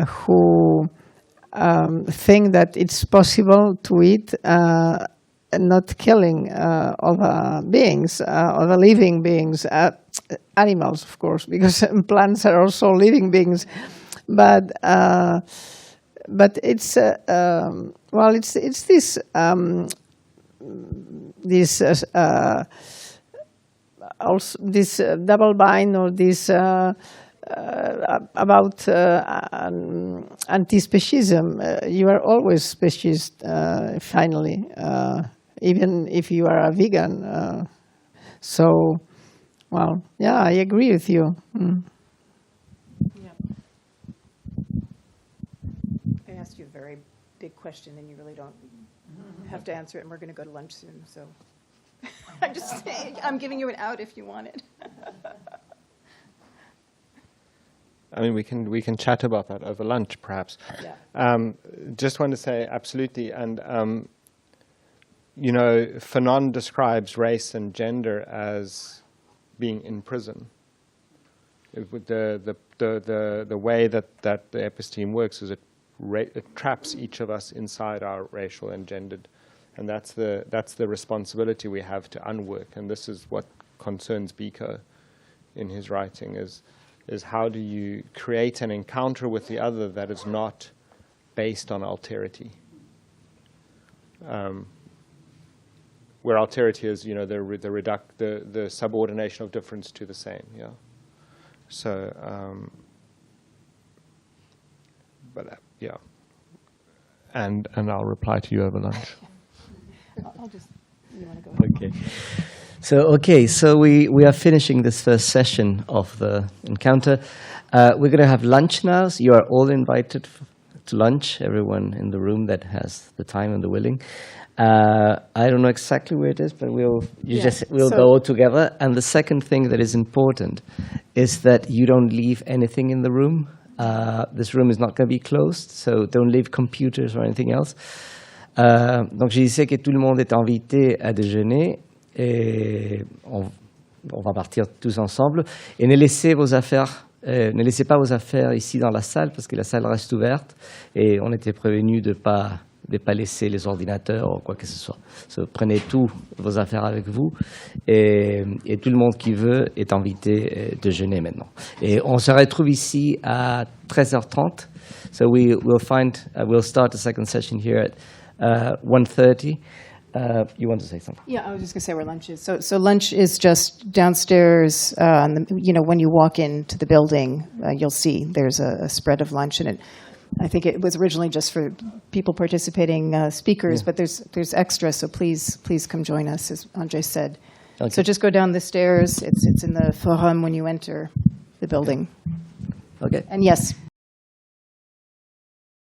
C: who think that it's possible to eat not killing other beings, other living beings, animals, of course, because plants are also living beings. But it's it's this also this double bind, or this about anti-speciesism. You are always speciesist, finally, even if you are a vegan. I agree with you.
A: Yeah. I asked you a very big question, and you really don't have to answer it, and we're going to go to lunch soon, so I'm giving you an out if you want it.
D: I mean, we can chat about that over lunch, perhaps.
A: Yeah.
D: Just want to say absolutely, and Fanon describes race and gender as being in prison. The way that the episteme works is it it traps each of us inside our racial and gendered. And that's the responsibility we have to unwork. And this is what concerns Biko in his writing, is how do you create an encounter with the other that is not based on alterity. Where alterity is, the subordination of difference to the same, yeah. So, yeah. And I'll reply to you over lunch.
A: I'll just, you want to go ahead?
B: Okay. So we are finishing this first session of the encounter. We're going to have lunch now. So you are all invited to lunch, everyone in the room that has the time and the willing. I don't know exactly where it is, but we'll go together. And the second thing that is important is that you don't leave anything in the room. This room is not going to be closed, so don't leave computers or anything else. Donc je disais que tout le monde est invité à déjeuner et on va partir tous ensemble. Et ne laissez pas vos affaires ici dans la salle parce que la salle reste ouverte et on était prévenus de pas laisser les ordinateurs ou quoi que ce soit. Prenez tous vos affaires avec vous et tout le monde qui veut est invité à déjeuner maintenant. Et on se retrouve ici à 13h30. So we'll start the second session here at 1:30. You want to say something?
A: Yeah, I was just going to say where lunch is. So lunch is just downstairs. When you walk into the building, you'll see there's a spread of lunch, and I think it was originally just for people participating speakers, but there's extra. So please come join us, as Andre said. Okay. So just go down the stairs. It's in the forum when you enter the building.
B: Okay.
A: And yes,